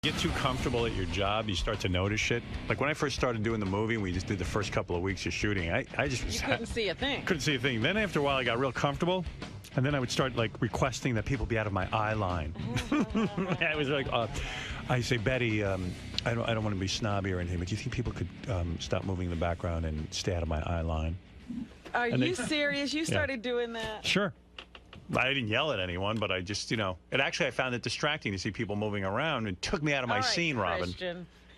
Get too comfortable at your job, you start to notice shit. Like when I first started doing the movie, we just did the first couple of weeks of shooting. I just was couldn't see a thing. Couldn't see a thing. Then after a while, I got real comfortable, and then I would start like requesting that people be out of my eye line. I was like, I say, Betty, I don't want to be snobby or anything, but do you think people could stop moving in the background and stay out of my eye line? Are you serious? You started doing that? Sure. I didn't yell at anyone, but I just, I found it distracting to see people moving around. It took me out of my scene, Robin.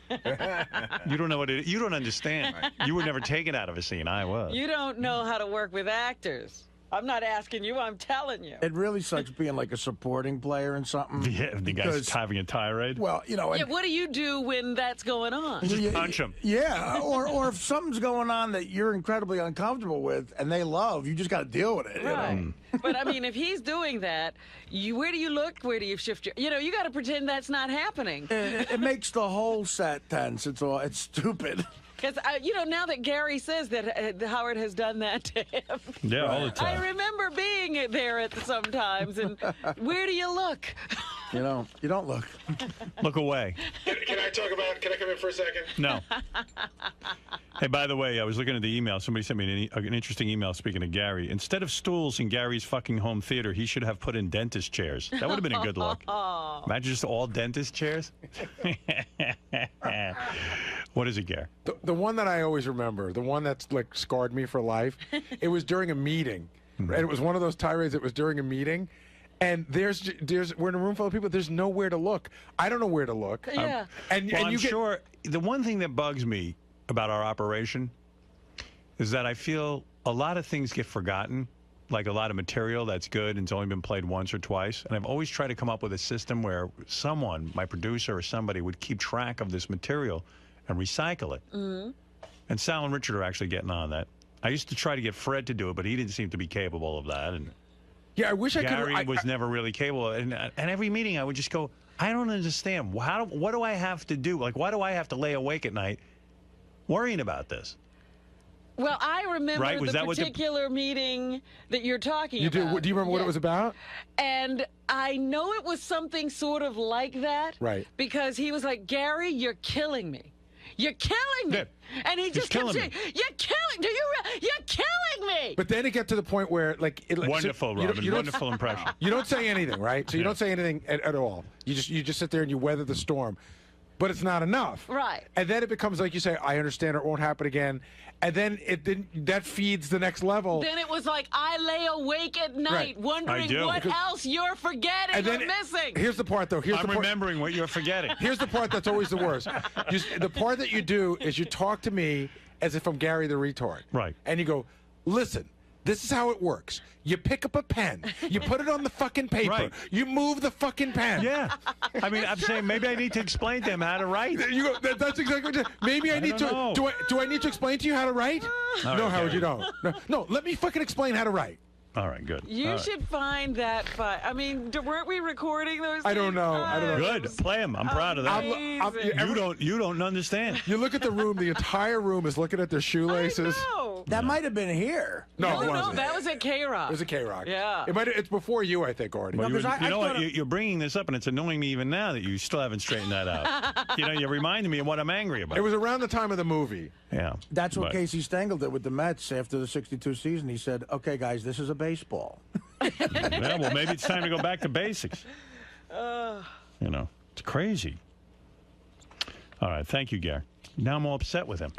You don't know what it is. You don't understand. Right. You were never taken out of a scene. I was. You don't know how to work with actors. I'm not asking you. I'm telling you. It really sucks being like a supporting player in something. Yeah, the guy's having a tirade. Well, yeah, what do you do when that's going on? Just punch him. Yeah, or if something's going on that you're incredibly uncomfortable with and they love, you just got to deal with it. Right. You know? But I mean, if he's doing that, where do you look? Where do you shift your? You got to pretend that's not happening. It makes the whole set tense. It's stupid. Because, now that Gary says that Howard has done that to him. Yeah, all the time. I remember being there sometimes, and where do you look? You don't look. Look away. Can I come in for a second? No. Hey, by the way, I was looking at the email. Somebody sent me an interesting email speaking of Gary. Instead of stools in Gary's fucking home theater, he should have put in dentist chairs. That would have been a good look. Imagine just all dentist chairs. What is it, Gary? The one that I always remember, the one that's like scarred me for life, it was during a meeting. And it was one of those tirades that was during a meeting. And we're in a room full of people. There's nowhere to look. I don't know where to look. Yeah. I'm sure the one thing that bugs me about our operation is that I feel a lot of things get forgotten, like a lot of material that's good and it's only been played once or twice. And I've always tried to come up with a system where someone, my producer or somebody, would keep track of this material and recycle it. Mm-hmm. And Sal and Richard are actually getting on that. I used to try to get Fred to do it, but he didn't seem to be capable of that. And yeah, I wish I could. Gary was never really capable. And every meeting I would just go, I don't understand. What do I have to do? Like, why do I have to lay awake at night worrying about this? Well, I remember the particular meeting that you're talking about. Do you remember what it was about? And I know it was something sort of like that. Right. Because he was like, Gary, you're killing me. You're killing me. Yeah. And he just kept saying, you're killing me. But then it got to the point where, wonderful, Robin. Wonderful impression. You don't say anything, right? So you don't say anything at all. You just sit there and you weather the storm. But it's not enough. Right. And then it becomes like you say, I understand it won't happen again. And then that feeds the next level. Then it was like, I lay awake at night wondering what else you're forgetting or missing. Here's the part, though. I'm remembering what you're forgetting. Here's the part that's always the worst. The part that you do is you talk to me as if I'm Gary the retard. Right. And you go, listen. This is how it works. You pick up a pen. You put it on the fucking paper. Right. You move the fucking pen. Yeah. I mean, I'm saying maybe I need to explain to him how to write. You go, that's exactly what maybe I need to. Do I need to explain to you how to write? No, Howard, you don't. No, let me fucking explain how to write. All right, good. You should find that file. I mean, weren't we recording those? I don't know. Good. Play them. I'm proud of that. You don't understand. You look at the room. The entire room is looking at their shoelaces. I know. That might have been here. No, that was at K-Rock. It was at K-Rock. Yeah. It's before you, I think, Artie. Well, you know what? You're bringing this up, and it's annoying me even now that you still haven't straightened that out. You're reminding me of what I'm angry about. It was around the time of the movie. Yeah. That's what Casey Stengel did with the Mets after the '62 season. He said, "Okay, guys, this is a baseball." Yeah, well, maybe it's time to go back to basics. It's crazy. All right, thank you, Gary. Now I'm all upset with him.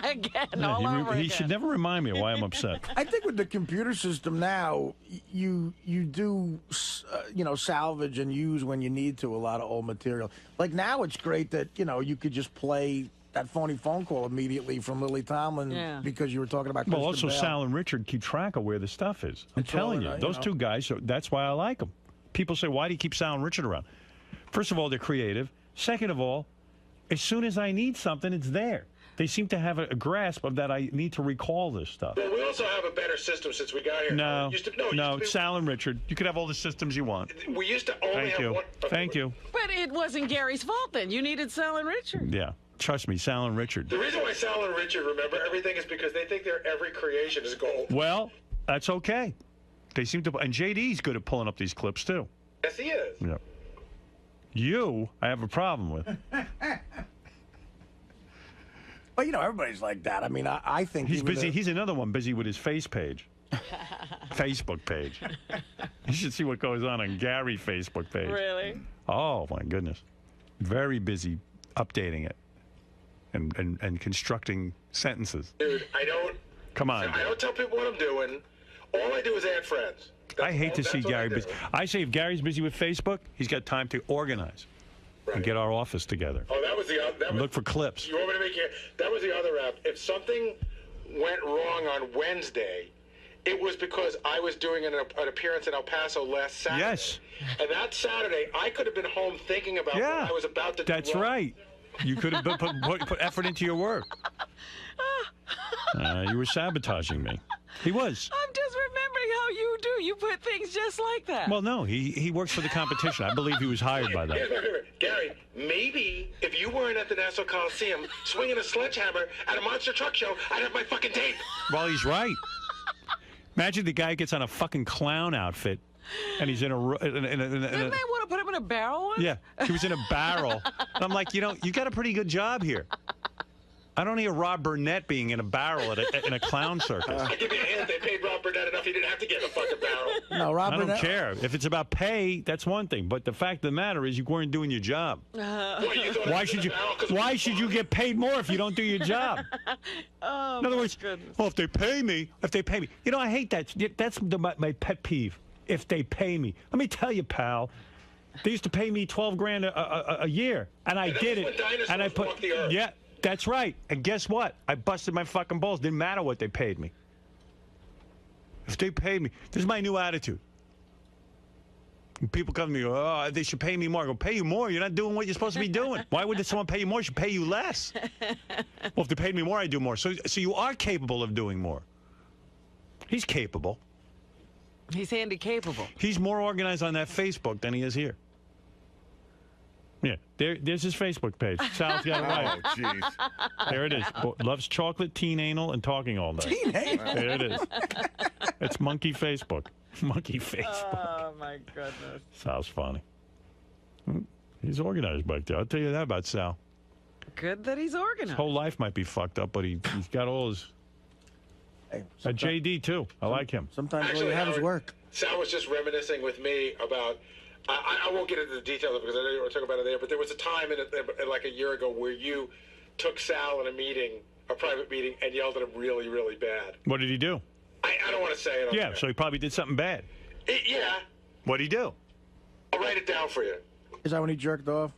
Again, all over again. He should never remind me of why I'm upset. I think with the computer system now, you do, salvage and use when you need to a lot of old material. Like now it's great that, you could just play that phony phone call immediately from Lily Tomlin because you were talking about Kristen also Bell. Sal and Richard keep track of where the stuff is. I'm telling you, those two guys, that's why I like them. People say, why do you keep Sal and Richard around? First of all, they're creative. Second of all, as soon as I need something, it's there. They seem to have a grasp of that I need to recall this stuff. Well, we also have a better system since we got here. No, Sal and Richard. You could have all the systems you want. We used to only have one. Thank you. But it wasn't Gary's fault then. You needed Sal and Richard. Yeah. Trust me, Sal and Richard. The reason why Sal and Richard remember everything is because they think their every creation is gold. Well, that's okay. They seem to, and JD's good at pulling up these clips too. Yes, he is. Yeah. You, I have a problem with. Well, you know, everybody's like that. I mean, I think He's busy. He's another one busy with his face page. Facebook page. You should see what goes on Gary's Facebook page. Really? Oh, my goodness. Very busy updating it and constructing sentences. Dude, I don't. Come on. I don't tell people what I'm doing. All I do is add friends. I hate to see Gary busy. I say if Gary's busy with Facebook, he's got time to organize and get our office together. Oh, that was the other. Look for clips. You want me to make it? That was the other app. If something went wrong on Wednesday, it was because I was doing an appearance in El Paso last Saturday. Yes. And that Saturday, I could have been home thinking about what I was about to do. That's right. You could have put effort into your work. You were sabotaging me. He was. I'm just remembering how you do. You put things just like that. Well, no, he works for the competition. I believe he was hired by that. Here's my favorite. Gary, maybe if you weren't at the Nassau Coliseum swinging a sledgehammer at a monster truck show, I'd have my fucking tape. Well, he's right. Imagine the guy gets on a fucking clown outfit, and he's in a. Didn't they want to put him in a barrel once? Yeah, he was in a barrel. And I'm like, you got a pretty good job here. I don't hear Rob Burnett being in a barrel in a clown circus. I give you a hint. They paid Rob Burnett enough. He didn't have to get in a fucking barrel. No, Rob I don't Burnett. care. If it's about pay, that's one thing. But the fact of the matter is, you weren't doing your job. Why should you get paid more if you don't do your job? Oh, in other words, goodness. well, if they pay me. I hate that. That's my pet peeve. If they pay me. Let me tell you, pal. They used to pay me $12,000 a year, and I did it. And I put. Yeah, that's right. And guess what? I busted my fucking balls. Didn't matter what they paid me. If they paid me, this is my new attitude. People come to me, oh, they should pay me more. I go, pay you more? You're not doing what you're supposed to be doing. Why would someone pay you more? Should pay you less. Well, if they paid me more, I do more. So you are capable of doing more. He's capable. He's handy capable. He's more organized on that Facebook than he is here. Yeah, there's his Facebook page. Sal's got it right. Oh, jeez. There it is. Loves chocolate, teen anal, and talking all day. Teen anal? There it is. It's Monkey Facebook. Monkey Facebook. Oh, my goodness. Sal's funny. He's organized back there. I'll tell you that about Sal. Good that he's organized. His whole life might be fucked up, but he's got all his... Hey, JD, too. I like him. Sometimes all you have is work. Sal was just reminiscing with me about. I won't get into the details of it because I know you want to talk about it there. But there was a time in like a year ago where you took Sal in a private meeting, and yelled at him really, really bad. What did he do? I don't want to say it. Yeah, so he probably did something bad. Yeah. What did he do? I'll write it down for you. Is that when he jerked off?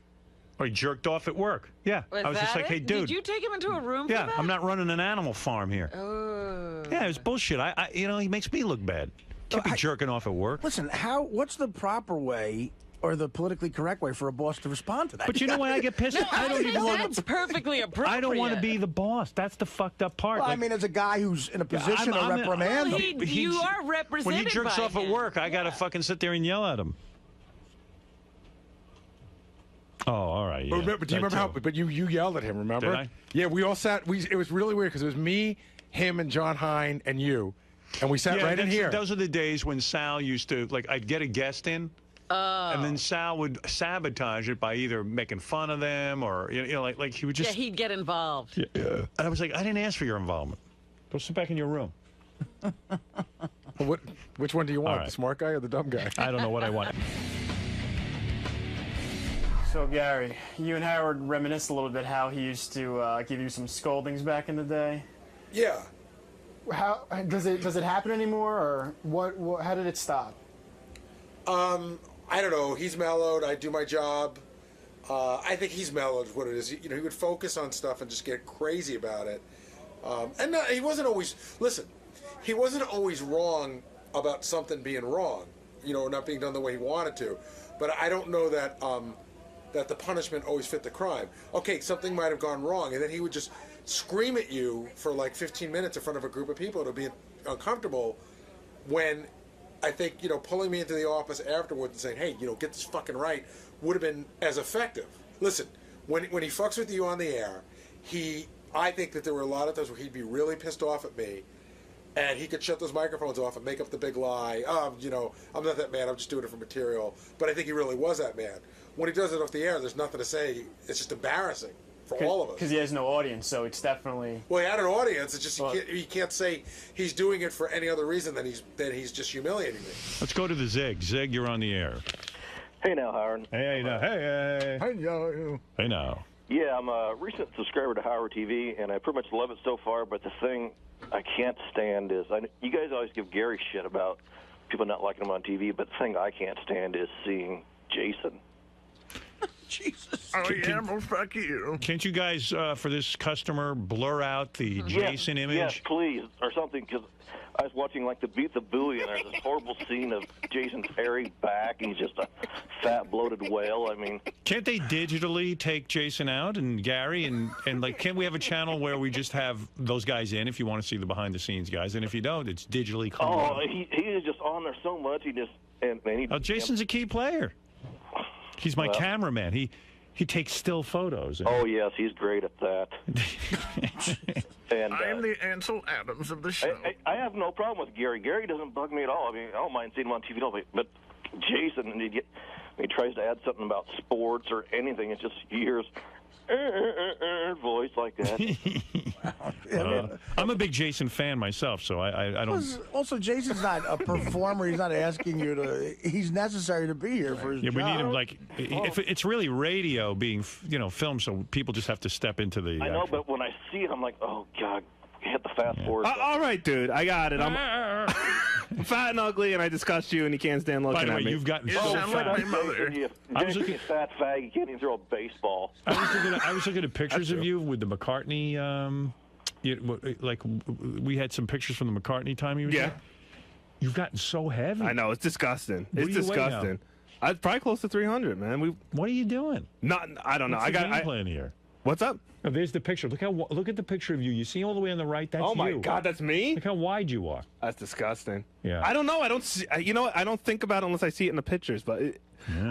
Or he jerked off at work. Yeah. Was I was just that like, hey, it? dude. Did you take him into a room for Yeah, that? I'm not running an animal farm here. Oh. Yeah, it's bullshit. He makes me look bad. Can't be jerking off at work. Listen, what's the proper way or the politically correct way for a boss to respond to that? But you know why I get pissed? I don't even want That's perfectly appropriate. I don't want to be the boss. That's the fucked up part. Well, I mean, as a guy who's in a position to reprimand Well, him. you are represented when he jerks by off at him. work, I got to fucking sit there and yell at him. Oh, all right. Yeah, But do you remember how? But you yelled at him. Remember? Did I? Yeah, we all sat. It was really weird because it was me, him, and John Hine and you, and we sat right in here. Those are the days when Sal used to I'd get a guest in. And then Sal would sabotage it by either making fun of them or like he would just. Yeah, he'd get involved. Yeah. And I was like, I didn't ask for your involvement. Go sit back in your room. Which one do you want? Right. The smart guy or the dumb guy? I don't know what I want. So, Gary, you and Howard reminisced a little bit how he used to give you some scoldings back in the day. Yeah. How does it happen anymore, or what? How did it stop? I don't know. He's mellowed. I do my job. I think he's mellowed is what it is. He would focus on stuff and just get crazy about it. And he wasn't always, listen, he wasn't always wrong about something being wrong, or not being done the way he wanted to. But I don't know that that the punishment always fit the crime. Okay, something might have gone wrong, and then he would just scream at you for like 15 minutes in front of a group of people. It would be uncomfortable when I think, pulling me into the office afterwards and saying, hey, get this fucking right would have been as effective. Listen, when he fucks with you on the air, I think that there were a lot of times where he'd be really pissed off at me, and he could shut those microphones off and make up the big lie. I'm not that man. I'm just doing it for material. But I think he really was that man. when he does it off the air, there's nothing to say. It's just embarrassing for all of us. Because he has no audience, so it's definitely. Well, he had an audience. It's just he can't say he's doing it for any other reason than he's just humiliating me. Let's go to the Zig. Zig, you're on the air. Hey now, Howard. Hey now. Hey. Hey, yo. Hey now. Yeah, I'm a recent subscriber to Howard TV, and I pretty much love it so far. But the thing I can't stand is you guys always give Gary shit about people not liking him on TV, but the thing I can't stand is seeing Jason. Jesus. Oh, yeah, well, fuck you. Can't you guys, for this customer, blur out the Jason image? Yes, please, or something, because I was watching, like, the Beat the Buoy, and there's this horrible scene of Jason's hairy back, and he's just a fat, bloated whale. I mean... Can't they digitally take Jason out and Gary, and like, can't we have a channel where we just have those guys in if you want to see the behind-the-snes guys, and if you don't, it's digitally cleaned up? He is just on there so much, he just... And he, Jason's a key player. He's my cameraman. He takes still photos. Oh, yes, he's great at that. And, I am the Ansel Adams of the show. I have no problem with Gary. Gary doesn't bug me at all. I mean, I don't mind seeing him on TV at all. But Jason, when he tries to add something about sports or anything, it's just years voice like that. I'm a big Jason fan myself, so I don't. Also, Jason's not a performer. He's not asking you to. He's necessary to be here for his job. We need him. Like, if it's really radio being, filmed, so people just have to step into the. I know, but when I see it, I'm like, oh God, hit the fast forward. All right, dude, I got it. I'm fat and ugly, and I disgust you, and you can't stand looking By the way, at me. you've gotten You so sound fat. like my mother. I was looking- fat fag. You can't even throw a baseball. I was looking at pictures of you with the McCartney. We had some pictures from the McCartney time you were there. You've gotten so heavy. I know, it's disgusting. What It's do you weigh now? disgusting. I'm probably close to 300, man. What are you doing? I don't know. What's I the got game plan here. What's up? Oh, there's the picture. Look at the picture of you. You see all the way on the right? That's you. Oh my God, that's me? Look how wide you are. That's disgusting. Yeah. I don't know. I don't see. You know what? I don't think about it unless I see it in the pictures. But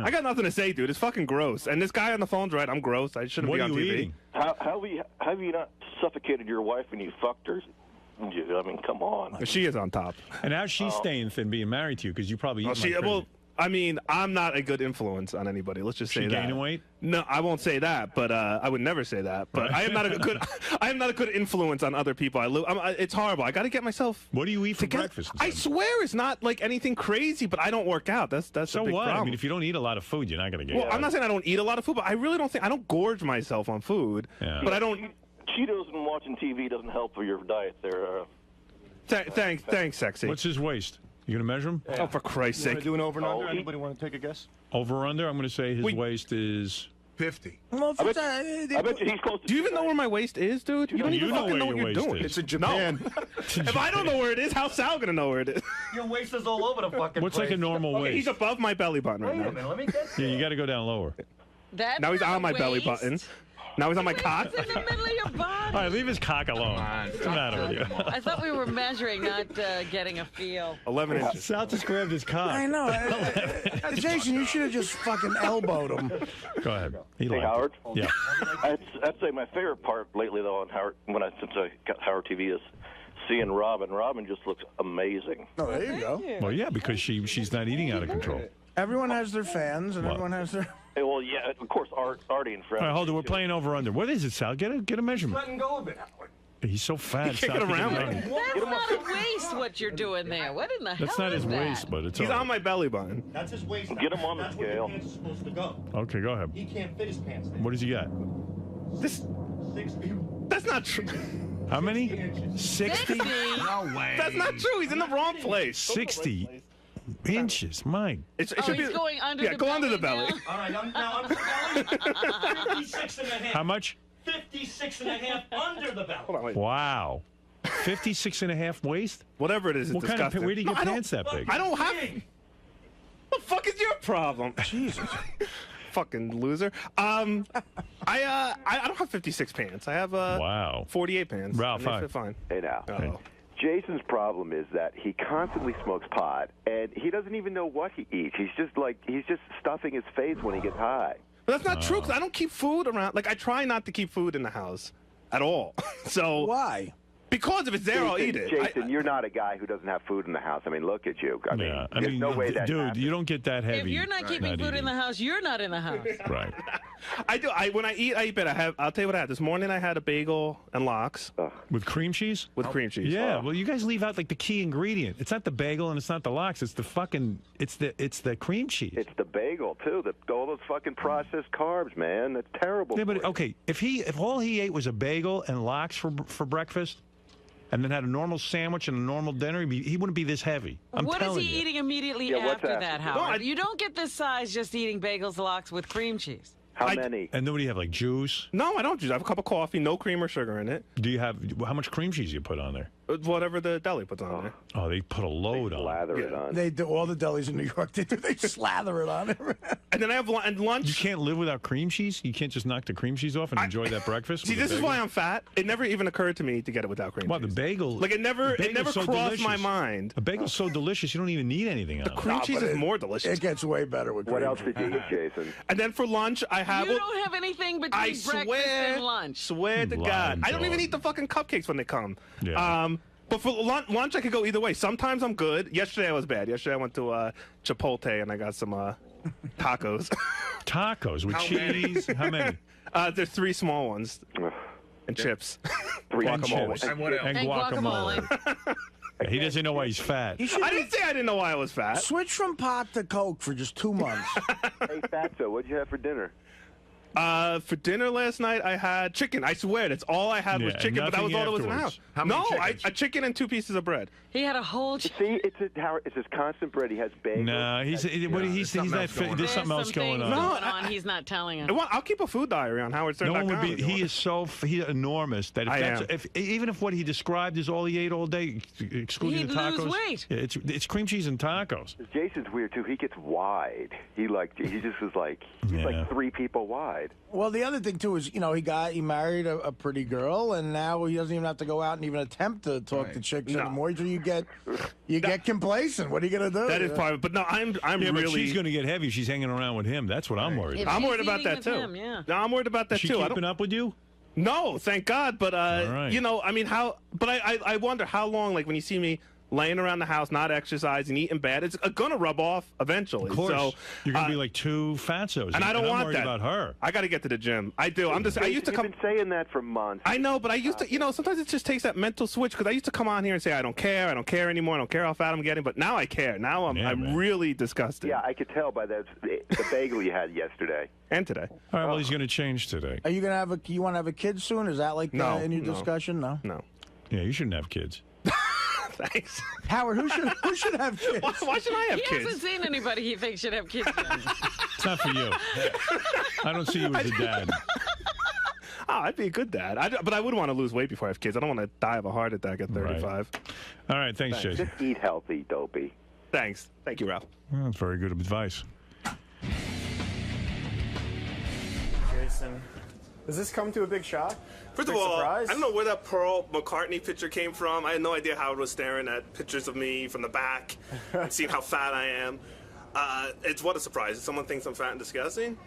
I got nothing to say, dude. It's fucking gross. And this guy on the phone's right. I'm gross. I shouldn't What be are on you TV. eating? How have you not suffocated your wife when you fucked her? I mean, come on. She is on top. And how's she staying thin, being married to you? Because you probably eat like crazy. Well, I mean, I'm not a good influence on anybody. Let's just say She that. gaining weight? No, I won't say that. But I would never say that. But I am not a good. I am not a good influence on other people. It's horrible. I got to get myself. What do you eat for breakfast? I swear it's not like anything crazy, but I don't work out. That's So a big what? problem. I mean, if you don't eat a lot of food, you're not going to get. Well, I'm not saying I don't eat a lot of food, but I really don't think I don't gorge myself on food. Yeah. But I don't. Cheetos and watching TV doesn't help for your diet there. Thanks, sexy. What's his waist? You going to measure him? Oh, for Christ's sake! Do an over and under? Anybody want to take a guess? Over or under? I'm going to say his waist is 50. Well, I bet you he's close to. Do you even know where my waist is, dude? You don't even know fucking where know your what you're waist doing. is. It's in Japan. If I don't know where it is, how's Sal gonna know where it is? Your waist is all over the fucking What's like a normal Okay, waist? he's above my belly button right Wait a now. minute, let me get Yeah, you got to go down lower. That's Now he's not on my belly waist. button. Now he's on my cock. It's in the middle of your body. All right, leave his cock alone. What's the matter with you? I thought we were measuring, not getting a feel. 11 inches. Sal just grabbed his cock. I know. Jason, you should have just fucking elbowed him. Go ahead. He Hey, liked it. Howard. Yeah. I'd say my favorite part lately, though, on Howard, since I got Howard TV, is seeing Robin. Robin just looks amazing. Oh, there you go. Well, yeah, because she's not eating out of control. Everyone has their fans, and everyone has their. Hey, well, yeah, of course, Artie and Fred. All right, hold on. We're playing over under. What is it, Sal? Get a measurement. Letting go of it. He's so fat. He can't Sal get around can't it. That's not a waist, what you're doing there. What in the hell That's not is his that? waist, but it's He's all on my belly button. That's his waist. Get him on the That's where scale. your pants are supposed to go. Okay, go ahead. He can't fit his pants there. What does he got? This. 60. That's not true. How many? 60? No way. That's not true. He's in the wrong place. 60 inches. Mine. It Oh, should he's be. going under Yeah, the go belly under the belly. now? All right, I'm 56 and a half. How much? 56 and a half under the belly. Hold on, wait. Wow. 56 and a half waist? Whatever it is, it's What kind of disgusting. where do you get No, I don't- pants that big? I don't have. What the fuck is your problem? Jesus. Fucking loser. I don't have 56 pants. I have Wow. 48 pants. Ralph, and they hi. fit fine. Hey now. Uh-oh. Jason's problem is that he constantly smokes pot, and he doesn't even know what he eats. He's just stuffing his face when he gets high. But that's not true, because I don't keep food around. Like, I try not to keep food in the house at all. So Why? Because if it's there, I'll eat it. Jason, you're not a guy who doesn't have food in the house. I mean, look at you. I mean, I there's mean, no way that dude, happens. you don't get that heavy. If you're not keeping food in the house, you're not in the house. Right. I do. When I eat better. I'll tell you what I had. This morning I had a bagel and lox. With cream cheese? With cream cheese. Yeah, well, you guys leave out like the key ingredient. It's not the bagel and it's not the lox. It's the fucking, it's the cream cheese. It's the bagel, too. All those fucking processed carbs, man. That's terrible. Yeah, but okay, if all he ate was a bagel and lox for breakfast, and then had a normal sandwich and a normal dinner, he wouldn't be this heavy. I'm What is telling he you. eating immediately after that, Howard? You don't get this size just eating bagels, lox with cream cheese. How many? And then what do you have, like juice? No, I don't juice. I have a cup of coffee, no cream or sugar in it. Do you have, how much cream cheese do you put on there? Whatever the deli puts on there. Oh, they put a load on. Lather it on. They do. All the delis in New York, they do. They slather it on it. And then I have lunch. You can't live without cream cheese? You can't just knock the cream cheese off and enjoy that breakfast? See, with a this is bagel? why I'm fat. It never even occurred to me to get it without cream Well, cheese. the bagel. Like, it never so crossed my delicious. mind. A bagel's so delicious, you don't even need anything on it. Cream cheese is more delicious. It gets way better with cream What else cheese. did you eat, Jason? And then for lunch, I have. You don't have anything between I breakfast swear, and lunch. Swear to Lying God, I don't dog. even eat the fucking cupcakes when they come. Yeah. But for lunch, I could go either way. Sometimes I'm good. Yesterday I was bad. Yesterday I went to Chipotle and I got some tacos. Tacos with cheese? How many? There's 3 small ones and chips. Guacamole. And what else? And guacamole. Yeah, he doesn't know why he's fat. I didn't say I didn't know why I was fat. Switch from pot to Coke for just 2 months. Hey, Fatso, what'd you have for dinner? For dinner last night, I had chicken. I swear, that's all I had was Yeah, chicken, but that was nothing all that was in the afterwards. house. How many No, chickens? a chicken and 2 pieces of bread. He had a whole. See, it's his constant bread. He has bagels. No, he's not fit. There's something else going on. No, he's not telling us. I'll keep a food diary on HowardStern.com. No one would be. if you He want. is so. He's enormous that I am. even if what he described is all he ate all day, excluding He'd the tacos. lose weight. Yeah, it's cream cheese and tacos. Jason's weird too. He gets wide. He just is like he's Yeah. like 3 people wide. Well, the other thing too is, he married a pretty girl, and now he doesn't even have to go out and even attempt to talk to chicks anymore. So you get complacent. What are you gonna do? That is part of it. But no, I'm Yeah, really. but she's going to get heavy. She's hanging around with him. That's what I'm worried If about. I'm she's worried about eating that with too. him, yeah. No, I'm worried about that Is she too. I keeping don't. up with you? No, thank God. But right. I mean, how? But I wonder how long. Like when you see me laying around the house, not exercising, eating bad, it's gonna rub off eventually. Of course. So You're going to be like 2 fatzos. and I don't I'm want worried that. about her. I got to get to the gym. I do. I used to You've come. been saying that for months. I know, but I used to, sometimes it just takes that mental switch because I used to come on here and say, I don't care anymore, I don't care how fat I'm getting, but now I care. Now I'm man. really disgusted. Yeah, I could tell by the bagel you had yesterday. And today. All right, well, he's going to change today. Are you gonna have you want to have a kid soon? Is that like No, in your no. discussion? No. No. Yeah, you shouldn't have kids. Thanks. Howard, who should have kids? Why should I have He kids? hasn't seen anybody he thinks should have kids yet. It's not for you. I don't see you as a dad. Oh, I'd be a good dad. But I would want to lose weight before I have kids. I don't want to die of a heart attack at 35. All right, thanks, Jason. Just eat healthy, dopey. Thanks. Thank you, Ralph. Well, that's very good advice. Jason, does this come to a big shock? First of Big all, surprise? I don't know where that Pearl McCartney picture came from. I had no idea Howard was staring at pictures of me from the back and seeing how fat I am. It's what a surprise. Someone thinks I'm fat and disgusting?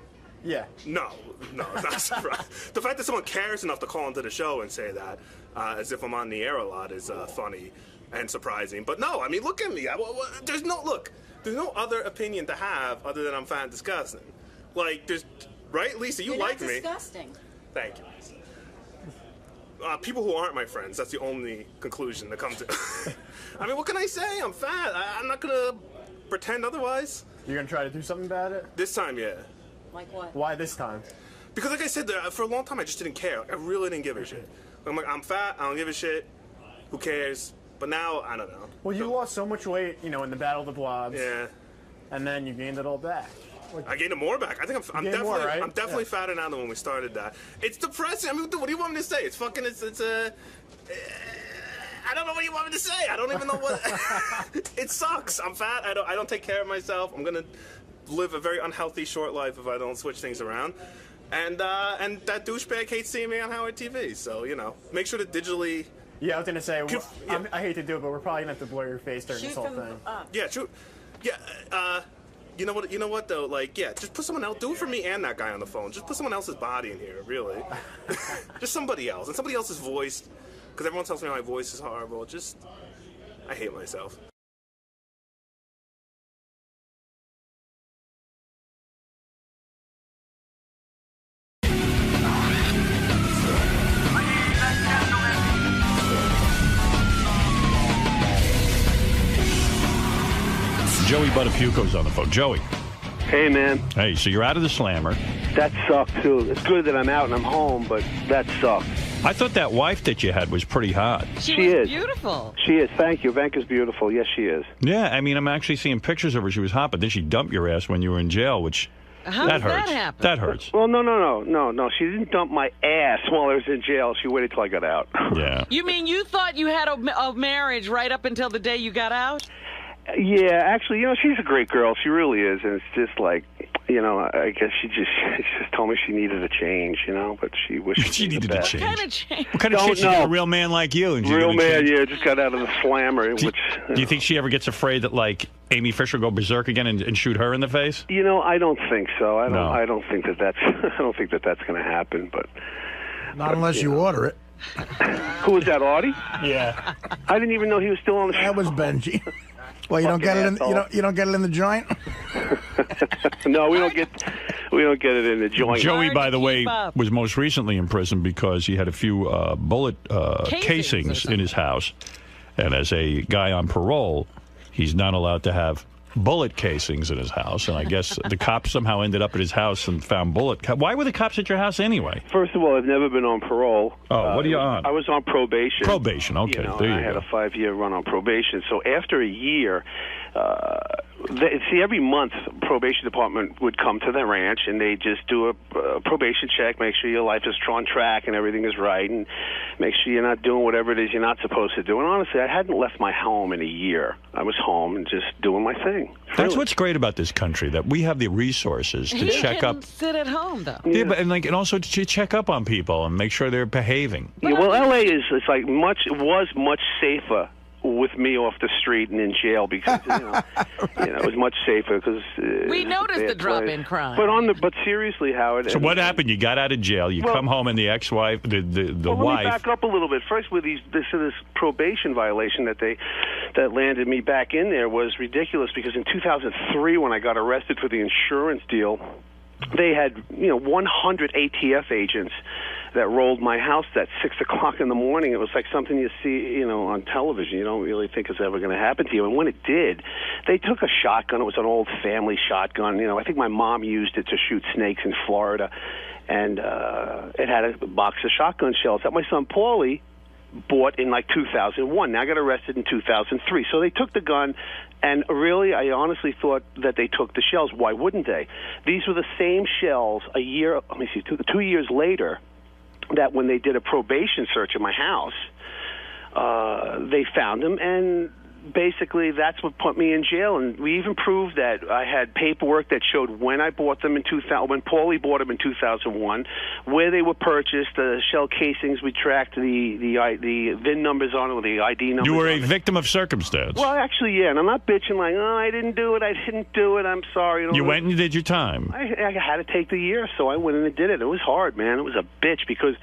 Yeah. No, it's not a surprise. The fact that someone cares enough to call into the show and say that, as if I'm on the air a lot, is funny and surprising. But no, I mean, look at me. There's no other opinion to have other than I'm fat and disgusting. Like, right, Lisa, you You're like not me. disgusting. Thank you. People who aren't my friends, that's the only conclusion that comes to. I mean, what can I say? I'm fat. I'm not going to pretend otherwise. You're going to try to do something about it? This time, yeah. Like what? Why this time? Because like I said, for a long time, I just didn't care. Like, I really didn't give a shit. I'm like, I'm fat. I don't give a shit. Who cares? But now, I don't know. Well, you lost so much weight, in the Battle of the Blobs. Yeah. And then you gained it all back. I gained it more back. I think I'm gained definitely, more, right? I'm definitely fatter now than when we started that. It's depressing. I mean, what do you want me to say? It's fucking. It's I don't know what you want me to say. I don't even know what. It sucks. I'm fat. I don't take care of myself. I'm gonna live a very unhealthy short life if I don't switch things around. And that douchebag hates seeing me on Howard TV. So make sure to digitally. Yeah, I was gonna say. I hate to do it, but we're probably gonna have to blur your face during this whole thing. Yeah, true. Yeah. You know what though? Like, yeah, just put someone else. Do it for me and that guy on the phone. Just put someone else's body in here, really. Just somebody else, and somebody else's voice. because everyone tells me my voice is horrible. Just, I hate myself. Joey Buttafuoco's on the phone. Joey. Hey, man. Hey, so you're out of the Slammer. That sucked, too. It's good that I'm out and I'm home, but that sucked. I thought that wife that you had was pretty hot. She is beautiful. She is. Thank you. Vanka's beautiful. Yes, she is. Yeah, I mean, I'm actually seeing pictures of her. She was hot, but then she dumped your ass when you were in jail, which... How that does hurts. that happen? That hurts. Well, no. She didn't dump my ass while I was in jail. She waited till I got out. Yeah. You mean you thought you had a marriage right up until the day you got out? Yeah, actually, she's a great girl. She really is, and it's just like, I guess she just told me she needed a change, but she wished she needed a change. What kind of change? What kind of shit? She got a real man like you. And real man, yeah, just got out of the Slammer. Do you think she ever gets afraid that, like, Amy Fisher will go berserk again and shoot her in the face? I don't think so. I don't think that's going to happen. But not unless you order it. Who was that, Artie? Yeah. I didn't even know he was still on the show. That was Benji. Well, you don't get it in you don't get it in the joint. No, we don't get it in the joint. Joey, by the way, was most recently in prison because he had a few bullet casings in his house, and as a guy on parole, he's not allowed to have bullet casings in his house, and I guess the cops somehow ended up at his house and found bullet. Why were the cops at your house anyway? First of all, I've never been on parole. Oh, what are you on? I was on probation. Probation, okay. There you I had go. a 5-year run on probation. So after a year, every month, probation department would come to the ranch and they just do a probation check, make sure your life is on track and everything is right, and make sure you're not doing whatever it is you're not supposed to do. And honestly, I hadn't left my home in a year. I was home and just doing my thing. That's what's great about this country, that we have the resources to check up. Sit at home though. Yeah, but and also to check up on people and make sure they're behaving. Yeah, well, LA is like was much safer with me off the street and in jail because it was much safer because we noticed the drop in crime. But seriously, Howard. So what happened? You got out of jail. You come home, and the ex-wife, the wife. Let me back up a little bit. First, with this probation violation that landed me back in there was ridiculous because in 2003, when I got arrested for the insurance deal, they had 100 ATF agents that rolled my house at 6 o'clock in the morning. It was like something you see, on television. You don't really think it's ever going to happen to you. And when it did, they took a shotgun. It was an old family shotgun. I think my mom used it to shoot snakes in Florida. And it had a box of shotgun shells that my son Paulie bought in like 2001. Now I got arrested in 2003. So they took the gun, and really, I honestly thought that they took the shells. Why wouldn't they? These were the same shells 2 years later, that when they did a probation search of my house, they found them, and basically that's what put me in jail. And we even proved that I had paperwork that showed when I bought them in 2000, when Paulie bought them in 2001, where they were purchased, the shell casings. We tracked the VIN numbers on it, the ID numbers. You were a victim of circumstance. Well, actually, yeah, and I'm not bitching like, I didn't do it, I'm sorry. You went and you did your time. I had to take the year, so I went in and did it. It was hard, man. It was a bitch because,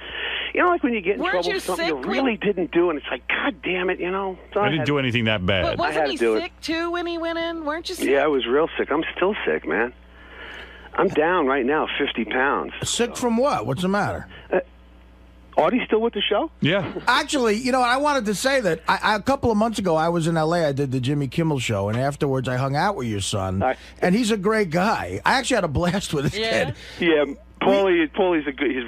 like when you get in trouble with something you really didn't do, and it's like, God damn it, So I didn't do anything that bad. But wasn't he sick, too, when he went in? Weren't you sick? Yeah, I was real sick. I'm still sick, man. I'm down right now 50 pounds. Sick from what? What's the matter? Artie still with the show? Yeah. Actually, I wanted to say that a couple of months ago, I was in L.A. I did the Jimmy Kimmel show, and afterwards I hung out with your son, and he's a great guy. I actually had a blast with this kid. Yeah. Paulie's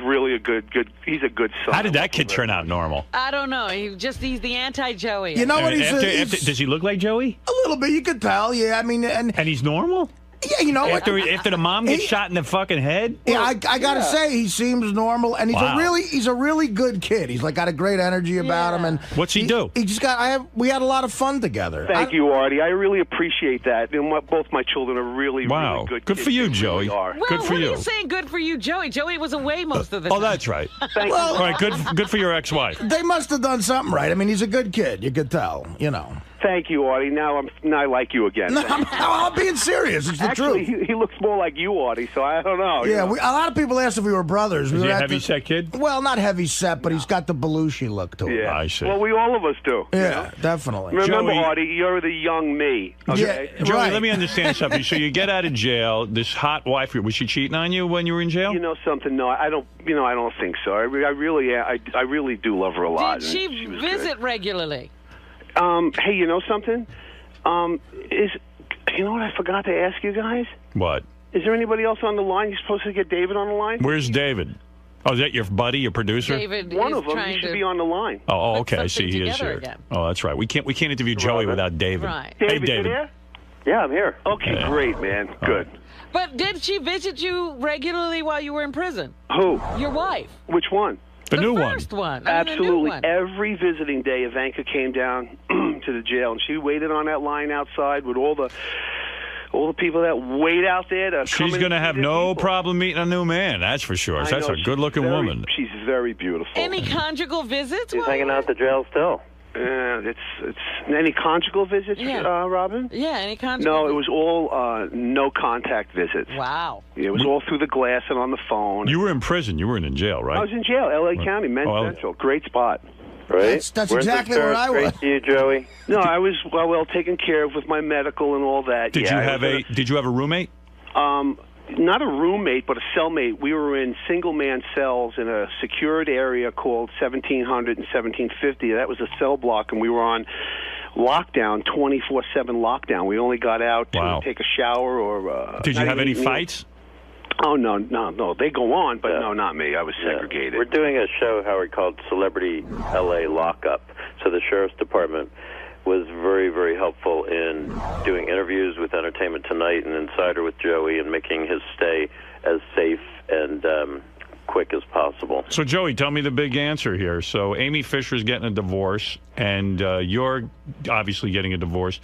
really a good he's a good son. How did that kid turn out normal? I don't know. He's the anti-Joey. You know what does he look like Joey? A little bit. You could tell. Yeah, I mean, and he's normal. Yeah, after the mom gets shot in the fucking head. Yeah, I gotta say he seems normal, and he's a really good kid. He's like got a great energy about him. And what's he do? He just we had a lot of fun together. Thank you, Artie. I really appreciate that. And both my children are really really good. Good for you, Joey. Well, good for what you. are you saying? Good for you, Joey. Joey was away most of the time. Oh, that's right. Thank you. All right, good for your ex-wife. They must have done something right. I mean, he's a good kid. You could tell. Thank you, Artie. Now I like you again. No, I'm being serious. It's the Actually, truth. he looks more like you, Artie, so I don't know. Yeah, you know? a lot of people asked if we were brothers. Is he a heavy-set kid? Well, not heavy-set, but he's got the Belushi look to him. Yeah. I see. Well, all of us do. Yeah, you know? definitely. Remember, Joey- Artie, you're the young me. Okay? Yeah, Joey, right. let me understand something. So you get out of jail. This hot wife, was she cheating on you when you were in jail? You know something? No, I don't. I don't think so. I really do love her a lot. Did she was visit regularly? Hey, you know something? You know what I forgot to ask you guys? What? Is there anybody else on the line? You're supposed to get David on the line? Where's David? Oh, is that your buddy, your producer? David One is of them. trying He should to be on the line. Oh, put okay. I see. something He is together here. again. Oh, that's right. We can't interview Joey without David. Right. Hey, David, you David. there? Yeah, I'm here. Okay, great, man. Good. But did she visit you regularly while you were in prison? Who? Your wife. Which one? The new one. First one. I mean, the new Absolutely. one. Every visiting day, Ivanka came down to the jail, and she waited on that line outside with all the people that wait out there to come She's in going to and see have their no people. problem meeting a new man. That's for sure. I That's know, a good-looking she's very- woman. She's very beautiful. Any conjugal visits? He's while hanging you out at the jail still. It's any conjugal visits, Yeah. Robin? Yeah, any conjugal No, it was all no contact visits. Wow. It was all through the glass and on the phone. You were in prison. You weren't in jail, right? I was in jail, L.A. County, Men's Oh, Central. Great spot. Right? That's Weren't exactly the where I was. parents great to you, Joey? No, I was well taken care of with my medical and all that. Did yeah, you have Did you have a roommate? Not a roommate, but a cellmate. We were in single-man cells in a secured area called 1700 and 1750. That was a cell block, and we were on lockdown, 24/7 lockdown. We only got out to take a shower or. Did you have any fights? Oh no. They go on, but no, not me. I was segregated. We're doing a show, Howard, called Celebrity LA Lockup. So the sheriff's department was very, very helpful in doing interviews with Entertainment Tonight and Insider with Joey and making his stay as safe and quick as possible. So, Joey, tell me the big answer here. So, Amy Fisher's getting a divorce, and you're obviously getting a divorce.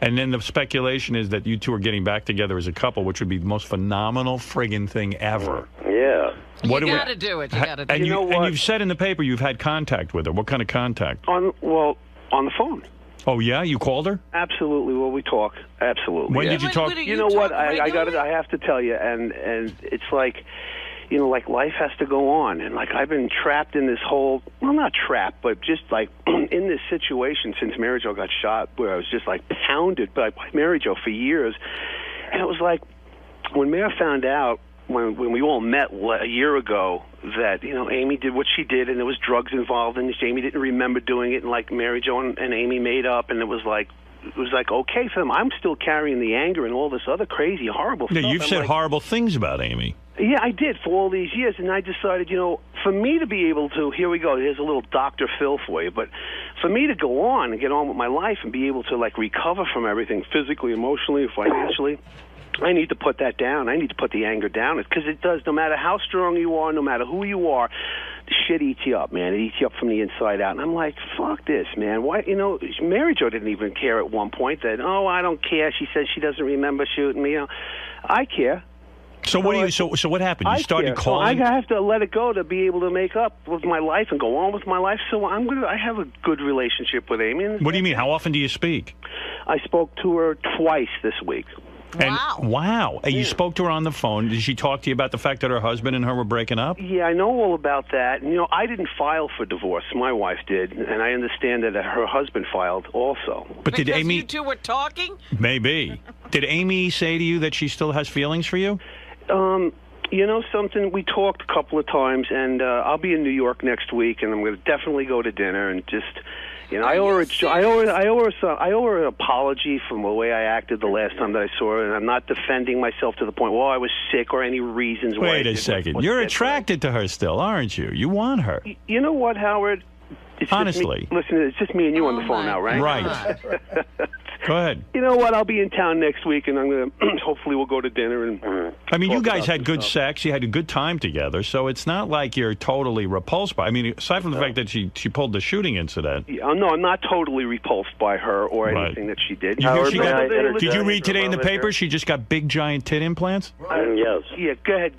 And then the speculation is that you two are getting back together as a couple, which would be the most phenomenal friggin' thing ever. Yeah. You got to do it. You got to do it. And you've said in the paper you've had contact with her. What kind of contact? On the phone. Oh, yeah? You called her? Absolutely. Well, we talk. Absolutely. When yeah. did you talk? You know what? I got it. I have to tell you, and it's like, like life has to go on, and like I've been trapped in this whole, well, not trapped, but just like in this situation since Mary Jo got shot, where I was just like pounded by Mary Jo for years, and it was like when Mary found out when we all met a year ago that Amy did what she did and there was drugs involved and Amy didn't remember doing it, and like Mary Jo and Amy made up, and it was like okay for them. I'm still carrying the anger and all this other crazy horrible stuff. You've said horrible things about Amy. Yeah, I did for all these years, and I decided, for me to be able to, here we go, here's a little Dr. Phil for you, but for me to go on and get on with my life and be able to like recover from everything physically, emotionally, financially, I need to put that down. I need to put the anger down, because it does. No matter how strong you are, no matter who you are, the shit eats you up, man. It eats you up from the inside out. And I'm like, fuck this, man. Why? Mary Jo didn't even care at one point that, I don't care. She says she doesn't remember shooting me. I care. So what do you? So what happened? You started calling. So I have to let it go to be able to make up with my life and go on with my life. So I have a good relationship with Amy. What do you mean? How often do you speak? I spoke to her twice this week. And, wow. And you spoke to her on the phone. Did she talk to you about the fact that her husband and her were breaking up? Yeah, I know all about that. And, I didn't file for divorce. My wife did. And I understand that her husband filed also. But did Amy? You two were talking? Maybe. Did Amy say to you that she still has feelings for you? Something, we talked a couple of times, and I'll be in New York next week, and I'm going to definitely go to dinner and just... I owe her an apology from the way I acted the last time that I saw her, and I'm not defending myself to the point, I was sick or any reasons why. Wait a second. You're attracted to her still, aren't you? You want her. You know what, Howard? Honestly. Listen, it's just me and you on the phone now, right? Right. Go ahead. You know what? I'll be in town next week, and I'm going to hopefully we'll go to dinner. And I mean, you guys had good sex. You had a good time together, so it's not like you're totally repulsed by. I mean, aside from the fact that she pulled the shooting incident. Yeah, no, I'm not totally repulsed by her or anything that she did. Did you read today in the paper she just got big giant tit implants? Yes. Yeah, go ahead,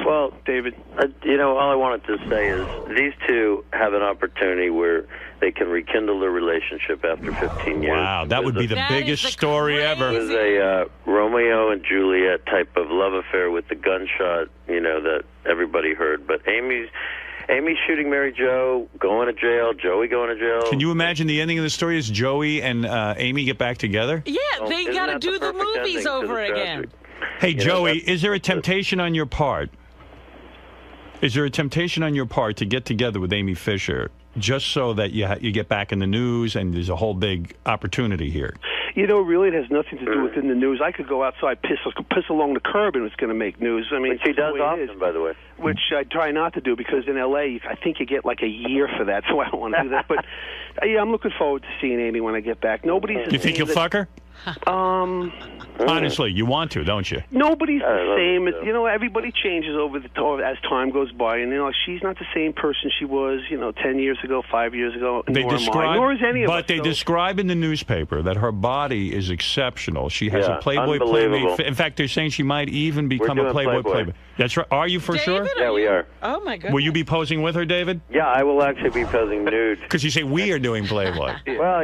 well, David. All I wanted to say is these two have an opportunity where they can rekindle their relationship after 15 years. Wow, that would be the biggest story ever. It was a Romeo and Juliet type of love affair with the gunshot, that everybody heard. But Amy shooting Mary Jo, going to jail, Joey going to jail. Can you imagine the ending of the story is Joey and Amy get back together? Yeah, they got to do the movies over again. Hey, Joey, is there a temptation on your part? Is there a temptation on your part to get together with Amy Fisher just so that you get back in the news and there's a whole big opportunity here? Really, it has nothing to do with in the news. I could go outside, piss along the curb, and it's going to make news. I mean, which he does often, by the way. Which I try not to do because in L.A., I think you get like a year for that, so I don't want to do that. But yeah, I'm looking forward to seeing Amy when I get back. Nobody's. You think you'll fuck her? Honestly, you want to, don't you? Nobody's the same. Everybody changes as time goes by, and she's not the same person she was, 10 years ago, 5 years ago. Nor is any of us. But they describe in the newspaper that her body is exceptional. She has a Playboy. In fact, they're saying she might even become a Playboy. That's right. Are you for sure? Yeah, we are. Oh my goodness. Will you be posing with her, David? Yeah, I will actually be posing nude. Because you say we are doing Playboy. Well,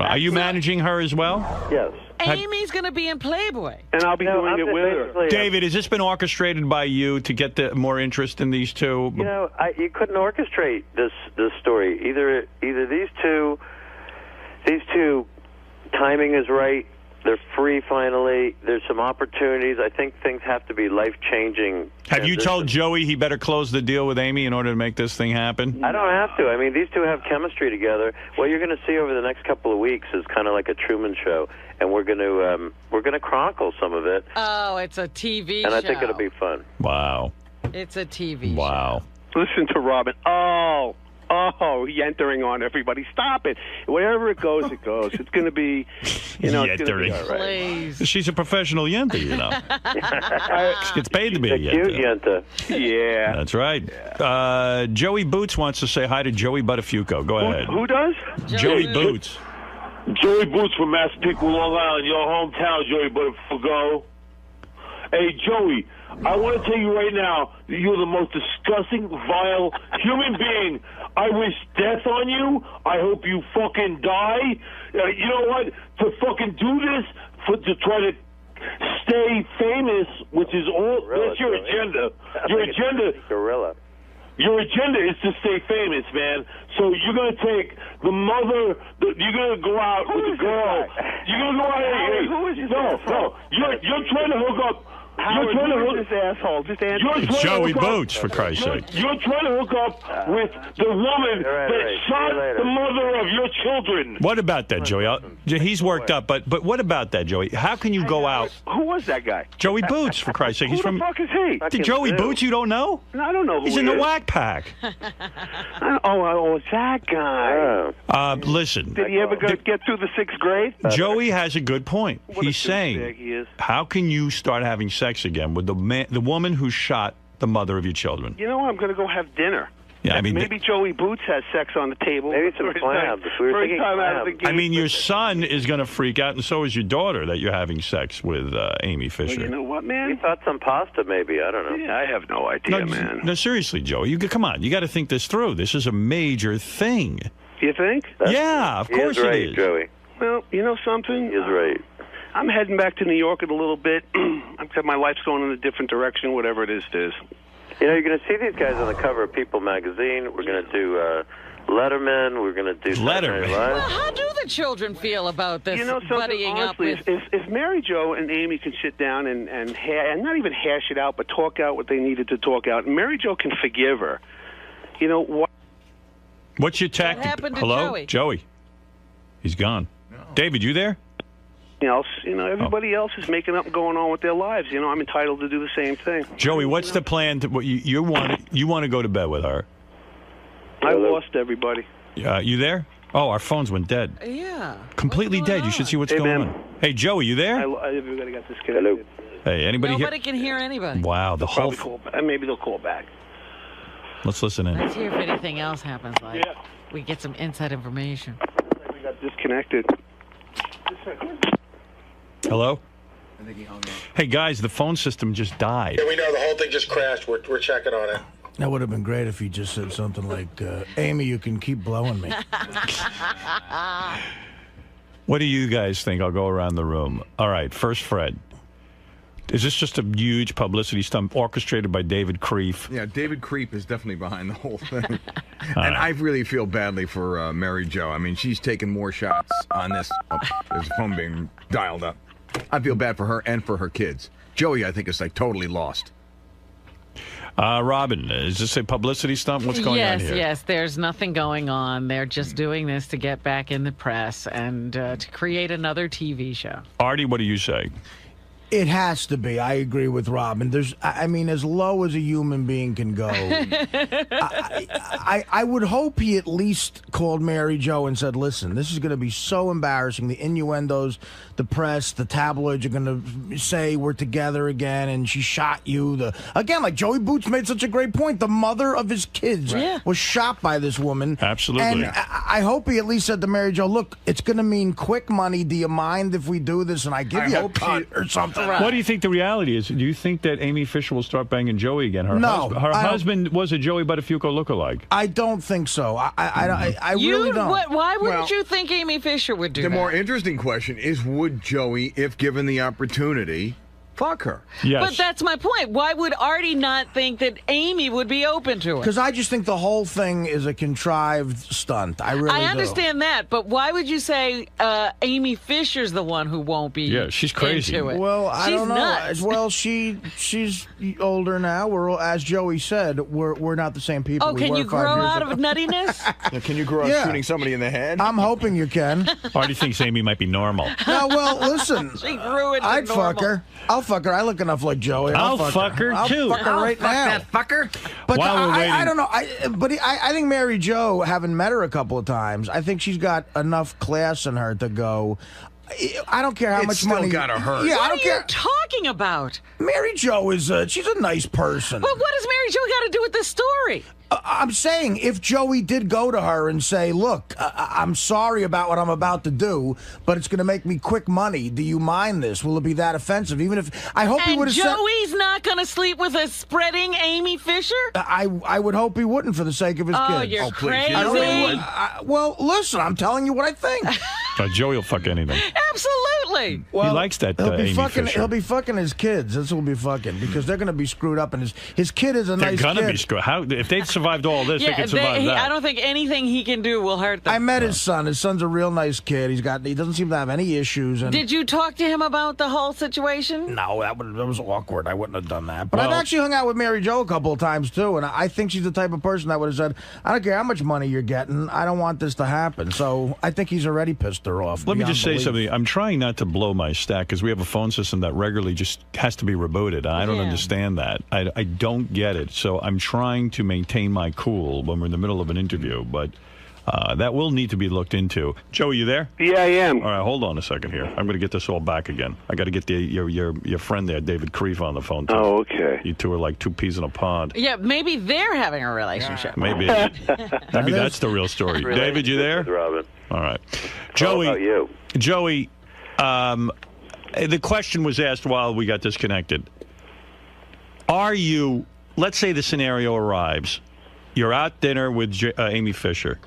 Are you managing her as well? Yes. Amy's going to be in Playboy. And I'll be doing it with her. David, has this been orchestrated by you to get more interest in these two? You couldn't orchestrate this story. Either these two timing is right. They're free finally. There's some opportunities. I think things have to be life-changing. Have you told Joey he better close the deal with Amy in order to make this thing happen? I don't have to. I mean, these two have chemistry together. What you're going to see over the next couple of weeks is kind of like a Truman Show, and we're going to chronicle some of it. Oh, it's a TV show. And I think it'll be fun. Wow. It's a TV show. Wow. Listen to Robin. He's entering on everybody. Stop it. Wherever it goes, it goes. It's going to be, it's going to be all right. She's a professional yenta, She gets paid to be a cute yenta. Yeah. That's right. Joey Boots wants to say hi to Joey Buttafuoco. Go ahead. Who does? Joey Boots. Joey Boots from Massapequa, Long Island, your hometown, Joey Buttafuoco. Hey, Joey, I want to tell you right now that you're the most disgusting, vile human being. I wish death on you. I hope you fucking die. You know what? To fucking do this, to try to stay famous, which is all, that's your agenda. Your agenda. Gorilla. Your agenda is to stay famous, man. So you're going to take the mother, you're going to go out with the girl. You're going to go out. Who is this No. You're trying to hook up. Howard, who is this asshole? Just answer. It's Joey Boots, for Christ's sake. You're trying to hook up with the woman that shot the mother of your children. What about that, Joey? He's worked up, but what about that, Joey? How can you go out? Who was that guy? Joey Boots, for Christ's sake. Who the fuck is he? Joey Boots, you don't know? No, I don't know who He's in the Whack Pack. It's that guy. Listen. Did he ever get through the 6th grade? Joey has a good point. He's saying, he is. how can you start having sex again with the woman who shot the mother of your children? You know what? I'm going to go have dinner. Yeah, I mean, maybe Joey Boots has sex on the table. Maybe some clams. We were thinking clams. I mean, your son is going to freak out, and so is your daughter, that you're having sex with Amy Fisher. Well, you know what, man? We thought some pasta, maybe. I don't know. Yeah, I have no idea, man. No, seriously, Joey. Come on. You got to think this through. This is a major thing. You think? Yeah, of course right, it is. Joey. Well, you know something? He is right. I'm heading back to New York in a little bit. Except my life's going in a different direction, whatever it is. You're going to see these guys on the cover of People magazine. We're going to do Letterman. We're going to do Letterman. Well, how do the children feel about this buddying honestly, up with... If Mary Jo and Amy can sit down and not even hash it out, but talk out what they needed to talk out, and Mary Jo can forgive her, what? What's your tactic? What happened to Hello? Joey. He's gone. No. David, you there? Everybody else is making up and going on with their lives. I'm entitled to do the same thing. Joey, what's the plan? You want to go to bed with her? I lost everybody. You there? Oh, our phones went dead. Yeah. Completely dead. You should see what's going on. Hey, Joey, you there? Everybody got disconnected. Hello. Hey, anybody here? Nobody can hear anybody. Wow, the whole... Maybe they'll call back. Let's listen in. Let's hear if anything else happens. We get some inside information. We got disconnected. Hello? Hey, guys, the phone system just died. Yeah, we know the whole thing just crashed. We're checking on it. That would have been great if he just said something like, Amy, you can keep blowing me. What do you guys think? I'll go around the room. All right, first Fred. Is this just a huge publicity stunt orchestrated by David Creef? Yeah, David Creep is definitely behind the whole thing. And I really feel badly for Mary Jo. I mean, she's taken more shots on this. There's a phone being dialed up. I feel bad for her and for her kids. Joey, I think, is like totally lost. Robin, is this a publicity stunt? What's going on here? Yes, there's nothing going on. They're just doing this to get back in the press and to create another TV show. Artie, what do you say? It has to be. I agree with Robin. I mean, as low as a human being can go. I would hope he at least called Mary Jo and said, listen, this is going to be so embarrassing. The innuendos, the press, the tabloids are going to say we're together again and she shot you. Again, like Joey Boots made such a great point. The mother of his kids was shot by this woman. Absolutely. And I hope he at least said to Mary Jo, look, it's going to mean quick money. Do you mind if we do this and I give you a cut or something? What do you think the reality is? Do you think that Amy Fisher will start banging Joey again? Her husband was a Joey Buttafuoco lookalike. I don't think so. I really don't. Why wouldn't you think Amy Fisher would do that? The more interesting question is, would Joey, if given the opportunity, fuck her? Yes. But that's my point. Why would Artie not think that Amy would be open to it? Because I just think the whole thing is a contrived stunt. I really do. I understand that, but why would you say Amy Fisher's the one who won't be she's crazy. into it? Well, I don't know. Nuts. Well, she's older now. We're, as Joey said, we're not the same people. Oh, can you grow out of nuttiness? Can you grow out shooting somebody in the head? I'm hoping you can. Artie thinks Amy might be normal. No, well, listen. She grew into I'd normal. fuck her. I'll fuck her. I look enough like Joey. I'll fuck her, too. I'll fuck her right now. That fucker. But While we're waiting. I don't know. I think Mary Jo, having met her a couple of times, I think she's got enough class in her to go. I don't care how much money. Still gotta hurt. Yeah, What I don't are care. you talking about? Mary Jo is she's a nice person. But what does Mary Jo got to do with this story? I'm saying if Joey did go to her and say, look, I'm sorry about what I'm about to do, but it's going to make me quick money. Do you mind this? Will it be that offensive? Even if I hope he would have said. Joey's not going to sleep with a spreading Amy Fisher? I would hope he wouldn't for the sake of his kids. Oh, you're crazy. Well, listen, I'm telling you what I think. Joey will fuck anything. Absolutely. Well, he likes that Amy Fisher. He'll be fucking his kids. That's what he'll be fucking, because they're going to be screwed up, and his kid is a nice kid. They're going to be screwed. How, if they've survived all this, they can survive that. I don't think anything he can do will hurt them. I met his son. His son's a real nice kid. He doesn't seem to have any issues. And Did you talk to him about the whole situation? No, that was awkward. I wouldn't have done that. But I've actually hung out with Mary Jo a couple of times, too, and I think she's the type of person that would have said, I don't care how much money you're getting. I don't want this to happen. So I think he's already pissed her off. Let me just say something. I'm trying not to blow my stack because we have a phone system that regularly just has to be rebooted. I don't understand that. I don't get it. So I'm trying to maintain my cool when we're in the middle of an interview, but that will need to be looked into. Joe, are you there? Yeah, I am. All right, hold on a second here. I'm going to get this all back again. I got to get your friend there, David Creef, on the phone, too. Oh, okay. You two are like two peas in a pond. Yeah, maybe they're having a relationship. Maybe. Maybe that's the real story. David, you there? Robin. All right. Joey. How about you? Joey, the question was asked while we got disconnected. Are you, let's say the scenario arrives. You're out dinner with Amy Fisher.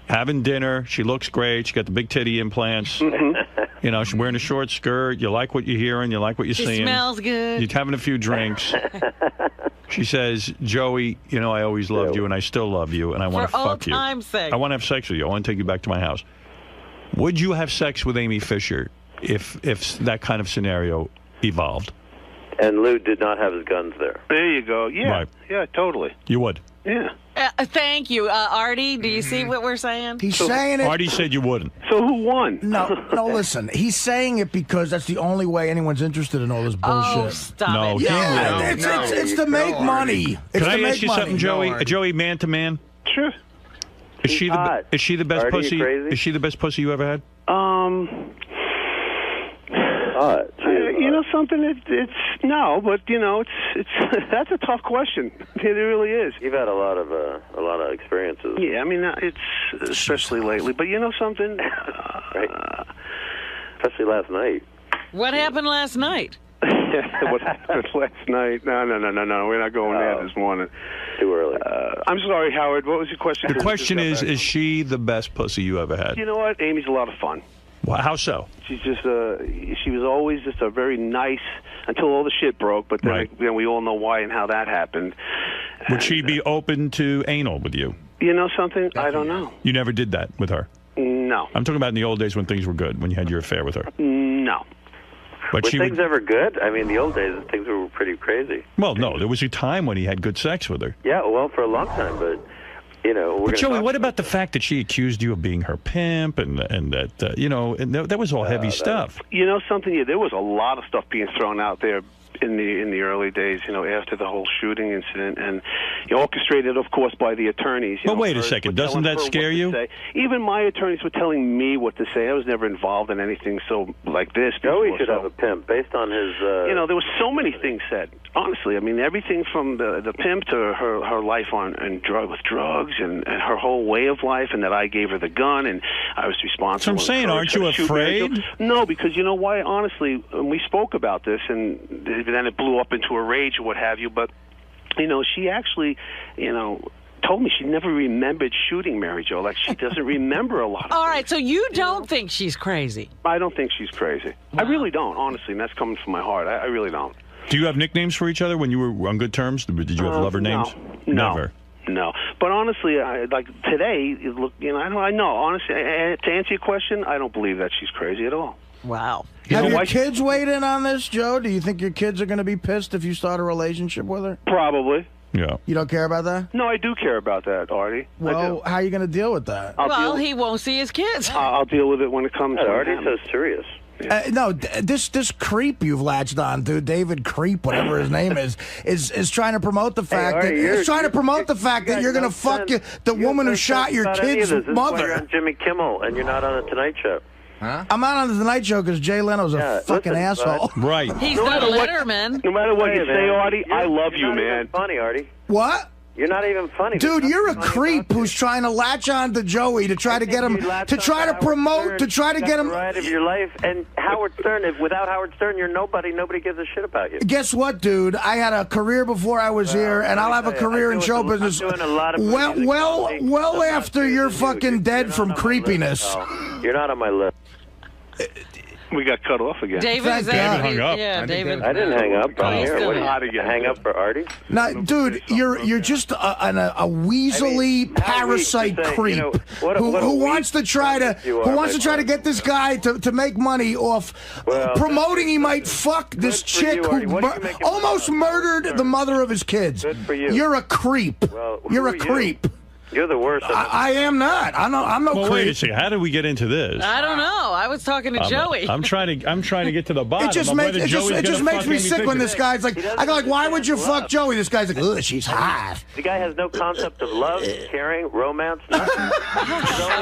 Having dinner. She looks great. She got the big titty implants. You know, she's wearing a short skirt. You like what you're hearing. You like what you're seeing. She smells good. You're having a few drinks. She says, Joey, you know, I always loved you, and I still love you, and I want to fuck you. For old time's sake. I want to have sex with you. I want to take you back to my house. Would you have sex with Amy Fisher if that kind of scenario evolved? And Lou did not have his guns there. There you go. Yeah. Right. Yeah, totally. You would? Yeah. Thank you. Artie, do you see what we're saying? He's saying it. Artie said you wouldn't. So who won? No, listen. He's saying it because that's the only way anyone's interested in all this bullshit. Oh, stop it. Yeah, it's to make money. It's Can to I make ask you money. something, Joey? Joey, man to man? Sure. Is she the best Artie, pussy? you crazy? Is she the best pussy you ever had? You know something? It's no, but you know it's that's a tough question. It really is. You've had a lot of experiences. Yeah, I mean it's especially lately. But you know something? Right. Especially last night. What happened last night? what happened last night. No. We're not going there this morning. Too early. I'm sorry, Howard. What was your question? The question is she the best pussy you ever had? You know what? Amy's a lot of fun. Well, how so? She's just she was always just a very nice until all the shit broke. But then, then we all know why and how that happened. Would she be open to anal with you? You know something? I don't know. You never did that with her? No. I'm talking about in the old days when things were good, when you had your affair with her. No. But were she things ever good? I mean, the old days, things were pretty crazy. Well, no, there was a time when he had good sex with her. Yeah, well, for a long time, but, you know... But Joey, what about the fact that she accused you of being her pimp and that, you know, and that was all heavy stuff? You know something? Yeah, there was a lot of stuff being thrown out there in the early days, you know, after the whole shooting incident, and orchestrated, of course, by the attorneys. But wait a second, doesn't that scare you? Even my attorneys were telling me what to say. I was never involved in anything so like this. Joey should have a pimp based on his... You know, there were so many things said. Honestly, I mean, everything from the pimp to her life with drugs and her whole way of life, and that I gave her the gun and I was responsible. So I'm saying, aren't you afraid? No, because you know why? Honestly, we spoke about this, and then it blew up into a rage or what have you. But you know, she actually, you know, told me she never remembered shooting Mary Jo. Like, she doesn't remember a lot of All right, so you don't think she's crazy? I don't think she's crazy. I really don't, honestly, and that's coming from my heart. I really don't. Do you have nicknames for each other when you were on good terms? Did you have lover names? No. Never. No, but honestly, like today, look, you know, I know. Honestly, to answer your question, I don't believe that she's crazy at all. Wow. Have your kids weighed in on this, Joe? Do you think your kids are going to be pissed if you start a relationship with her? Probably. Yeah. You don't care about that? No, I do care about that, Artie. Well, how are you going to deal with that? Well, he won't see his kids. I'll deal with it when it comes to it. Artie's so serious. No, this creep you've latched on to, David Creep, whatever his name is trying to promote the fact that you're going to fuck the woman who shot your kid's mother. You're on Jimmy Kimmel and you're not on the Tonight Show. Huh? I'm not on the Tonight Show because Jay Leno's a fucking asshole. Right. He's not a letterman. No matter what you say, Artie, I love you, You're not man. even funny, Artie. What? You're not even funny. Dude, you're a creep who's trying to latch on to Joey to try to get him, to try to promote, to try to get him. Right of your life. And Howard Stern, without Howard Stern, you're nobody. Nobody gives a shit about you. Guess what, dude? I had a career before I was here, and I'll have a career in show business. Well after you're fucking dead from creepiness. You're not on my list. We got cut off again. David hung up. Yeah, David. I didn't hang up. I'm here. still What did you hang up for Artie? No, dude, you're just a weaselly parasite creep who wants to try to get this guy to make money off promoting he might fuck this chick who almost murdered the mother of his kids. Good for you. You're a creep. You're a creep. You're the worst. I am not. I'm no creep. Wait a second. How did we get into this? I don't know. I was talking to Joey. I'm trying to get to the bottom. It just makes me sick when this guy's like, I go like, why would you fuck Joey? This guy's like, ugh, she's hot. The guy has no concept of love, caring, romance, nothing.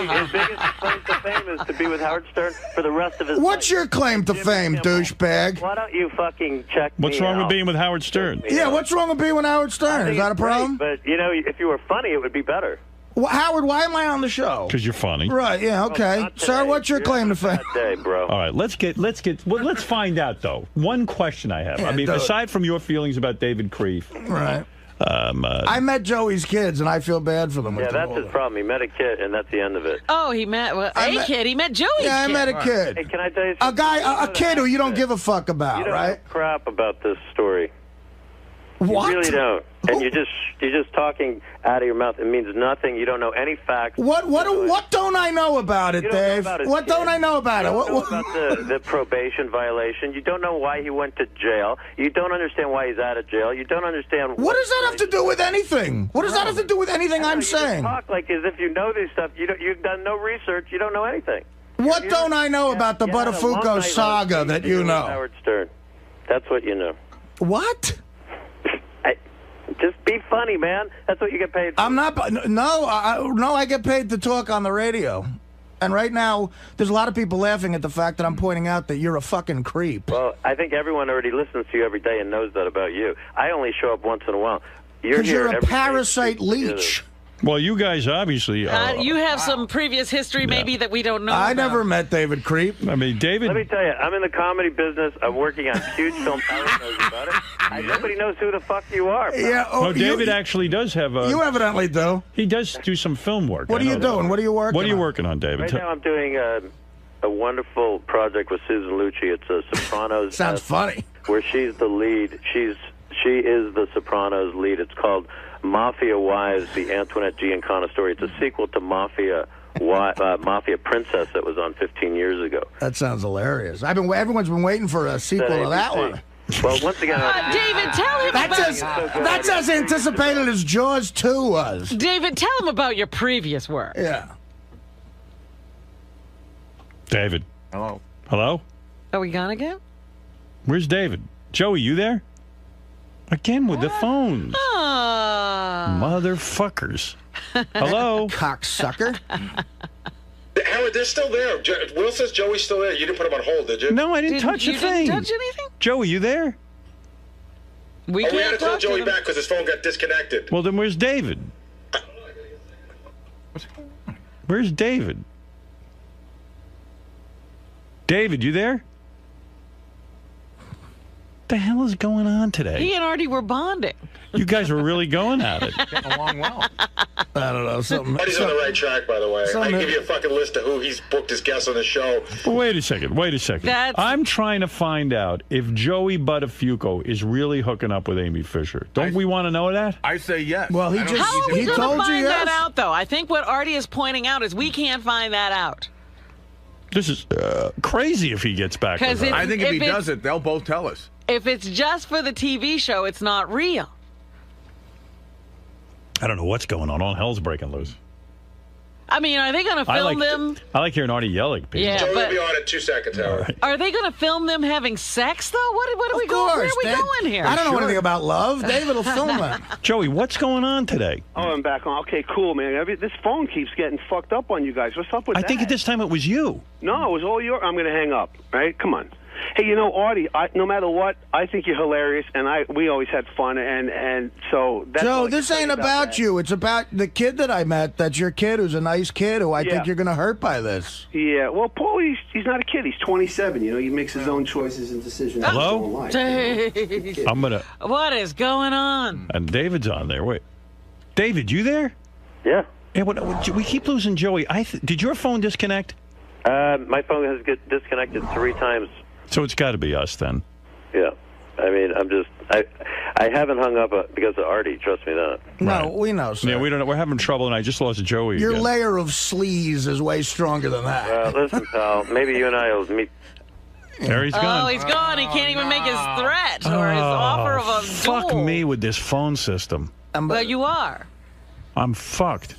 His biggest claim to fame is to be with Howard Stern for the rest of his life. What's your claim to fame, douchebag? Why don't you fucking check What's wrong with being with Howard Stern? Yeah, what's wrong with being with Howard Stern? Is that a problem? But, you know, if you were funny, it would be better. Well, Howard, why am I on the show? Because you're funny. Right, yeah, okay. Sir, what's your claim to fame? Day, bro. All right, let's find out, though. One question I have. Yeah, I mean, aside from your feelings about David Creef. Right. I met Joey's kids, and I feel bad for them. Yeah, that's his problem. He met a kid, and that's the end of it. Oh, he met a kid. He met Joey's kid. Yeah, I met a kid. Hey, can I tell you something? A kid who you don't give a fuck about, you don't right? know crap about this story. What? You really don't. And you're just talking out of your mouth. It means nothing. You don't know any facts. What don't I know about it, Dave? What don't I know about it? You don't know about the probation violation. You don't know why he went to jail. You don't understand why he's out of jail. You don't understand. What does that have to do with anything? What does that have to do with anything I'm saying? You talk like as if you know this stuff. You've done no research. You don't know anything. What don't I know about the Buttafuoco saga that you know? Howard Stern. That's what you know. What? Just be funny, man. That's what you get paid for. I'm not. No, I get paid to talk on the radio. And right now, there's a lot of people laughing at the fact that I'm pointing out that you're a fucking creep. Well, I think everyone already listens to you every day and knows that about you. I only show up once in a while. Because you're a parasite leech. Well, you guys obviously. You have some previous history, maybe, that we don't know. I about. never met David Creep. I mean, David. Let me tell you, I'm in the comedy business. I'm working on huge films. Howard knows about it. Nobody knows who the fuck you are. Yeah. Oh, David actually does have a. You evidently do. He does do some film work. What are you doing? What are you working? What are you working on, David? Right now, I'm doing a wonderful project with Susan Lucci. It's a Sopranos. Sounds funny. Where she's the lead. She is the Sopranos lead. It's called Mafia Wives: The Antoinette Giancana Story. It's a sequel to Mafia Princess that was on 15 years ago. That sounds hilarious. Everyone's been waiting for a sequel to that one. Well, once again, David, tell him that's as anticipated as Jaws 2 was. David, tell him about your previous work. Yeah. David. Hello. Hello? Are we gone again? Where's David? Joey, you there? Again with the phones. Motherfuckers. Hello? Cocksucker. Howard, they're still there. Will says Joey's still there. You didn't put him on hold, did you? No, I didn't touch a thing. You didn't touch anything? Joey, you there? We had to call Joey back because his phone got disconnected. Well, then where's David? Where's David? David, you there? What the hell is going on today? He and Artie were bonding. You guys were really going at it. Getting along well. I don't know. Something. Artie's on the right track, by the way. I can give you a fucking list of who he's booked as guests on the show. Well, wait a second. I'm trying to find out if Joey Buttafuoco is really hooking up with Amy Fisher. Don't we want to know that? I say yes. Well, How are we going to find that out, though? I think what Artie is pointing out is we can't find that out. This is crazy if he gets back with her. I think if he does it, they'll both tell us. If it's just for the TV show, it's not real. I don't know what's going on. All hell's breaking loose. I mean, are they going to film them? I like hearing Artie yelling. Yeah, Joey but will be on in 2 seconds, Howard. Are they going to film them having sex, though? What are we going? Where are we going here? I don't know anything about love. David will film that. Joey, what's going on today? Oh, I'm back on. Okay, cool, man. This phone keeps getting fucked up on you guys. What's up with that? I think at this time it was you. No, it was all your. I'm going to hang up. Right? Come on. Hey, you know, Artie, no matter what, I think you're hilarious, and we always had fun, and so that's Joe, this ain't about you. It's about the kid that I met. That's your kid, who's a nice kid, who I think you're going to hurt by this. Yeah, well, Paul, he's not a kid. He's 27. You know, he makes his own choices and decisions. Hello? In his own life. I'm gonna. What is going on? And David's on there. Wait, David, you there? Yeah. Hey, we keep losing Joey. Did your phone disconnect? My phone has disconnected 3 times. So it's got to be us then. Yeah. I mean, I haven't hung up because of Artie. Trust me that. No, we know, sir. Yeah, we don't know. We're having trouble, and I just lost Joey. Your again. layer of sleaze is way stronger than that. Well, listen, pal. Maybe you and I will meet. There he's gone. Oh, he's gone. He can't even make his threat or his offer of a fuck duel. me with this phone system. Well, you are. I'm fucked.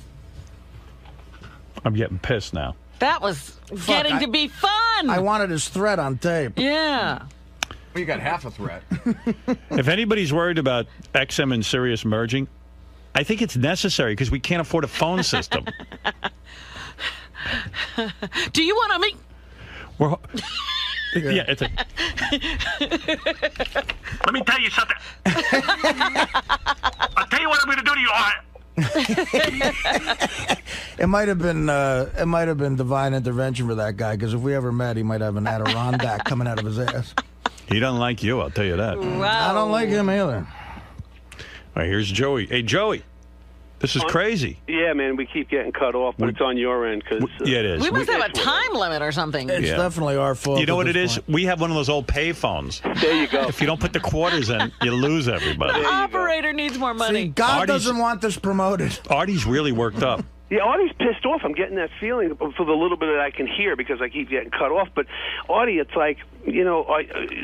I'm getting pissed now. That was getting to be fun. I wanted his threat on tape. Yeah. Well, you got half a threat. If anybody's worried about XM and Sirius merging, I think it's necessary because we can't afford a phone system. Do you want to meet? Yeah, it's a. Let me tell you something. I'll tell you what I'm going to do to you. It might have been divine intervention for that guy, because if we ever met, he might have an Adirondack coming out of his ass. He doesn't like you, I'll tell you that. Wow. I don't like him either. All right, here's Joey. Hey, Joey, this is crazy. Yeah, man, we keep getting cut off, but it's on your end because. Yeah, it is. We must have a time limit or something. It's definitely our fault. You know what it is? We have one of those old pay phones. There you go. If you don't put the quarters in, you lose everybody. The operator needs more money. See, God doesn't want this promoted. Artie's really worked up. Yeah, Artie's pissed off. I'm getting that feeling for the little bit that I can hear because I keep getting cut off. But Artie, it's like, you know,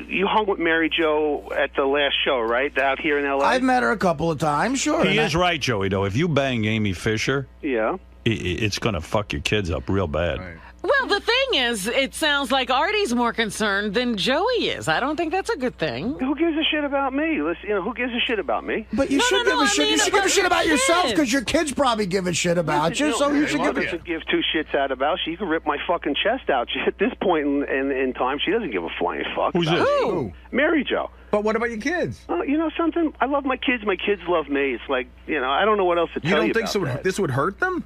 you hung with Mary Jo at the last show, right? Out here in L.A. I've met her a couple of times, sure. He is right, Joey, though. If you bang Amy Fisher, yeah, it's going to fuck your kids up real bad. Well, the thing is, it sounds like Artie's more concerned than Joey is. I don't think that's a good thing. Who gives a shit about me? Listen, who gives a shit about me? But you should give a shit. You should give a shit about yourself because your kids probably give a shit about you. So you should doesn't give two shits out about you. You can rip my fucking chest out. At this point in time, she doesn't give a flying fuck. Who's this? Who? Mary Jo. But what about your kids? You know something? I love my kids. My kids love me. It's like, I don't know what else to tell you. You don't think this would hurt them?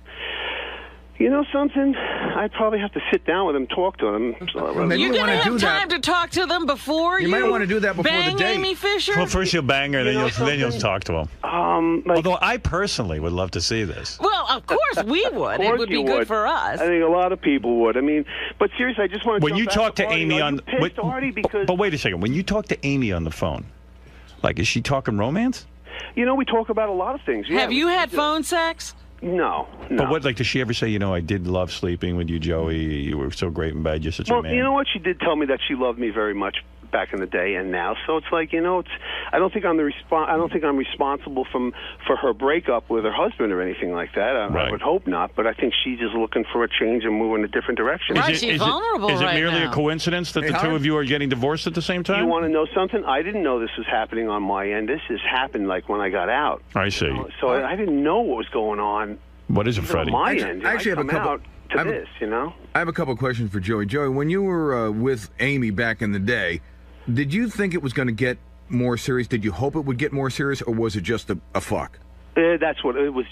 You know something? I'd probably have to sit down with them, talk to them. You're going to have time to talk to them before you might want to do that before bang the date. Amy Fisher? Well, first you'll bang her, then you'll talk to him. Although I personally would love to see this. Well, of course we would. It would be good for us. I think a lot of people would. I mean, but seriously, I just want to. When you talk to Amy on, but wait a second. When you talk to Amy on the phone, like, is she talking romance? We talk about a lot of things. Have you had phone sex? No. But what, like, does she ever say, I did love sleeping with you, Joey. You were so great in bed. You're such a man. Well, you know what? She did tell me that she loved me very much back in the day and now. So it's like, I don't think I'm responsible for her breakup with her husband or anything like that. I would hope not. But I think she's just looking for a change and move in a different direction. Right, she's vulnerable Is it right merely now. a coincidence that the two of you are getting divorced at the same time? You want to know something? I didn't know this was happening on my end. This has happened like when I got out. I see. So I didn't know what was going on. What is it, Freddie? On my end. I actually have a couple. I have a couple questions for Joey. Joey, when you were with Amy back in the day, did you think it was going to get more serious? Did you hope it would get more serious, or was it just a fuck? That's what it was.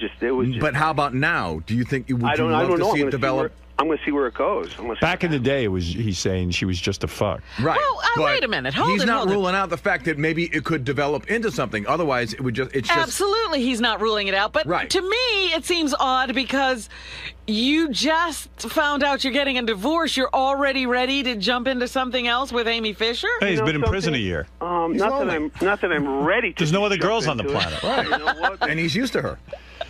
But how about now? Do you think you would I don't love know. to see it develop? I'm going to see where it goes. Back in the day, he's saying she was just a fuck. Right. Well, wait a minute. He's not ruling out the fact that maybe it could develop into something. Otherwise, it would just. Absolutely, he's not ruling it out. But to me, it seems odd because you just found out you're getting a divorce. You're already ready to jump into something else with Amy Fisher. Hey, he's been in prison a year. Not that I'm ready to. There's no other girls on the planet. Right. You know what? And he's used to her.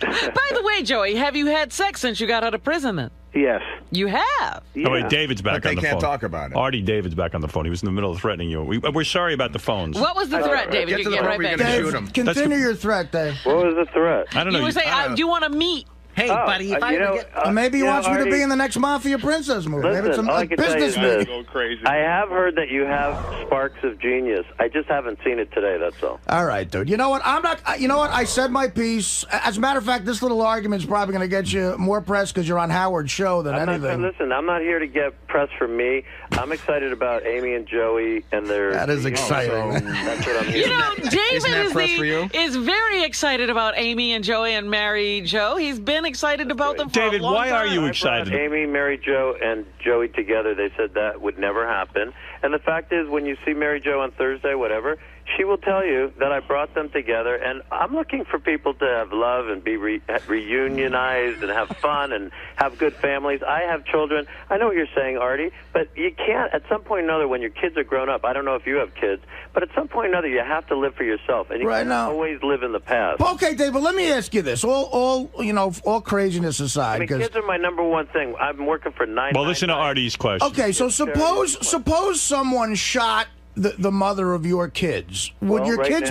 By the way, Joey, have you had sex since you got out of prison then? Yes. You have? Yeah. Oh, wait, David's back on the phone. They can't talk about it. Artie, David's back on the phone. He was in the middle of threatening you. We're sorry about the phones. What was the threat, David? You get right back. Dave, continue your threat, Dave. What was the threat? I don't know. You were saying, do you want to meet? Hey, buddy, if I ever get... maybe he wants me to be in the next Mafia Princess movie. Listen, maybe it's a business movie. Go crazy. I have heard that you have sparks of genius. I just haven't seen it today, that's all. All right, dude. You know what? I said my piece. As a matter of fact, this little argument is probably going to get you more press because you're on Howard's show than anything. Listen, I'm not here to get press from me. I'm excited about Amy and Joey and their... That is exciting. That's what I'm here David is very excited about Amy and Joey and Mary Jo. He's been excited about them for David, a long why time. are you excited? Amy, Mary Jo, and Joey together, they said that would never happen. And the fact is, when you see Mary Jo on Thursday, whatever, she will tell you that I brought them together. And I'm looking for people to have love and be reunionized and have fun and have good families. I have children. I know what you're saying, Artie, but you can't, at some point or another, when your kids are grown up, I don't know if you have kids, but at some point or another, you have to live for yourself. And you can't always live in the past. Okay, Dave, but let me ask you this. All craziness aside. I mean, kids are my number one thing. I'm working for 9. Well, listen to Artie's question. Okay, so suppose someone shot the mother of your kids. Would your kids?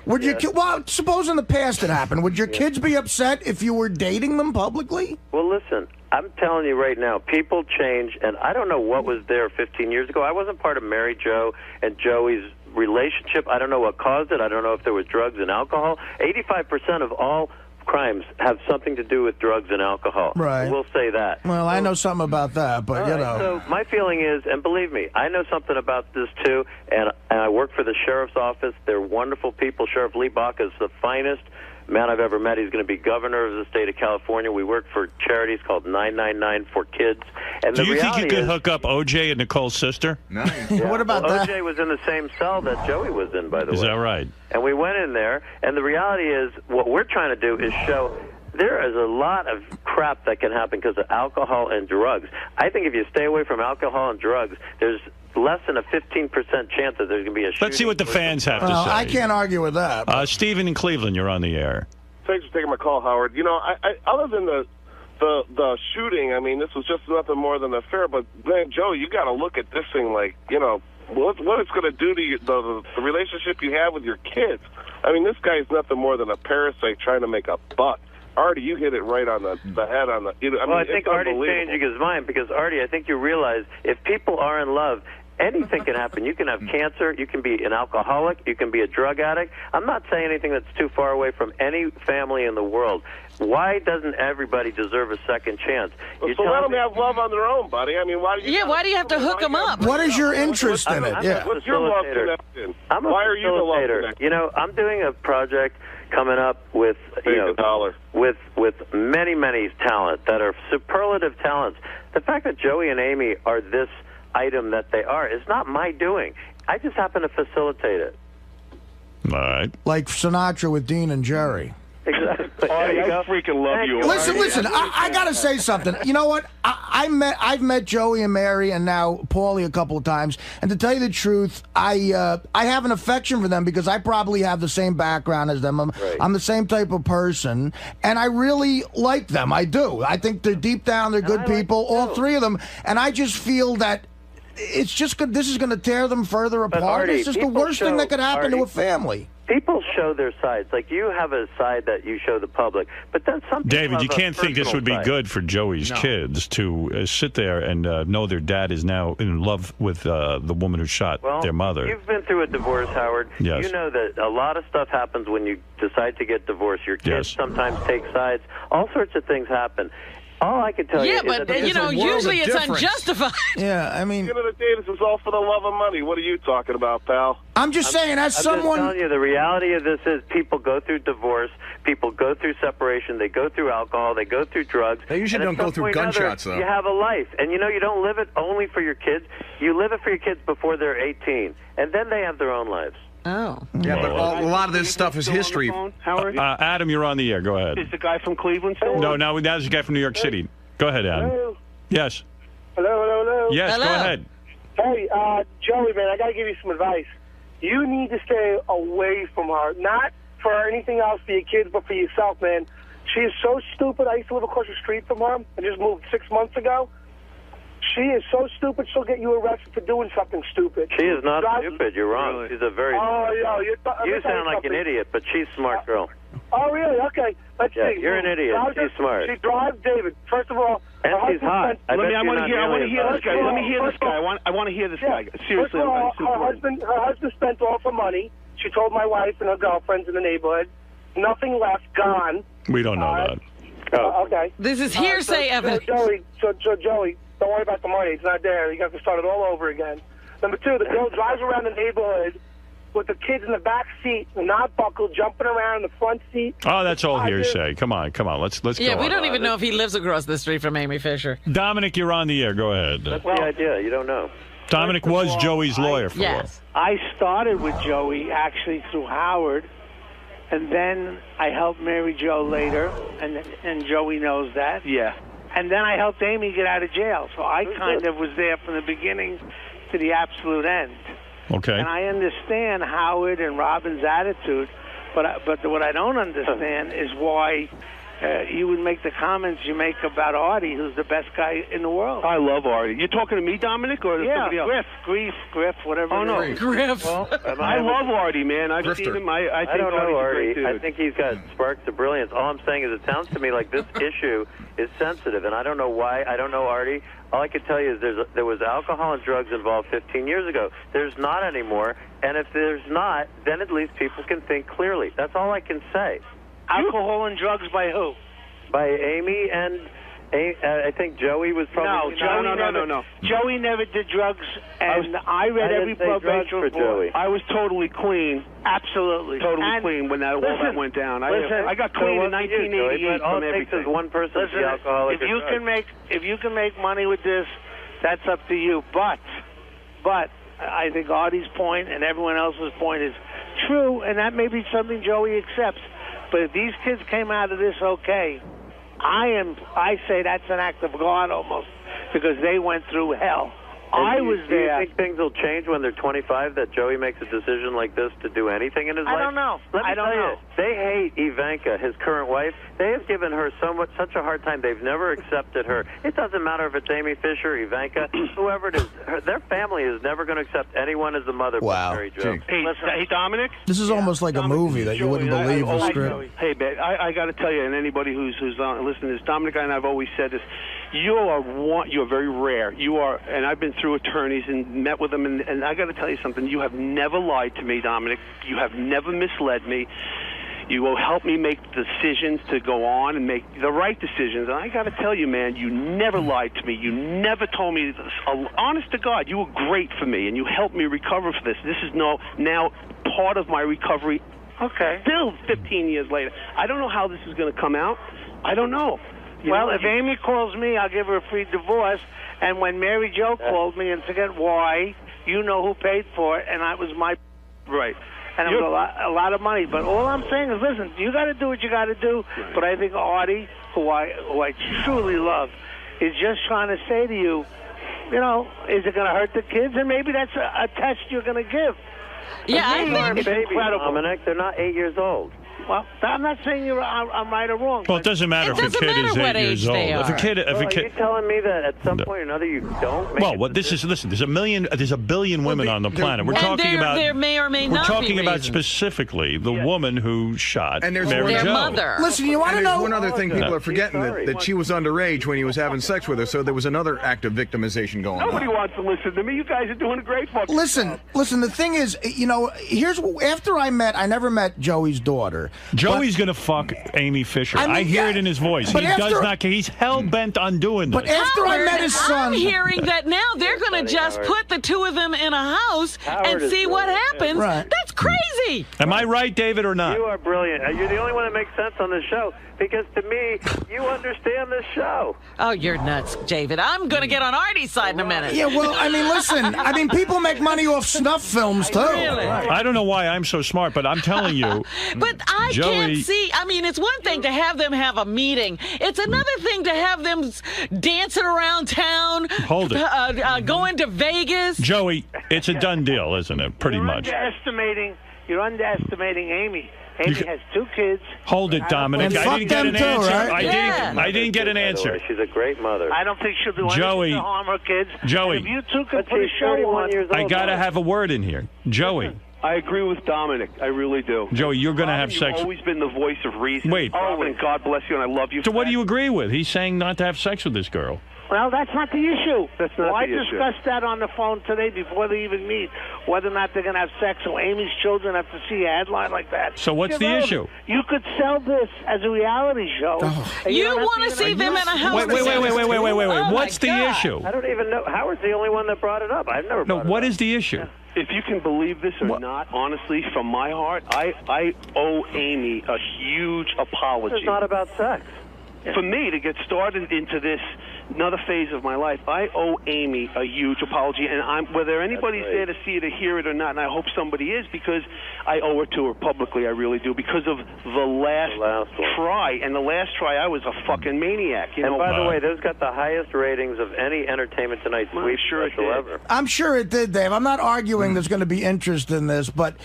Well, suppose in the past it happened. Would your kids be upset if you were dating them publicly? Well, listen. I'm telling you right now, people change, and I don't know what was there 15 years ago. I wasn't part of Mary Jo and Joey's relationship. I don't know what caused it. I don't know if there was drugs and alcohol. 85% of all crimes have something to do with drugs and alcohol. Right. We'll say that. Well, I know something about that, but you know. So my feeling is, and believe me, I know something about this too, and I work for the sheriff's office. They're wonderful people. Sheriff Lee Bach is the finest man I've ever met. He's going to be governor of the state of California. We work for charities called 999 for Kids. And do you think you could hook up OJ and Nicole's sister? Nice. Yeah. What about that? OJ was in the same cell that Joey was in, by the way. Is that right? And we went in there, and the reality is what we're trying to do is show there is a lot of crap that can happen because of alcohol and drugs. I think if you stay away from alcohol and drugs, there's less than a 15% chance that there's going to be a shooting. Let's see what the fans have to say. I can't argue with that. Stephen in Cleveland, you're on the air. Thanks for taking my call, Howard. You know, other than the shooting, I mean, this was just nothing more than an affair. But, man, Joe, you got to look at this thing like, you know, what it's going to do to you, the relationship you have with your kids. I mean, this guy is nothing more than a parasite trying to make a buck. Artie, you hit it right on the head on the. I think Artie's changing his mind because Artie, I think you realize if people are in love, anything can happen. You can have cancer. You can be an alcoholic. You can be a drug addict. I'm not saying anything that's too far away from any family in the world. Why doesn't everybody deserve a second chance? Well, so let them have love on their own, buddy. I mean, why do you? Yeah, why do you have to hook them up? What is your interest in it? Yeah. What's your love connection? Why are you the love connection? You know, I'm doing a project coming up with with many talent that are superlative talents. The fact that Joey and Amy are this item that they are is not my doing. I just happen to facilitate it. All right. Like Sinatra with Dean and Jerry. Exactly. Artie, I freaking love you. Listen. I gotta say something. You know what? I've met Joey and Mary and now Paulie a couple of times, and to tell you the truth, I have an affection for them because I probably have the same background as them. I'm the same type of person, and I really like them. I do. I think they're deep down, they're good people, all three of them, and I just feel that it's just good. This is going to tear them further apart. Artie, it's just the worst thing that could happen to a family. People show their sides. Like, you have a side that you show the public, but then some people David, you have a can't think this personal would be side. good for Joey's kids to sit there and know their dad is now in love with the woman who shot their mother. You've been through a divorce, Howard. Yes. You know that a lot of stuff happens when you decide to get divorced. Your kids sometimes take sides. All sorts of things happen. All I can tell you Yeah, is but, that you know, usually it's unjustified. Yeah, I mean... At the end of the day, this is all for the love of money. What are you talking about, pal? I'm just saying, as I'm someone... just telling you, the reality of this is people go through divorce, people go through separation, they go through alcohol, they go through drugs. They usually and don't at go some through point or gunshots, another, though. You have a life. And, you know, you don't live it only for your kids. You live it for your kids before they're 18. And then they have their own lives. Oh. Yeah, but a lot of this stuff is history. Howard? Adam, you're on the air. Go ahead. Is the guy from Cleveland still? No, now there's a guy from New York City. Go ahead, Adam. Hello? Yes. Hello? Yes, go ahead. Hey, Joey, man, I got to give you some advice. You need to stay away from her. Not for anything else for your kids, but for yourself, man. She is so stupid. I used to live across the street from her. I just moved 6 months ago. She is so stupid, she'll get you arrested for doing something stupid. She is not stupid. You're wrong. She's a very smart girl. You sound like an idiot, but she's a smart girl. Oh, really? Okay. Let's see. You're an idiot. She's smart. She drives David. First of all, and she's hot. I want to hear this guy. Let me hear this guy. I want to hear this guy. Seriously, first of all, her husband spent all her money. She told my wife and her girlfriends in the neighborhood. Nothing left. Gone. We don't know that. Okay. This is hearsay evidence. So Joey, don't worry about the money. It's not there. You have to start it all over again. Number two, the girl drives around the neighborhood with the kids in the back seat, not buckled, jumping around in the front seat. Oh, that's all hearsay. Come on. Let's go. Yeah, we don't even know if he lives across the street from Amy Fisher. Dominic, you're on the air. Go ahead. That's the idea. You don't know. Dominic was Joey's lawyer for Yes. I started with Joey actually through Howard, and then I helped Mary Jo later, and Joey knows that. Yeah. And then I helped Amy get out of jail, so I kind of was there from the beginning to the absolute end. Okay. And I understand Howard and Robin's attitude, but what I don't understand is why you would make the comments you make about Artie, who's the best guy in the world. I love Artie. You're talking to me, Dominic, or somebody else? Griff, whatever. Oh, no. Griff. Well, I love Artie, man. I've seen him. I think don't know Artie's a Artie. great dude. I think he's got sparks of brilliance. All I'm saying is it sounds to me like this issue is sensitive, and I don't know why. I don't know Artie. All I can tell you is there was alcohol and drugs involved 15 years ago. There's not anymore, and if there's not, then at least people can think clearly. That's all I can say. Alcohol and drugs by who? By Amy and I think Joey was probably... No. Joey never did drugs, and I read every probation report. I was totally clean. Absolutely. Totally clean when all that went down. I got clean in 1988 all from it takes everything. is one person to be alcoholic. If you can make money with this, that's up to you. But I think Artie's point and everyone else's point is true, and that may be something Joey accepts. But if these kids came out of this okay, I say that's an act of God almost, because they went through hell. I was Do you there. think things will change when they're 25, that Joey makes a decision like this to do anything in his life? I don't know. Let me I don't tell know. you, they hate Ivanka, his current wife. They have given her such a hard time. They've never accepted her. It doesn't matter if it's Amy Fisher, Ivanka, whoever it is. Their family is never going to accept anyone as the mother but Mary Jo. Hey, Dominic. This is almost like a movie that you wouldn't believe the script. Hey, man, I got to tell you, and anybody who's listening to this, Dominic and I have always said this. You're very rare. You are, and I've been through attorneys and met with them, and I got to tell you something. You have never lied to me, Dominic. You have never misled me. You will help me make decisions to go on and make the right decisions. And I got to tell you, man, you never lied to me. You never told me this. Honest to God, you were great for me, and you helped me recover for this. This is now part of my recovery. Okay. Still 15 years later. I don't know how this is going to come out. I don't know. If Amy calls me, I'll give her a free divorce. And when Mary Jo called me, and forget why, you know who paid for it, and that was my right. And it was a lot of money. But all I'm saying is, listen, you got to do what you got to do. Right. But I think Artie, who I truly love, is just trying to say to you, is it going to hurt the kids? And maybe that's a test you're going to give. Yeah, I think it's incredible. Dominic, they're not 8 years old. Well, I'm not saying I'm right or wrong. Well, it doesn't matter if a kid is 8 years old. If a kid, are you telling me that at some point or another you don't? Listen. There's a billion women on the planet. We're talking about. There may or may not be We're talking about reasons. specifically the woman who shot And there's Mary their Jo. mother. Listen, you want to know one other thing people are forgetting that she was underage when he was having sex with her, so there was another act of victimization going Nobody on. wants to listen to me. You guys are doing a great fucking Listen. The thing is, after I never met Joey's daughter. Joey's going to fuck Amy Fisher. I mean, I hear it in his voice. But He does not. He's hell bent on doing this. But after I met his son, I'm hearing that now they're going to just put the two of them in a house and see what happens. Right. That's crazy. Am I right, David, or not? You are brilliant. You're the only one that makes sense on this show. Because to me, you understand this show. Oh, you're nuts, David. I'm going to get on Artie's side in a minute. Yeah, well, listen. People make money off snuff films, too. Really? I don't know why I'm so smart, but I'm telling you. But I Joey, can't see. It's one thing to have them have a meeting. It's another thing to have them dancing around town. Hold it. Going to Vegas. Joey, it's a done deal, isn't it? Pretty much. You're underestimating Amy. Amy has 2 kids. Hold it, Dominic. I didn't get an answer. I didn't get an answer. She's a great mother. I don't think she'll do Joey, anything to harm her kids. Joey. And if you two can put a show on. I got to have a word in here. Joey. I agree with Dominic. I really do. Joey, you're going to have sex. You've always been the voice of reason. Wait. And God bless you, and I love you. So what do you agree with? He's saying not to have sex with this girl. Well, that's not the issue. That's not I the issue. discussed that on the phone today before they even meet, whether or not they're going to have sex. So Amy's children have to see a headline like that. So what's the issue? You could sell this as a reality show. You want to see them in a house? Wait. What's the issue? I don't even know. Howard's the only one that brought it up. I've never brought it up. What is the issue? If you can believe this or not, honestly, from my heart, I owe Amy a huge apology. It's not about sex. For me to get started into this another phase of my life, I owe Amy a huge apology, and whether anybody's there to see it or hear it or not, and I hope somebody is, because I owe it to her publicly. I really do, because of the last try. And the last try, I was a fucking maniac. And by the way, those got the highest ratings of any Entertainment Tonight sweep special ever. I'm sure it did, Dave. I'm not arguing there's going to be interest in this, but,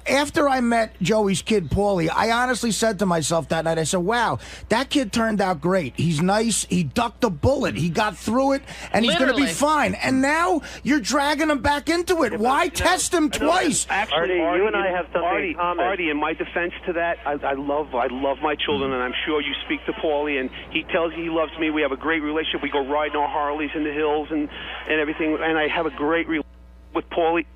after I met Joey's kid, Paulie, I honestly said to myself that night, I said, wow, that kid turned out great. He's nice. He ducked a bullet. He got through it, and he's going to be fine. And now you're dragging him back into it. Why test him twice? Actually, Artie, you and I have something in common. Artie, in my defense to that, I love my children, and I'm sure you speak to Paulie, and he tells you he loves me. We have a great relationship. We go riding our Harleys in the hills and everything, and I have a great relationship with Paulie.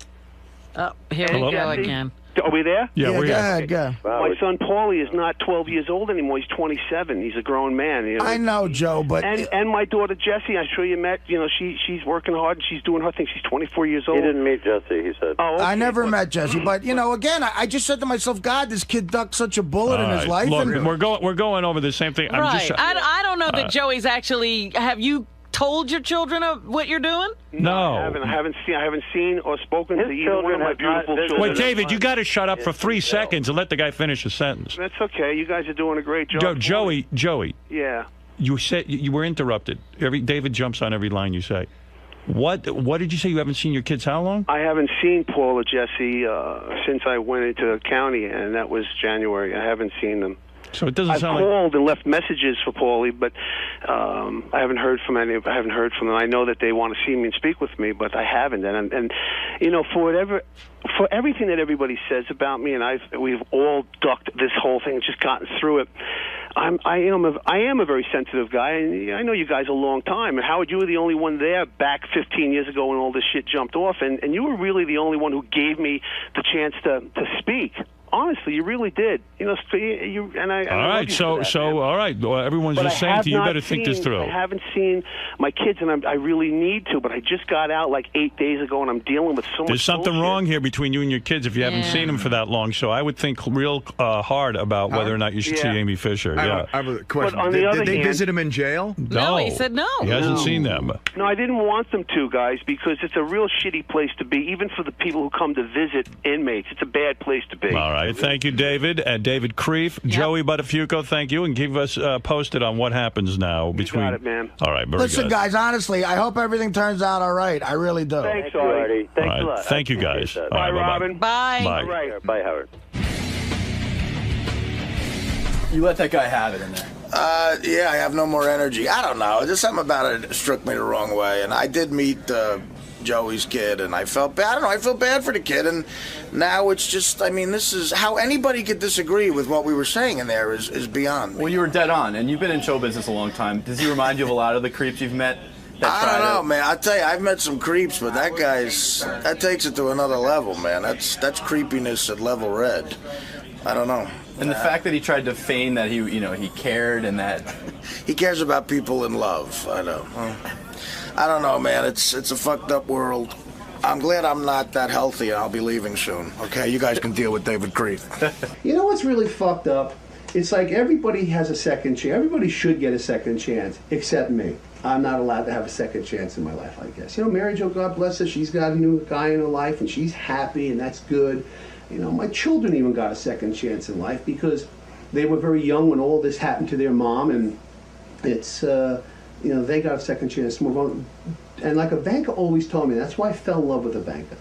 Oh, here we go again. Are we there? Yeah, we're here. Go. My son Paulie is not 12 years old anymore. He's 27. He's a grown man. I know, Joe, but and my daughter Jessie, I'm sure you met. She's working hard and she's doing her thing. She's 24 years old. He didn't meet Jessie, he said. Oh, okay. I never met Jesse, but again, I just said to myself, God, this kid ducked such a bullet in his life. Look, we're going over the same thing. Right. I don't know that Joey's actually. Have you told your children of what you're doing? No. I haven't seen or spoken to either one of my beautiful children. Wait, David, you got to shut up for 3 seconds and let the guy finish a sentence. That's okay. You guys are doing a great job. Joey. Yeah. You said you were interrupted. David jumps on every line you say. What did you say? You haven't seen your kids how long? I haven't seen Paul or Jesse since I went into the county, and that was January. I haven't seen them. So it doesn't sound I've called and left messages for Paulie, but I haven't heard from any. I haven't heard from them. I know that they want to see me and speak with me, but I haven't. And you know, for everything that everybody says about me, and we've all ducked this whole thing, just gotten through it. I am a very sensitive guy, and I know you guys a long time. And Howard, you were the only one there back 15 years ago when all this shit jumped off, and you were really the only one who gave me the chance to speak. Honestly, you really did. You know, all right, so all right. Well, everyone's just saying to you, better think this through. I haven't seen my kids, and I really need to, but I just got out like 8 days ago, and I'm dealing with so much. There's something bullshit. wrong here between you and your kids if you haven't seen them for that long. So I would think real hard about whether or not you should see Amy Fisher. I have a question. But on the other did they hand, visit him in jail? No, he said no. He hasn't seen them. No, I didn't want them to, guys, because it's a real shitty place to be, even for the people who come to visit inmates. It's a bad place to be. All right. Thank you, David. And David Kreef. Yep. Joey Buttafuoco, thank you. And keep us posted on what happens now between. You got it, man. All right, very Listen, good. guys, honestly, I hope everything turns out all right. I really do. Thanks, Artie. Thanks a lot. Thank you, guys. Bye, All right, Robin. Bye. Bye. All right. Bye, Howard. You let that guy have it in there. Yeah, I have no more energy. I don't know. Just something about it struck me the wrong way. And I did meet Joey's kid, and I felt bad. I don't know. I feel bad for the kid, and now it's just. I mean, this is how anybody could disagree with what we were saying in there is beyond me. Well, you were dead on, and you've been in show business a long time. Does he remind you of a lot of the creeps you've met? I don't know, man. I tell you, I've met some creeps, but that takes it to another level, man. That's creepiness at level red. I don't know. And the fact that he tried to feign that he cared and that he cares about people in love. I know. I don't know, man. It's a fucked up world. I'm glad I'm not that healthy, and I'll be leaving soon. Okay, you guys can deal with David Kreef. You know what's really fucked up? It's like everybody has a second chance. Everybody should get a second chance, except me. I'm not allowed to have a second chance in my life, I guess. You know, Mary Jo, God bless her, she's got a new guy in her life, and she's happy, and that's good. You know, my children even got a second chance in life because they were very young when all this happened to their mom, and it's, you know, they got a second chance to move on. And like Ivanka always told me, that's why I fell in love with Ivanka.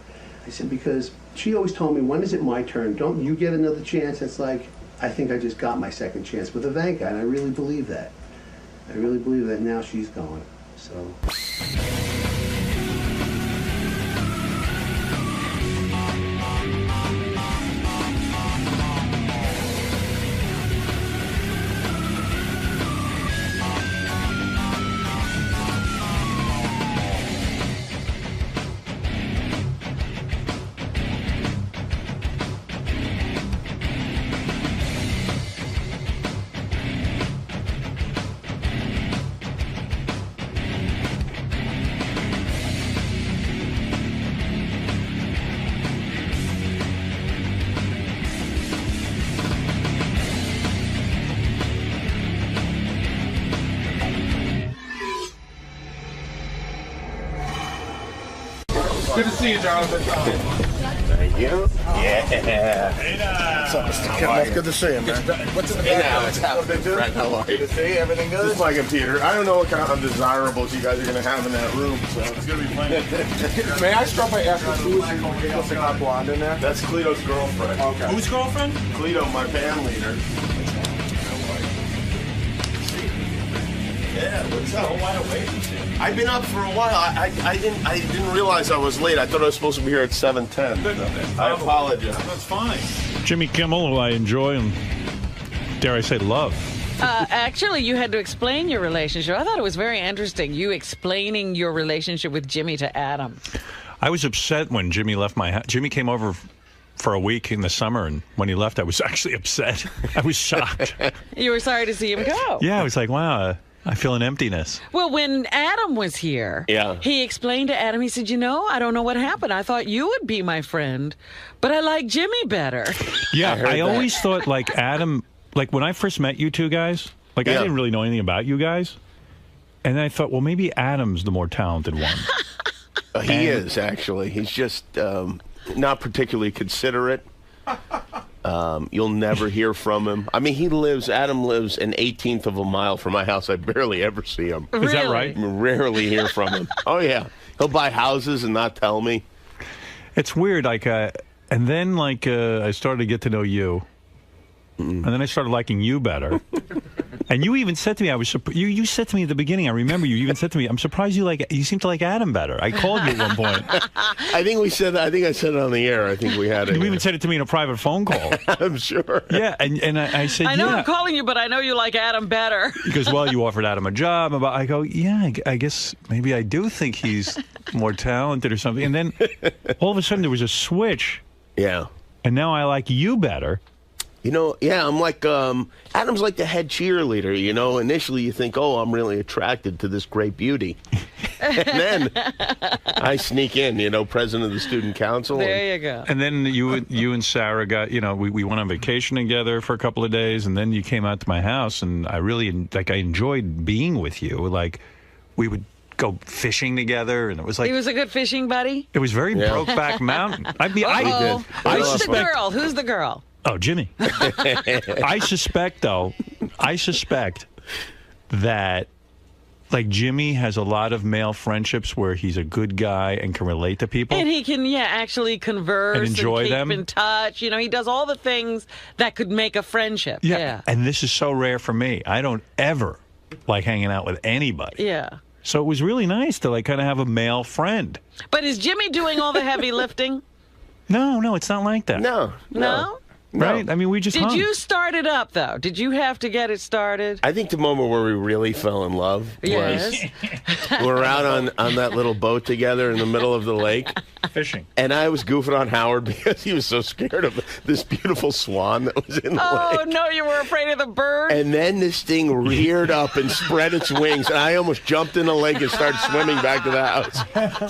I said, because she always told me, when is it my turn? Don't you get another chance? It's like, I think I just got my second chance with Ivanka, and I really believe that. I really believe that now she's gone, so. Good to see you, Jonathan. Thank you. Yeah. What's up, Mr. Kimmel? Good to see you, man. What's in the background? What's happening, Brent, how are you? Good to see you. Everything good? Just like a Peter. I don't know what kind of undesirables you guys are going to have in that room, so it's going to be fun. May I start by asking who is the hot blonde in there? That's Cleto's girlfriend. Okay. Whose girlfriend? Cleto, my band leader. Yeah, what's up? Wide awake. I've been up for a while. I didn't realize I was late. I thought I was supposed to be here at 7:10. I apologize. That's fine. Jimmy Kimmel, who I enjoy and dare I say love. Actually, you had to explain your relationship. I thought it was very interesting, you explaining your relationship with Jimmy to Adam. I was upset when Jimmy left my house. Jimmy came over for a week in the summer, and when he left, I was actually upset. I was shocked. You were sorry to see him go. Yeah, I was like, wow, I feel an emptiness. Well, when Adam was here, he explained to Adam, he said, you know, I don't know what happened. I thought you would be my friend, but I like Jimmy better. Yeah, I always thought, like, Adam, like, when I first met you two guys, like, I didn't really know anything about you guys. And then I thought, well, maybe Adam's the more talented one. He is, actually. He's just not particularly considerate. You'll never hear from him. I mean, Adam lives an 1/18 of a mile from my house. I barely ever see him. Is that right? Rarely hear from him. Oh, yeah. He'll buy houses and not tell me. It's weird, like, and then, like, I started to get to know you, and then I started liking you better. And you even said to me, you said to me at the beginning, I remember you even said to me, I'm surprised you seem to like Adam better. I called you at one point. I think I said it on the air. I think we had it. You even said it to me in a private phone call. I'm sure. Yeah, and I said, I know I'm calling you, but I know you like Adam better. He goes, well, you offered Adam a job. I go, yeah, I guess maybe I do think he's more talented or something. And then all of a sudden there was a switch. Yeah. And now I like you better. You know, yeah, I'm like, Adam's like the head cheerleader, you know. Initially you think, oh, I'm really attracted to this great beauty. And then I sneak in, you know, president of the student council. There you go. And then you and Sarah got, you know, we went on vacation together for a couple of days, and then you came out to my house, and I really, like, I enjoyed being with you. Like, we would go fishing together, and it was like... He was a good fishing buddy? It was very Brokeback Mountain. I mean, Who's the girl? Who's the girl? Oh, Jimmy. I suspect that, like, Jimmy has a lot of male friendships where he's a good guy and can relate to people. And he can, actually converse and enjoy keep them. in touch. You know, he does all the things that could make a friendship. Yeah. And this is so rare for me. I don't ever like hanging out with anybody. Yeah. So it was really nice to, like, kind of have a male friend. But is Jimmy doing all the heavy lifting? No, it's not like that. No? Right? I mean, we just Did you start it up, though? Did you have to get it started? I think the moment where we really fell in love was we're out on that little boat together in the middle of the lake. Fishing. And I was goofing on Howard because he was so scared of this beautiful swan that was in the lake. Oh, no, you were afraid of the bird? And then this thing reared up and spread its wings, and I almost jumped in the lake and started swimming back to the house.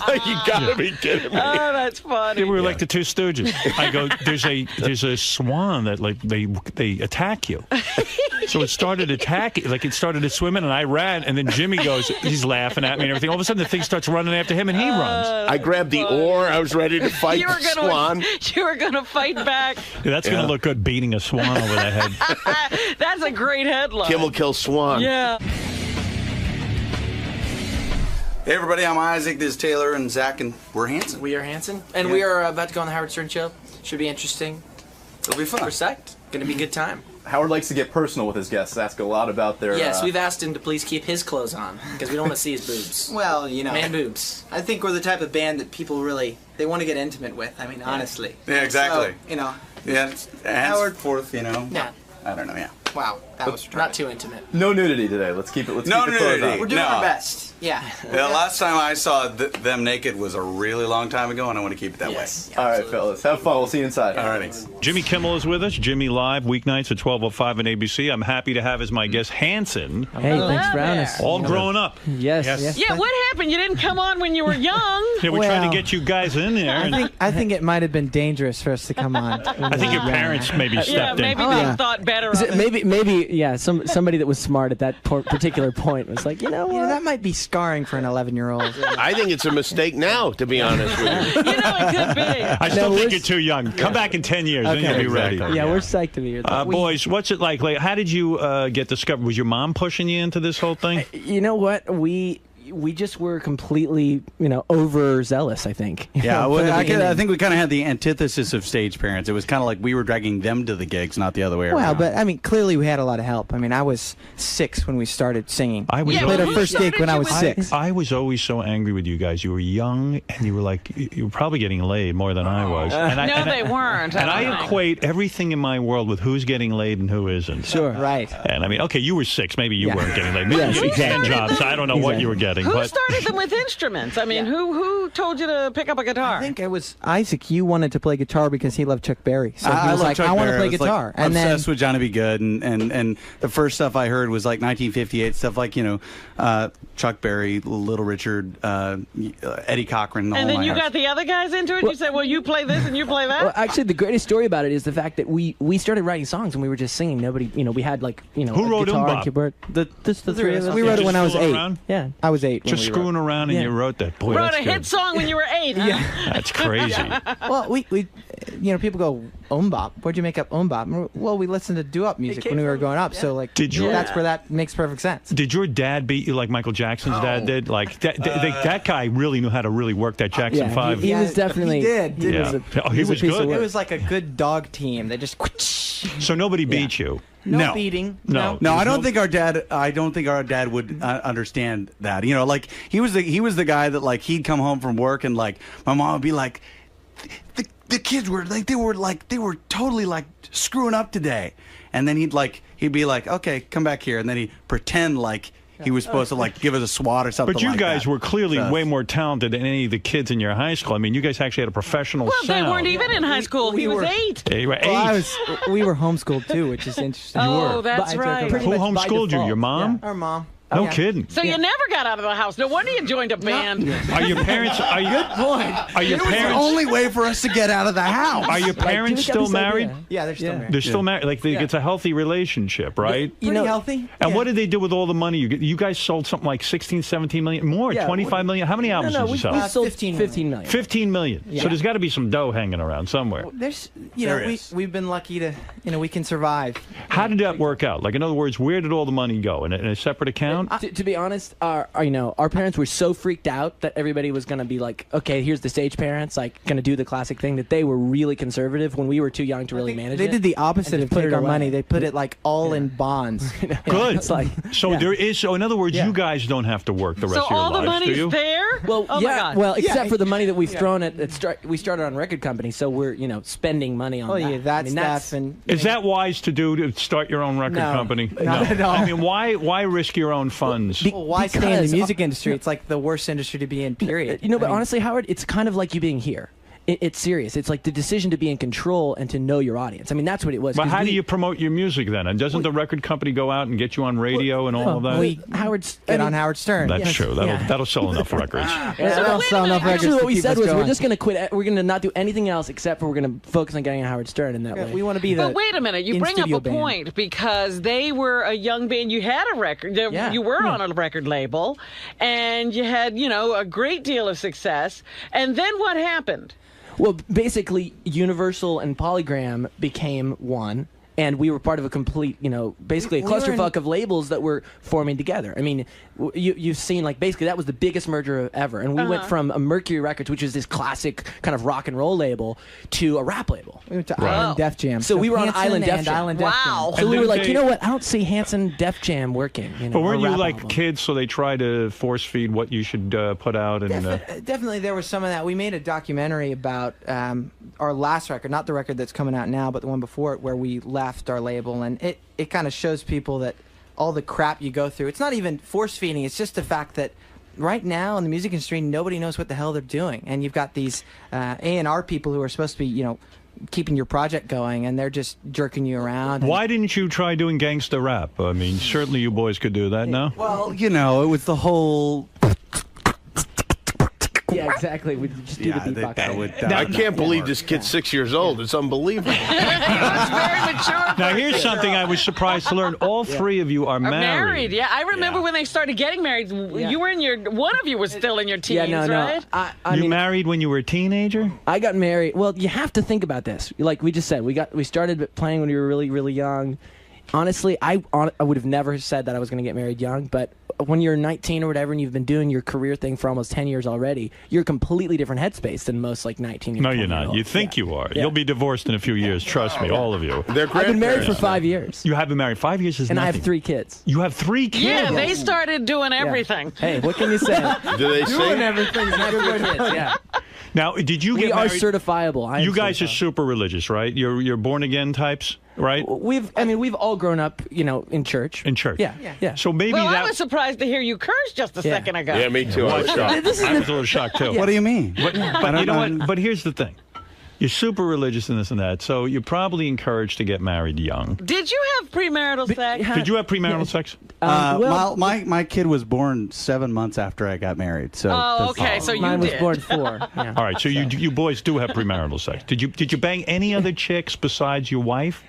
Like, you gotta be kidding me. Oh, that's funny. Yeah, we were like the Two Stooges. I go, there's a swan that, like, they attack you. So it started attacking, like, it started to swim in, and I ran, and then Jimmy goes, he's laughing at me and everything. All of a sudden, the thing starts running after him, and he runs. I grabbed the oar. I was ready to fight the swan. You were going to fight back. Yeah, that's going to look good, beating a swan over the head. That's a great headline. Kim will kill swan. Yeah. Hey everybody, I'm Isaac, this is Taylor, and Zach, and we're Hanson. We are Hanson, and we are about to go on the Howard Stern Show. Should be interesting. It'll be fun. We're psyched. Gonna be a good time. Howard likes to get personal with his guests, ask a lot about their... Yes, we've asked him to please keep his clothes on, because we don't want to see his boobs. Well, you know. Man boobs. I think we're the type of band that people really, they want to get intimate with, I mean, honestly. Yeah, exactly. So, you know. Yeah, Howard forth, you know. Yeah. I don't know, yeah. Wow, that was not too intimate. No nudity today. Let's keep it. Let's keep the clothes on. We're doing our best. Yeah. The last time I saw them naked was a really long time ago, and I want to keep it that way. All right, fellas. Have fun. We'll see you inside. All right, thanks. Jimmy Kimmel is with us. Jimmy Live, weeknights at 12:05 on ABC. I'm happy to have as my guest Hanson. Hey, thanks for having us. All grown up. Yes. Yeah, what happened? You didn't come on when you were young. Yeah, we tried to get you guys in there. I think it might have been dangerous for us to come on. I think your parents maybe stepped in. Maybe they thought better of it. Maybe, yeah, somebody that was smart at that particular point was like, you know, that might be scarring for an 11-year-old. I think it's a mistake now, to be honest with you. You know, it could be. I still think you're too young. Come back in 10 years, then you'll be ready. Yeah, we're psyched to be here. Boys, what's it like? How did you get discovered? Was your mom pushing you into this whole thing? You know what? We just were completely, overzealous, I think. Yeah, I think we kind of had the antithesis of stage parents. It was kind of like we were dragging them to the gigs, not the other way around. Well, but, I mean, clearly we had a lot of help. I mean, I was 6 when we started singing. We played our first gig when I was 6. I was always so angry with you guys. You were young, and you were probably getting laid more than I was. They weren't. And I equate everything in my world with who's getting laid and who isn't. Sure, right. And I mean, okay, you were 6. Maybe you weren't getting laid. Maybe you had jobs. I don't know what you were getting. Who started them with instruments? I mean, who told you to pick up a guitar? I think it was Isaac. You wanted to play guitar because he loved Chuck Berry. So he was like, Chuck I want to Berry. play guitar. And obsessed with Johnny B. Good. And the first stuff I heard was like 1958 stuff like, Chuck Berry, Little Richard, Eddie Cochran. And then you got the other guys into it? You said, well, you play this and you play that? Well, actually, the greatest story about it is the fact that we started writing songs and we were just singing. Nobody, we had like, who wrote guitar and Bob? keyboard. The three of us. We wrote it when I was 8. Yeah, I was 8. Just screwing around and you wrote that. Boy, wrote a hit song when you were 8, huh? Yeah. That's crazy. Well, people go, Ombop. Where'd you make up Ombop? Well, we listened to doo-wop music when we were growing up, so like, that's where that makes perfect sense. Did your dad beat you like Michael Jackson's dad did? Like that guy really knew how to really work that Jackson 5. He was definitely. He did. Yeah. He was good. It was like a good dog team. They just. So nobody beat you. No beating. No. I don't think our dad would understand that. Like he was the guy that like he'd come home from work and like my mom would be like, the kids were like they were totally like screwing up today, and then he'd be like, okay, come back here, and then he'd pretend like he was supposed to like give us a swat or something. But you like guys that. were clearly way more talented than any of the kids in your high school. I mean, you guys actually had a professional Well, sound. they weren't even in high school. He was 8. They were 8. We were homeschooled too, which is interesting. Oh, that's right. Who homeschooled you? Your mom? Our mom. No kidding. So you never got out of the house. No wonder you joined a band. Are your parents? Are you? Good point. Are your It was parents? the only way for us to get out of the house. Are your parents still married? Yeah, they're still married. They're still married. Like it's a healthy relationship, right? Pretty healthy. And what did they do with all the money? You guys sold something like 16, 17 million, more, 25 million. How many albums did you sell? We sold 15 million. 15 million. Yeah. So there's got to be some dough hanging around somewhere. There's, There is. we've been lucky to, we can survive. How did that work out? Like, in other words, where did all the money go? In a separate account? To be honest, our parents were so freaked out that everybody was going to be like, okay, here's the stage parents, like, going to do the classic thing, that they were really conservative when we were too young to really manage it. They did the opposite and of just put take it our away. money. They put it like all in bonds. Good. It's like, So there is. So in other words, you guys don't have to work the rest So of your all the lives, do you? money's there? Well, oh my God. Well, except for the money that we've thrown at we started on record company, so we're spending money on that. yeah, that stuff stuff and Is that wise to do, to start your own record No, company? not at all. I mean, why risk your own funds? why stay in the music industry? It's like the worst industry to be in, period. But honestly, Howard, it's kind of like you being here. It's serious. It's like the decision to be in control and to know your audience. I mean, that's what it was. But how do you promote your music then? And doesn't the record company go out and get you on radio and all of that? Howard's on Howard Stern. That's Yes. true. That'll sell enough records. That'll sell enough records. Actually, what we said was we're just going to quit. We're going to not do anything else except for we're going to focus on getting on Howard Stern in that way. We want to be the. But wait a minute, you bring up a point because they were a young band. You had a record. You were on a record label, and you had a great deal of success. And then what happened? Well, basically, Universal and Polygram became one, and we were part of a complete, basically a clusterfuck of labels that were forming together. I mean, you've seen, like, basically that was the biggest merger ever, and we went from a Mercury Records, which is this classic kind of rock and roll label, to a rap label. We went to Island Def Jam. So we were on Hanson Island Def and Jam. Island Def Jam. So we were like, you know what? I don't see Hanson Def Jam working. But weren't a you rap like album. kids, so they try to force feed what you should put out? And Definitely, there was some of that. We made a documentary about our last record, not the record that's coming out now, but the one before it, where we left our label, and it kind of shows people that all the crap you go through. It's not even force feeding. It's just the fact that right now in the music industry, nobody knows what the hell they're doing, and you've got these A&R people who are supposed to be, keeping your project going, and they're just jerking you around. Why didn't you try doing gangsta rap? I mean, certainly you boys could do that, no? Well, it was the whole. Yeah, exactly. We just do the beatbox. I can't believe this kid's 6 years old. It's unbelievable. Now, here's something I was surprised to learn. All three of you are married. Yeah, I remember when they started getting married. You were one of you was still in your teens, right? You married when you were a teenager? I got married. Well, you have to think about this. Like we just said, we started playing when we were really, really young. Honestly, I would have never said that I was going to get married young, but when you're 19 or whatever and you've been doing your career thing for almost 10 years already, you're a completely different headspace than most 19 No, you're not. You think you are. You'll be divorced in a few years. Trust me, all of you. I've been married for 5 years. You have been married 5 years? And I have 3 kids. You have 3 kids? Yeah, they started doing everything. Hey, what can you say? Do they doing sing? everything? Yeah. Now, did you get We are married? certifiable. You guys are super religious, right? You're born again types, right? We've all grown up, in church. In church. Yeah. So maybe Well, that I was surprised to hear you curse just a second ago. Yeah, me too. I was shocked. I was a little shocked too. What do you mean? But you know what? But here's the thing. You're super religious in this and that, so you're probably encouraged to get married young. Did you have premarital sex? Did you have premarital sex? My kid was born 7 months after I got married. So so you Mine did. was born 4. Yeah. All right, so you boys do have premarital sex. Did you bang any other chicks besides your wife?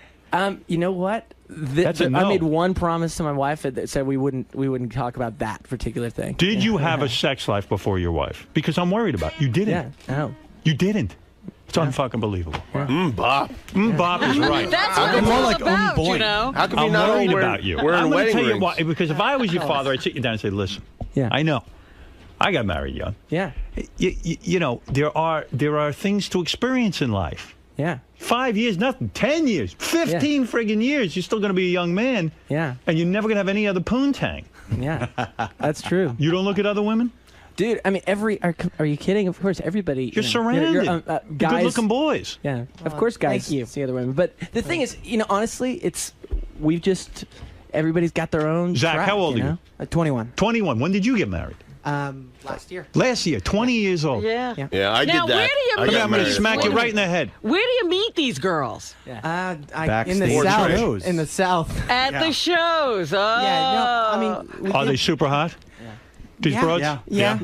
You know what? That's a no. I made one promise to my wife that said we wouldn't talk about that particular thing. Did you have a sex life before your wife? Because I'm worried about it. You didn't. Yeah. No. You didn't. It's unfucking believable. Bop. Bop is right. That's what it's all about, you know. How come I'm you not worried wearing, about you. wearing I'm going to wedding tell you rings? why. Because if I was your father, I'd sit you down and say, listen, I know. I got married young. Yeah. You know, there are things to experience in life. Yeah. 5 years, nothing. 10 years, 15 friggin' years. You're still going to be a young man. Yeah. And you're never going to have any other poontang. Yeah. That's true. You don't look at other women? Dude, I mean, are you kidding? Of course, everybody. You're surrounded. Guys, good-looking boys. Yeah, of course, guys see other women. But the thing is, honestly, everybody's got their own. Zach, track, how old are you? 21. 21. When did you get married? Last year. Last year, 20 years old. Yeah. Yeah, I Now, did that. where do you I meet? got I'm going to married. smack you right in the head. Where do you meet these girls? In the Backstage South. shows. In the South. At the shows. Oh. Yeah, no, I mean, Are they super hot? These broads? Yeah.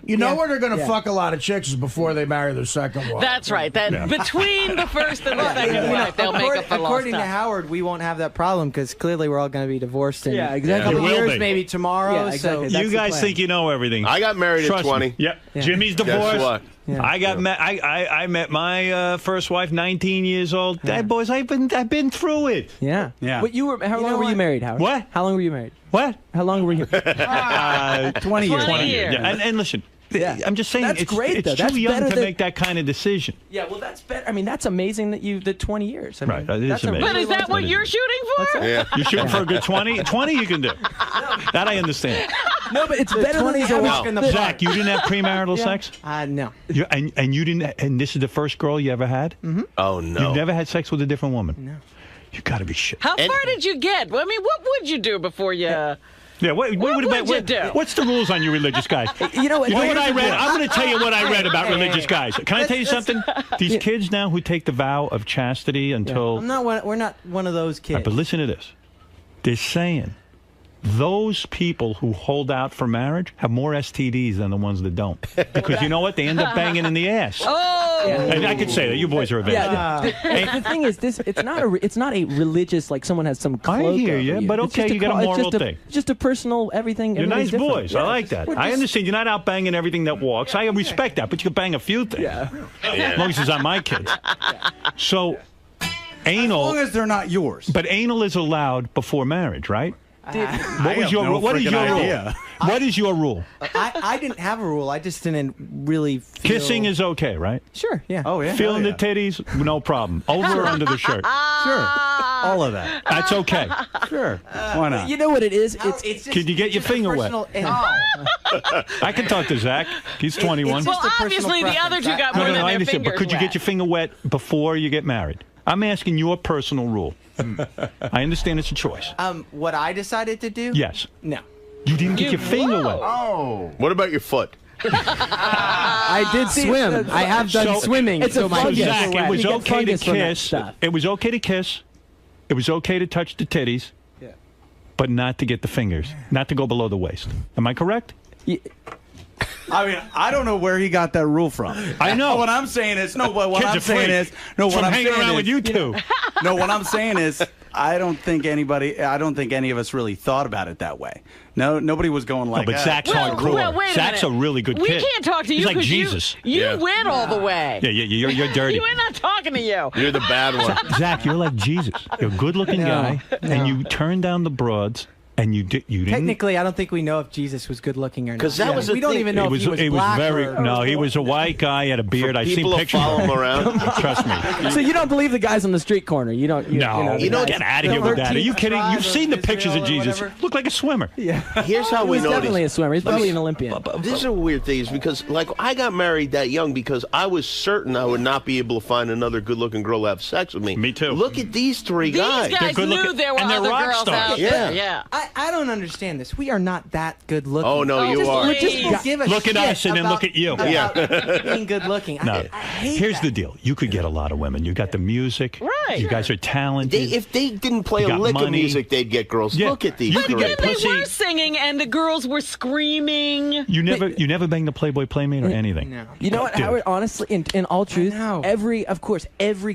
You know where they're going to fuck a lot of chicks is before they marry their second wife. That's right. Between the first and the second wife, they'll make up for lost according to time. Howard, we won't have that problem because clearly we're all going to be divorced in Yeah, exactly. a couple You will years, be. maybe tomorrow. Yeah, exactly. So You guys think you know everything. I got married Trust at 20. Me. Yep. Yeah. Jimmy's Guess divorced. what? Yeah. I met my first wife, 19 years old. That boys, I've been through it. Yeah. Yeah. But how long were you married, Howard? What? How long were you married? What? How long were you? 20 years. 20 years. Yeah. And listen, I'm just saying, That's it's great, though. too That's young better to than- make that kind of decision. Yeah, well, that's better. I mean, that's amazing that 20 years. I mean, Right, that is that's a amazing. But really is that long what time. you're shooting for? Yeah. You're shooting for a good 20? 20 you can do. That I understand. No, but it's better than 20's a walk in the park. Zach, you didn't have premarital sex? No. And you didn't, and this is the first girl you ever had? Mm-hmm. Oh, no. You've never had sex with a different woman? No. You got to be shit. How far did you get? I mean, what would you do before you... Yeah, what would you do? What's the rules on you religious guys? You know what I read? I'm going to tell you what I read about religious guys. Can I tell you something? These kids now who take the vow of chastity until... We're not one of those kids. But listen to this. They're saying those people who hold out for marriage have more STDs than the ones that don't. Because you know what? They end up banging in the ass. Oh! And I could say that. You boys are advanced. The thing is, it's not a religious, like someone has some cloak I hear over you, but It's okay, just you got a moral thing. Just a personal everything. You're nice everything's different. boys. Yeah, I like that. we're I just- understand you're not out banging everything that walks. I respect that, but you can bang a few things. Yeah. As long as it's on my kids. So, anal. As long as they're not yours. But anal is allowed before marriage, right? What is your What is your rule? idea. What is your rule? I didn't have a rule. I just didn't really feel... Kissing is okay, right? Sure, yeah. Oh, yeah. Feeling Hell yeah. the titties, no problem. Over or under the shirt? Sure. All of that. That's okay. Sure. Why not? You know what it is? It's just, Could you get your finger wet? I can talk to Zach. He's 21. just Well, a personal obviously, the other two got No, more no, than no, I their understand. But fingers could you wet. get your finger wet before you get married? I'm asking your personal rule. I understand it's a choice. What I decided to do? Yes. No. You didn't get your finger wet. Oh. What about your foot? I did swim. I have done swimming. It's a So, fungus. Zach, it was You get okay to fungus from that kiss. stuff. It was okay to kiss. It was okay to touch the titties. Yeah. But not to get the fingers. Not to go below the waist. Am I correct? I mean, I don't know where he got that rule from. I know. What I'm saying is, what Kids I'm are saying free. is, From what I'm hanging saying around is, with you two. No, what I'm saying is, I don't think any of us really thought about it that way. No, nobody was going like, but Zach's Well, hardcore. well, wait a Zach's minute. a really good We kid. can't talk to you He's like 'cause Jesus. You Yeah. went all the way. Yeah, you're dirty. We're not talking to you. You're the bad one. Zach, you're like Jesus. You're a good-looking guy, and you turn down the broads, and you didn't. Technically, I don't think we know if Jesus was good looking or not. 'Cause that was the we don't thing. even know if he was black very or... no. He was a white guy, had a beard. I've seen People will pictures. follow of him around. Trust me. So you don't believe the guys on the street corner? You don't? No, you know, get out of here with that. Are you kidding? You've seen the pictures of Jesus. Look like a swimmer. Yeah. Here's how He we was know definitely a this. swimmer. He's probably an Olympian. This is a weird thing, is because, like, I got married that young because I was certain I would not be able to find another good-looking girl to have sex with me. Me too. Look at these three These guys. guys good knew looking- there were and they're other rock girls stars. out Yeah. there. Yeah. I don't understand this. We are not that good looking. Oh, no, you are. please. Give a Look at shit us and then about- look at you. about being good looking. No. I hate Here's that. the deal. You could get a lot of women. You got the music. Right. You guys are talented. If they didn't play You a got lick of money. music, they'd get girls. Yeah. Look at these You could three. get They pussy. were singing, and the girls were screaming. You never banged a Playboy Playmate or anything. No. You know what, Dude. Howard? Honestly, in all truth, know. every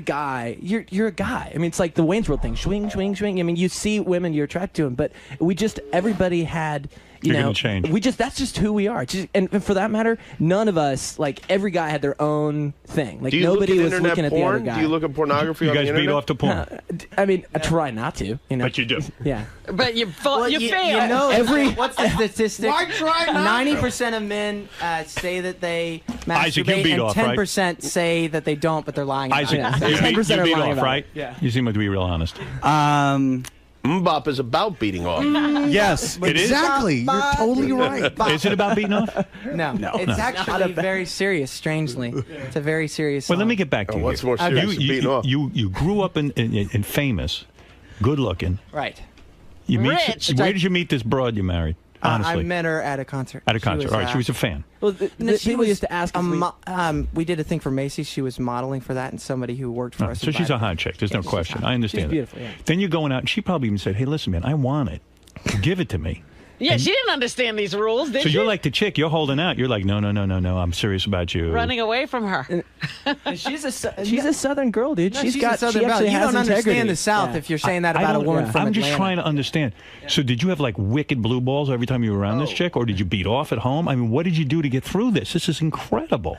guy, you're a guy. I mean, it's like the Wayne's World thing. Swing, swing, swing. I mean, you see women, you're attracted to them. But everybody had. You're gonna change. That's just who we are. And for that matter, none of us, like, every guy had their own thing. Like, nobody was looking at the other guy. Do you look at pornography you on the guys internet? beat off to porn? I mean, I try not to, But you do. Yeah. But you fail. You know, what's the statistic? Why try not? 90% of men say that they Isaac, you masturbate, beat and off, 10% say that they don't, but they're lying about Isaac, it. you 10% beat are lying off, about right? it. Yeah. You seem like to be real honest. Mbop is about beating off. Yes, It is? exactly. You're totally right. Is it about beating off? No, it's actually very serious. Strangely, it's a very serious. Well, let song. me get back to you. What's more serious than beating off? You grew up in famous, good looking. Right. You meet. Rich. Where did you meet this broad you married? Honestly, I met her at a concert. At a concert. All right, she was a fan. Well, People used to ask us. we did a thing for Macy's. She was modeling for that, and somebody who worked for us. So she's a hot chick. There's no she's question. hot. I understand. She's that. beautiful, yeah. Then you're going out, and she probably even said, "Hey, listen, man, I want it. Give it to me." Yeah, she didn't understand these rules, did So she? you're like the chick. You're holding out. You're like, no. I'm serious about you. Running away from her. She's a Southern girl, dude. No, she's got. a Southern She belle. actually You has don't integrity. understand the South if you're saying that about a woman from I'm Atlanta. just trying to understand. So did you have like wicked blue balls every time you were around this chick, or did you beat off at home? I mean, what did you do to get through this? This is incredible.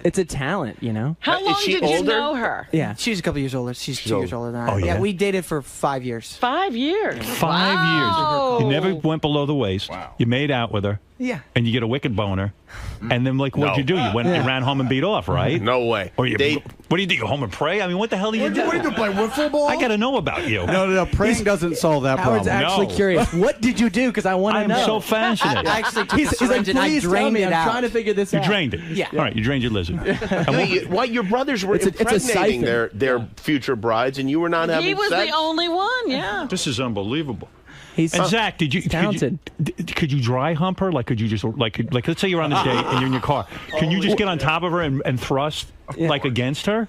It's a talent, you know. How long did you know her? Yeah, she's a couple years older. She's 2 years older than I am. Oh, yeah? We dated for 5 years. 5 years. 5 years. You never went below the waist. Wow. You made out with her. Yeah. And you get a wicked boner. And then, like, what'd you do? You went, you ran home and beat off, right? No way. Or you, what do you do? You go home and pray? I mean, what the hell do you do? What do you play wiffle ball? I got to know about you. No. Praying doesn't solve that problem. Howard's actually curious. What did you do? Because I want to know. I'm so fascinated. I actually took He's the syringe and I please tell drained me. it I'm out. trying to figure this You out. drained it. Yeah. All right, you drained your lizard. What your brothers were It's a impregnating siphon. their future brides, and you were not having He was sex? the only one, yeah. This is unbelievable. He's And Zach, talented. could you dry hump her? Like, could you just like let's say you're on a date and you're in your car. Can you just get on top of her and thrust like against her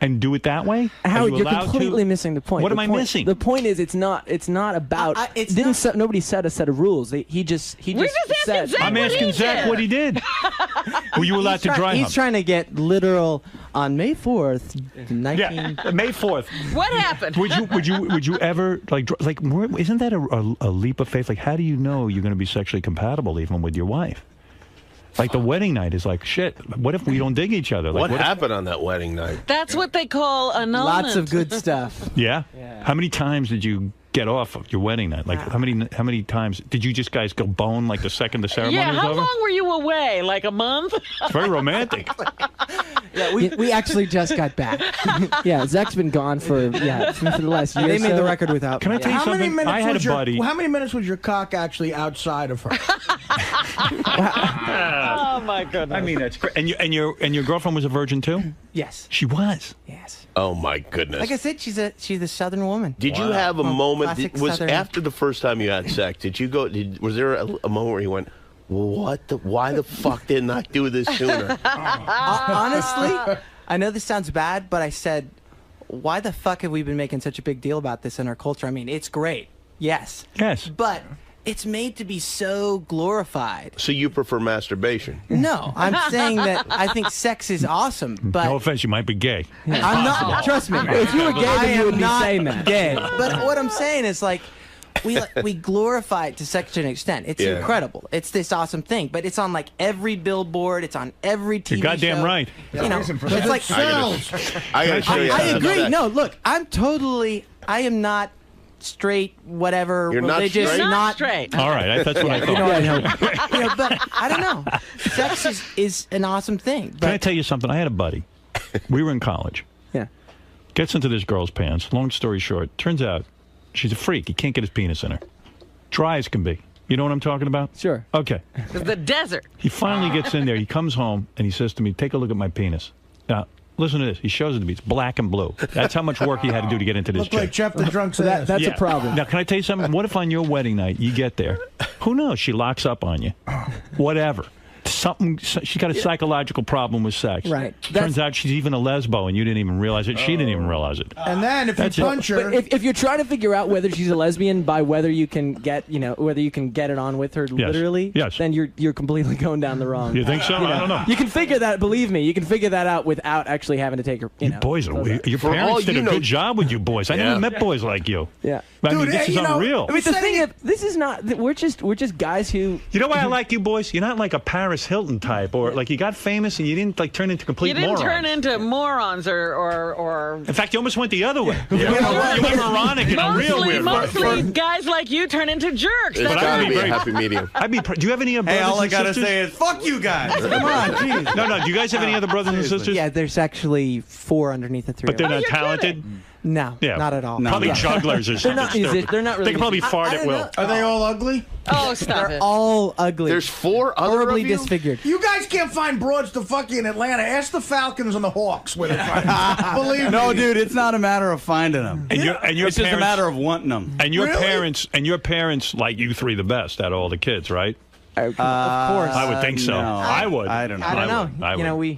and do it that way? Howard, Are you you're allowed completely to? missing the point. What The am I point- missing? The point is, it's not about. Nobody set a set of rules. He just said. I'm asking Zach what he did. Were you allowed to dry He's hump? trying to get literal on May 4th, 19... Yeah, May 4th. What happened? Would you ever isn't that a leap of faith? Like, how do you know you're going to be sexually compatible even with your wife? Like, the wedding night is like, shit, what if we don't dig each other? Like, What happened on that wedding night? That's what they call annulment. Lots of good stuff. Yeah? How many times did you get off of your wedding night? Like, how many times did you just guys go bone like the second the ceremony Yeah, was how over? long were you away? Like a month? It's very romantic. Yeah, we actually just got back. Yeah, Zach's been gone for the last year. They or made so. the record without Can I me. tell you something? I had a buddy. How many minutes was your cock actually outside of her? Oh my goodness! I mean, that's great. And your girlfriend was a virgin too? Yes. She was. Yes. Oh my goodness! Like I said, she's a Southern woman. Did you have a moment? Classic Was Southern. after the first time you had sex? Did you go? Was there a moment where you went, "What the? Why the fuck didn't I do this sooner?" Honestly, I know this sounds bad, but I said, why the fuck have we been making such a big deal about this in our culture? I mean, it's great. Yes. Yes. But it's made to be so glorified. So you prefer masturbation? No, I'm saying that I think sex is awesome, but No offense, you might be gay. I'm not. Trust me. If you were gay, I then you am would be not saying that. gay. But what I'm saying is like. We glorify it to such an extent. It's incredible. It's this awesome thing, but it's on like every billboard. It's on every TV You're goddamn show. right. You know, it's like Sells. I gotta show you. I how to do agree. that. No, look, I am not straight, whatever, You're not religious, straight? not straight. All right, that's what I thought. You know, but I don't know. Sex is an awesome thing. Can I But tell you something? I had a buddy. We were in college. Yeah. Gets into this girl's pants. Long story short, turns out she's a freak. He can't get his penis in her. Dry as can be. You know what I'm talking about? Sure. Okay. The desert. He finally gets in there. He comes home and he says to me, "Take a look at my penis." Now, listen to this. He shows it to me. It's black and blue. That's how much work he had to do to get into this Look like chick. Jeff the Drunk's ass. That's Yeah. a problem. Now, can I tell you something? What if on your wedding night you get there? Who knows? She locks up on you. Whatever. She's got a psychological problem with sex. Right. Turns out she's even a lesbo, and you didn't even realize it. She didn't even realize it. And then if you punch her, But if you're trying to figure out whether she's a lesbian by whether you can get it on with her literally, then you're completely going down the wrong. You think so? I don't know. You can figure that. Believe me, you can figure that out without actually having to take her. You know, boys, your parents did a good job with you boys. I never met boys like you. Yeah. I mean, this is unreal. I mean, the thing is, this is not. We're just guys who. You know why I like you boys? You're not like a Paris Hilton type, or like you got famous and you didn't like turn into complete morons. You didn't turn into morons or. In fact, you almost went the other way. You went moronic in a real weird way. Mostly guys like you turn into jerks. It's That's got to right. be a happy medium. Do you have any brothers Hey, all I and gotta sisters? say is fuck you guys. Come on, jeez. No. Do you guys have any other brothers and sisters? Yeah, there's actually 4 underneath the 3. But they're not talented. No, not at all. Probably jugglers or something. They're not really. They can probably fart at will. are they all ugly? Oh, stop They're it. all ugly. There's 4 other horribly of you? disfigured. You guys can't find broads to fuck you in Atlanta. Ask the Falcons and the Hawks where they find them. Believe me. No, dude, it's not a matter of finding them. And your it's just a matter of wanting them. And your parents like you 3 the best out of all the kids, right? Of course. I would think so. No. I would. I don't know. I You know, would.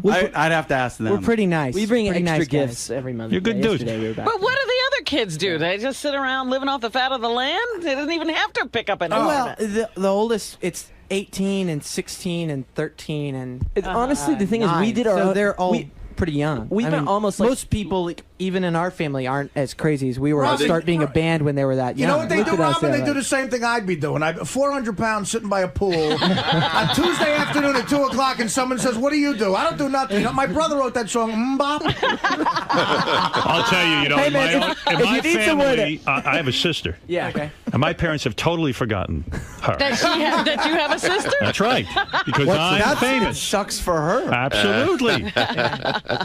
I'd have to ask them. we're pretty nice. We bring pretty extra nice gifts guys. every month. You're good dudes. Yesterday we were back. But what do the other kids do? They just sit around living off the fat of the land? They don't even have to pick up an Well, the oldest, it's 18 and 16 and 13 and honestly, the thing is, we 9. did our so own- they're all we- pretty young. We've I been mean, almost like most people, even in our family, aren't as crazy as we were. Robin, Start being a band when they were that You young. know what they do, Robin? They do the same thing I'd be doing. I'm 400 pounds sitting by a pool on Tuesday afternoon at 2 o'clock, and someone says, "What do you do?" I don't do nothing. You know, my brother wrote that song, Mbop. I'll tell you, Hey, in man, my if you need some family, I have a sister. Yeah. Okay. And my parents have totally forgotten her. That you have a sister? That's right. Because I'm famous. Sucks for her. Absolutely.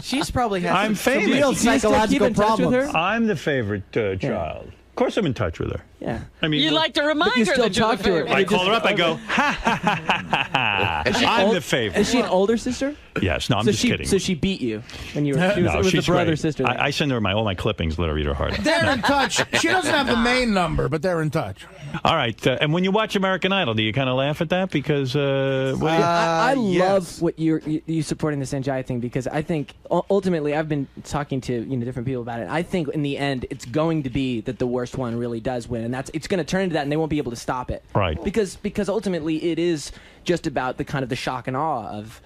She's probably has I'm some famous. real Do you still psychological keep in touch with problems. her? I'm the favorite child. Of course I'm in touch with her. Yeah. I mean, You like to remind you her still that you're talk the to her. favorite. I call her up, I go, ha, ha, ha, ha, ha. I'm the favorite. Is she an older sister? Yes, no, I'm just kidding. So she beat you when you were. She was, No, it was she's the brother great. sister. I send her all my clippings, let her eat her heart out. They're in touch. She doesn't have the main number, but they're in touch. All right, and when you watch American Idol, do you kind of laugh at that? Because I yes. love what you supporting this NGI thing, because I think ultimately I've been talking to different people about it. I think in the end it's going to be that the worst one really does win, and it's going to turn into that, and they won't be able to stop it. Right. Because ultimately it is just about the kind of the shock and awe of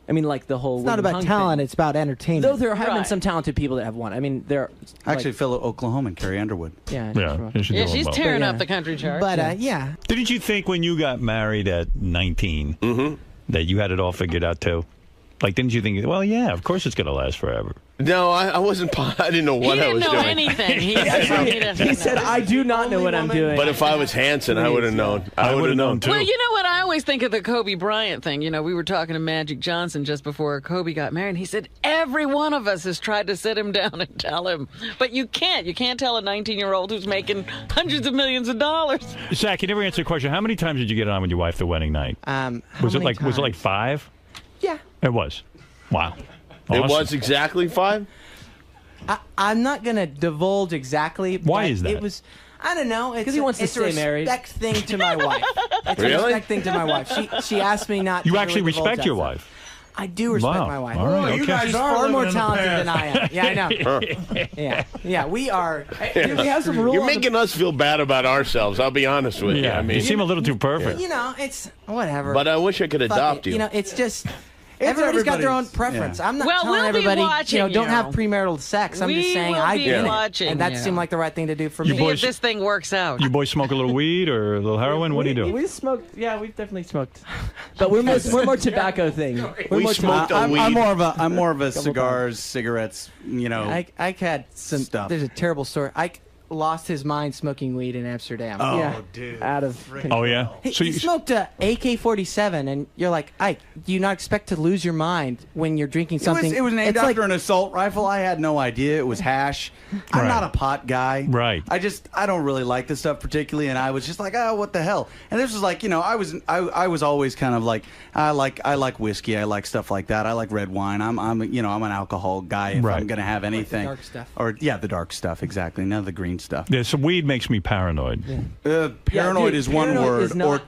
I mean, like the whole. It's not William about Hung talent. thing. It's about entertainment. Though there have been some talented people that have won. I mean, there. Actually, Phil Oklahoman, Carrie Underwood. Yeah. She's tearing up the country chart. But yeah. Didn't you think when you got married at 19 that you had it all figured out too? Like, didn't you think, well, yeah, of course it's going to last forever? No, I wasn't. I didn't know what I was doing. Anything. He said, "I do not know what I'm doing." But if I was Hanson, I would have known. I would have known too. Well, you know what? I always think of the Kobe Bryant thing. You know, we were talking to Magic Johnson just before Kobe got married. And he said every one of us has tried to sit him down and tell him, but you can't. You can't tell a 19-year-old who's making hundreds of millions of dollars. Zach, you never answered the question. How many times did you get on with your wife the wedding night? Was it like 5? Yeah. It was. Wow. It Awesome. was exactly 5? I'm not going to divulge exactly. Why but is that? It was. I don't know. It's 'Cause he wants to it's stay a married. respect thing to my wife. It's Really? a respect thing to my wife. She asked me not. You to actually really divulge respect that your stuff. wife. I do respect Wow. my wife. All right, You okay. guys She's are far more living in the talented than past. I am. Yeah, I know. Yeah, we are. We have some rules. You're making us feel bad about ourselves. I'll be honest with you. Yeah, I mean, you seem a little too perfect. You know, it's whatever. but I wish I could Fuck adopt it. you. You know, it's just. Everybody's got their own preference. Yeah. I'm not Well, telling we'll be everybody, watching don't you. have premarital sex. I'm We just saying will I be did watching it, and that you. seemed like the right thing to do for You me. See boys- if this thing works out. You boys smoke a little weed or a little heroin? What do you do? We smoked. Yeah, we've definitely smoked. But we're more tobacco thing. We're We more smoked a I'm weed. I'm more of a cigars, cigarettes. I had some stuff. There's a terrible story. Ike lost his mind smoking weed in Amsterdam. Oh, Yeah. dude. Out of. Oh, yeah? He smoked a AK-47, and you're like, Ike, do you not expect to lose your mind when you're drinking something? It was named It's after like, an assault rifle. I had no idea it was hash. I'm Right. not a pot guy. Right. I don't really like this stuff particularly, and I was just like, oh, what the hell? And this was like, I was always kind of like, I like whiskey. I like stuff like that. I like red wine. I'm an alcohol guy if Right. I'm gonna have anything. dark stuff. Or the dark stuff exactly. None of the green stuff. Yeah, so weed makes me paranoid. Paranoid is one word, or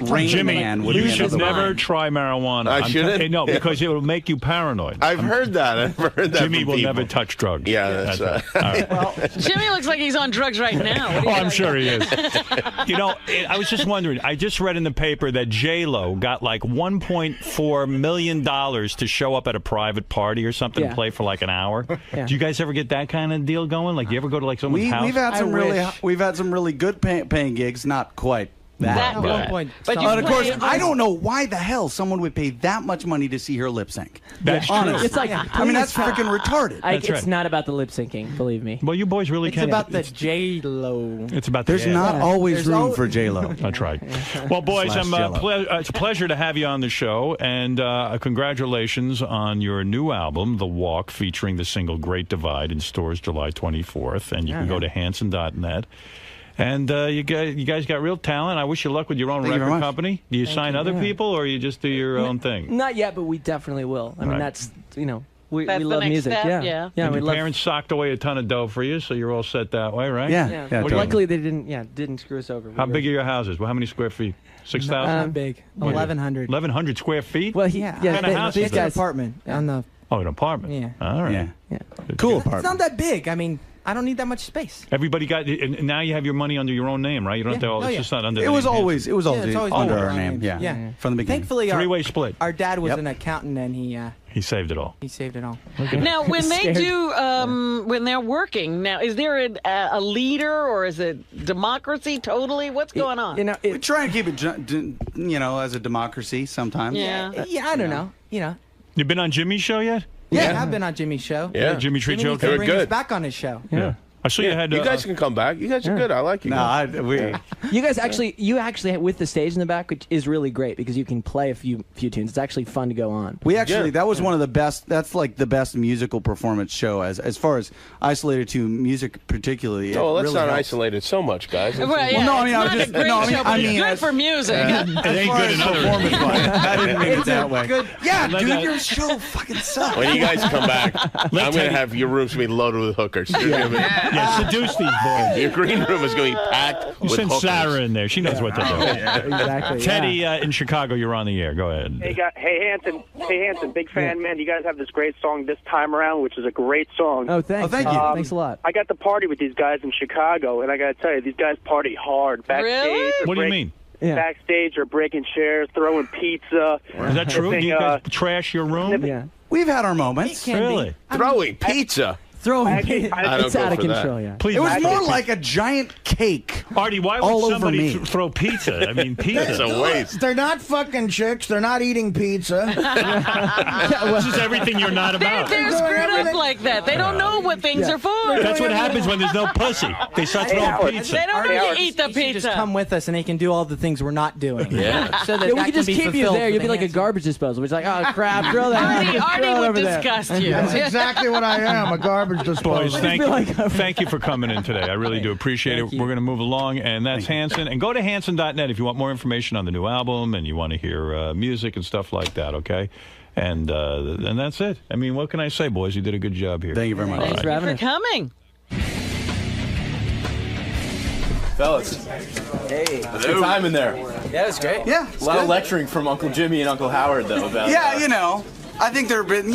Rain Jimmy, Man would you be should another never word. try marijuana. I shouldn't? No, because it will make you paranoid. I've heard that. I've heard that. Jimmy from will people. never touch drugs. Yeah, that's right. All right. Jimmy looks like he's on drugs right now. What do Oh, you I'm think? sure he is. You know, I was just wondering. I just read in the paper that J-Lo got like $1.4 million to show up at a private party or something and play for like an hour. Yeah. Do you guys ever get that kind of deal going? Like, do you ever go to like someone's house? We've had some really good paying gigs, not quite that. That good. But, But of course, I don't know why the hell someone would pay that much money to see her lip sync. That's true. honest. It's like, I mean, that's freaking retarded. It's not about the lip syncing, believe me. Well, you boys really It's can. about the J-Lo. It's about There's the not always There's room al- for J-Lo. That's right. Well, boys, Slash Jell-O. it's a pleasure to have you on the show, and congratulations on your new album, The Walk, featuring the single Great Divide in stores July 24th, and you can go to Hanson.net. And you guys got real talent. I wish you luck with your own Thank you very record much. company. Do you sign other people, or you just do your own thing? Not yet, but we definitely will. I mean, Right. that's, you know, we That's the love next music. step, Yeah. yeah. Yeah, And we your love. parents socked away a ton of dough for you, so you're all set that way, right? Yeah. Totally. Luckily, they didn't screw us over. How big are your houses? Well, how many square feet? 6,000? big. What is it? 1,100. 1,100 square feet? Well, Yeah. What kind of house is It's an that? apartment on the. Oh, an apartment. Yeah. All right. Yeah. Cool It's apartment. not that big. I mean, I don't need that much space. Everybody got, and now you have your money under your own name, right? You don't have to. Yeah. Oh, It's yeah. just not under. It the was name always it's always under under our our name. names. Yeah. Yeah. From the beginning. Thankfully, Three-way split. Our dad was Yep. an accountant, and He saved it all. he saved it all. Now, when they Scared. do, when they're working, now, is there a leader or is it democracy totally? What's going on? You know, We try and keep it, as a democracy sometimes. Yeah. yeah, I don't know. You know. You been on Jimmy's show yet? Yeah, I've been on Jimmy's show. Yeah. Jimmy Treat Jimmy you needs to okay? bring us back on his show. Yeah. I saw you had. You guys can come back. You guys are good. I like you. No, guys. You guys actually with the stage in the back, which is really great because you can play a few tunes. It's actually fun to go on. We actually that was one of the best. That's like the best musical performance show as far as isolated to music, particularly. Oh, it let's really not helps. isolate it so much, guys. Well, Well, yeah, no, I it's mean, I was not just a great no, show, but it's good for music. It ain't good another. Performance-wise. I didn't mean it that way. Good. Yeah, Let dude, that- your show fucking sucks. When you guys come back, I'm going to Teddy- have your rooms be loaded with hookers. You're gonna be- Yeah, seduce these boys. Your green room is going to be packed You with send hookers. Sarah in there. She knows what to do. Exactly. Teddy in Chicago, you're on the air. Go ahead. Hey Hanson, big fan, man. You guys have this great song this time around, which is a great song. Oh, thanks. thank you. Thanks a lot. I got to party with these guys in Chicago, and I got to tell you, these guys party hard. Backstage, Really? or What do you mean? Yeah. Backstage or breaking chairs, throwing pizza. Is that true? They Do think, you guys trash your room? Yeah. We've had our moments. Really? Throwing pizza. Throwing. I don't It's go out of for that. control. Yeah. Please. It was don't more throw like a giant cake. Artie, why all would over somebody me. throw pizza? I mean, It's pizza. a waste. They're not fucking chicks. They're not eating pizza. This is everything you're not about. They're screwed up like that. They don't know what things are for. That's what happens when there's no pussy. They start throwing pizza. They don't know you eat the He should just pizza. come with us, and he can do all the things we're not doing. Yeah. So that Yeah, we that could can just be keep you fulfilled there. for You'd be the like a Hanson. garbage disposal. It's like, oh crap, throw that. Artie throw it would over there. disgust you. That's exactly what I am, a garbage disposal. Boys, thank you for coming in today. I really do appreciate it. We're going to move along, and that's Hanson. And go to Hanson.net if you want more information on the new album and you want to hear music and stuff like that, okay? And that's it. I mean, what can I say, boys? You did a good job here. Thank you very much. Thanks for having For us. coming. Fellas, Hey. good time in there. Yeah, it was great. Yeah. A lot of lecturing from Uncle Jimmy and Uncle Howard, though, about Yeah, I think they're a bit,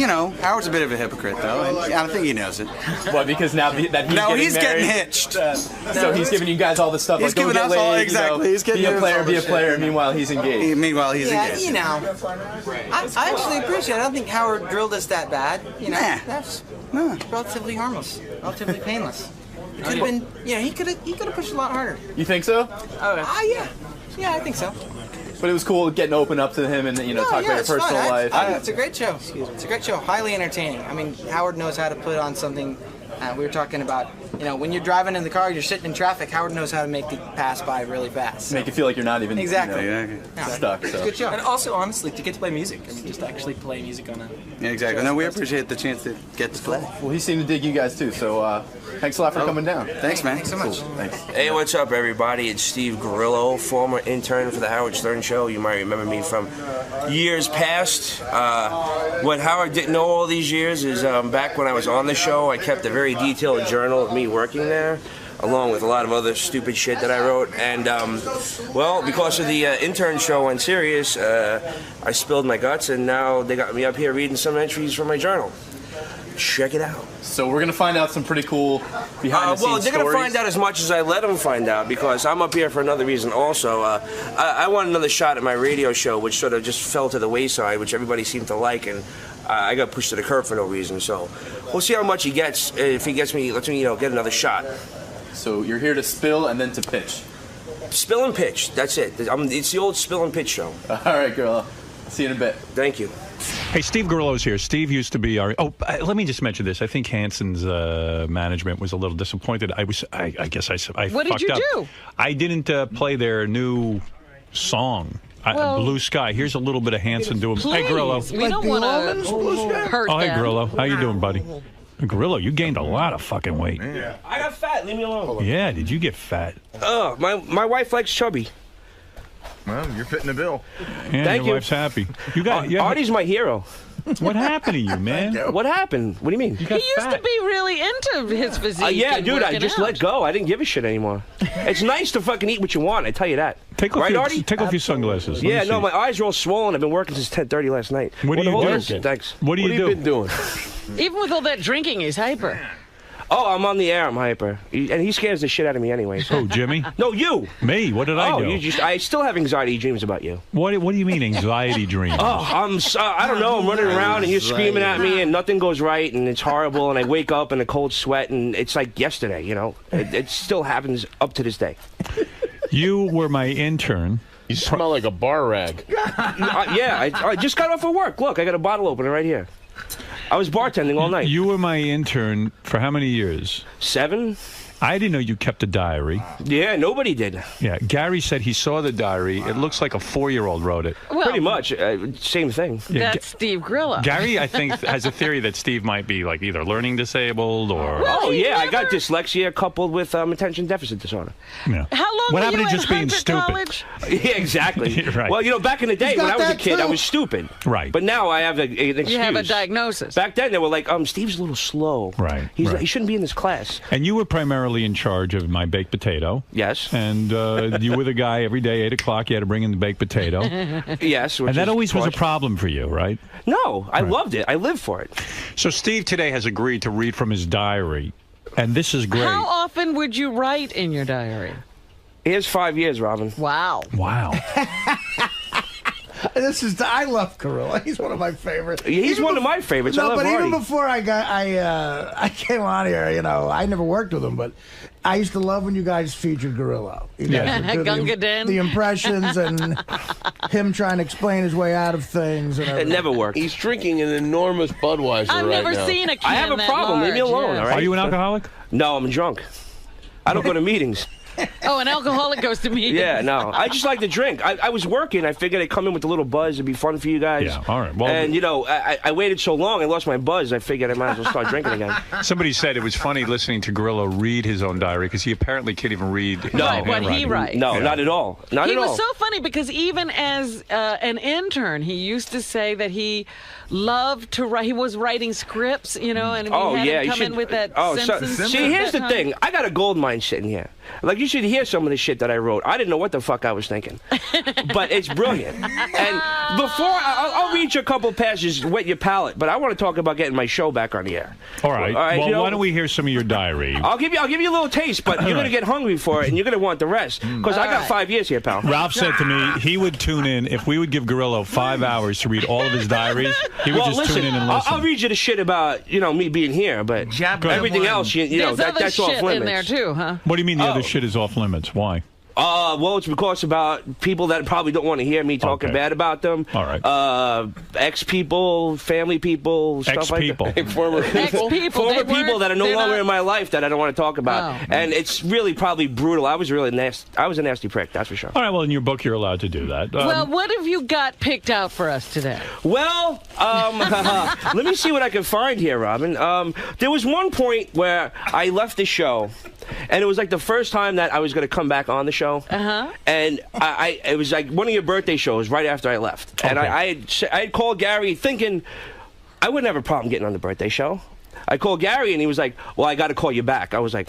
Howard's a bit of a hypocrite, though, and I think he knows it. What, because now that he's he's getting married, hitched. So he's giving you guys all this stuff. He's like, go giving get us all- laid, exactly, he's getting be a us player, all be a this player. shit. Meanwhile, he's engaged. Meanwhile, he's Yeah, engaged. I actually appreciate it. I don't think Howard drilled us that bad. Nah. That's relatively harmless, relatively painless. It could have been, he could have pushed a lot harder. You think so? Yeah, I think so. But it was cool getting open up to him and talk about your it's fun. personal life. It's a great show. It's a great show. Highly entertaining. I mean, Howard knows how to put on something. We were talking about, when you're driving in the car, you're sitting in traffic. Howard knows how to make it pass by really fast. Make it feel like you're not even Exactly. stuck. It's a So. good show. And also, honestly, to get to play music. I mean, just actually play music on a... Yeah, exactly. No, we appreciate the chance to get to play. Well, he seemed to dig you guys too. So thanks a lot for coming down. Thanks, man. Thanks so much. Cool. Thanks. Hey, what's up, everybody? It's Steve Grillo, former intern for the Howard Stern Show. You might remember me from years past. What Howard didn't know all these years is back when I was on the show, I kept a very detailed journal of me working there. along with a lot of other stupid shit that I wrote. And, well, because of the intern show on Sirius, I spilled my guts, and now they got me up here reading some entries from my journal. Check it out. So we're gonna find out some pretty cool behind-the-scenes Well, they're gonna stories. find out as much as I let them find out, because I'm up here for another reason also. I want another shot at my radio show, which sort of just fell to the wayside, which everybody seemed to like, and I got pushed to the curb for no reason. So we'll see how much he gets. If he lets me, get another shot. So you're here to spill and then to pitch. Spill and pitch. That's it. It's the old spill and pitch show. All right, girl. See you in a bit. Thank you. Hey, Steve Grillo's here. Steve used to be our... Oh, let me just mention this. I think Hanson's management was a little disappointed. I guess I What fucked did you up. do? I didn't play their new song, Blue Sky. Here's a little bit of Hanson doing... Hey, Grillo. We don't want to hurt Oh, hey, them. Grillo. How you doing, buddy? Grillo, you gained a lot of fucking weight. I got fat. Leave me alone. Yeah, did you get fat? Oh, my wife likes chubby. Well, you're fitting the bill. Yeah, Thank your you. wife's happy. You got Artie's my hero. What happened to you, man? What happened? What do you mean? He used to be really into his physique. Yeah, and dude, I working just out. let go. I didn't give a shit anymore. It's nice to fucking eat what you want, I tell you that. Take off, right, your, Artie? take off your sunglasses. Let Yeah, me no, see. my eyes are all swollen. I've been working since 10:30 last night. What do you Well, do? Thanks. What do you do? been doing? Even with all that drinking, he's hyper. Oh, I'm on the air. I'm hyper. And he scares the shit out of me anyway. So. Oh, Jimmy? No, you. Me? What did I do? I still have anxiety dreams about you. What do you mean anxiety dreams? Oh, I don't know. I'm running around and you're screaming at me and nothing goes right and it's horrible and I wake up in a cold sweat and it's like yesterday, you know. It still happens up to this day. You were my intern. You smell like a bar rag. Yeah, I just got off of work. Look, I got a bottle opener right here. I was bartending all night. You were my intern for how many years? 7. I didn't know you kept a diary. Yeah, nobody did. Yeah, Gary said he saw the diary. It looks like a 4-year-old wrote it. Well, pretty much. Same thing. Yeah, That's Steve Grillo. Gary, I think, has a theory that Steve might be like either learning disabled or... Oh, yeah, I got dyslexia coupled with attention deficit disorder. Yeah. How long What were happened you to in just being Hunter stupid? College? Yeah, exactly. Right. Well, you know, back in the day He's when got I was a that kid, I too. was stupid. Right. But now I have an excuse. You have a diagnosis. Back then, they were like, Steve's a little slow. Right. He shouldn't be in this class. And you were primarily in charge of my baked potato. Yes. And you were the guy every day, 8 o'clock, you had to bring in the baked potato. Yes. And that always was a problem for you, right? No, I loved it. I lived for it. So Steve today has agreed to read from his diary. And this is great. How often would you write in your diary? Here's 5 years, Robin. Wow. Wow. I love Gorilla. He's one of my favorites. He's one of my favorites. I No, love but even Artie. before I came on here, you know, I never worked with him, but I used to love when you guys featured Gorilla. You guys would do Gunga Din. the impressions and him trying to explain his way out of things. And It everything. never worked. He's drinking an enormous Budweiser I've right never now. seen a can I have a that problem. Leave me large, alone, yes. all right? Are you an alcoholic? No, I'm drunk. I don't go to meetings. Oh, an alcoholic goes to meetings. Yeah, no. I just like to drink. I was working. I figured I'd come in with a little buzz. It'd be fun for you guys. Yeah, all right. Well, and, you know, I waited so long, I lost my buzz. I figured I might as well start drinking again. Somebody said it was funny listening to Grillo read his own diary because he apparently can't even read his No, own what he handwriting. writes. No, Yeah. not at all. Not He at all. was so funny because even as an intern, he used to say that he loved to write. He was writing scripts, you know, and we had yeah, him you come should. in with that Simpsons see, script here's that the time. thing. I got a gold mine sitting here. Like, you should hear some of the shit that I wrote. I didn't know what the fuck I was thinking, but it's brilliant. And before I'll read you a couple passages, wet your palate. But I want to talk about getting my show back on the air. All right. Well, you know, why don't we hear some of your diary? I'll give you a little taste, but you're gonna get hungry for it, and you're gonna want the rest. Because I got 5 years here, pal. Ralph said to me he would tune in if we would give Gorillo 5 hours to read all of his diaries. He would just listen, tune in and listen. I'll read you the shit about me being here, but everything else, you know, There's other that's shit off limits. in there too, huh? What do you mean the other shit is off limits? Why? Well, it's because about people that probably don't want to hear me talking bad about them. All right. Ex-people, family people, stuff like Ex-people. that. Former Ex-people. Former They people that are no they're longer not- in my life that I don't want to talk about. Oh. And it's really probably brutal. I was really nasty. I was a nasty prick, that's for sure. All right. Well, in your book, you're allowed to do that. Well, what have you got picked out for us today? Well, let me see what I can find here, Robin. There was one point where I left the show, and it was like the first time that I was going to come back on the show. Uh-huh. And it was like one of your birthday shows right after I left. And I had called Gary thinking I wouldn't have a problem getting on the birthday show. I called Gary, and he was like, well, I got to call you back. I was like,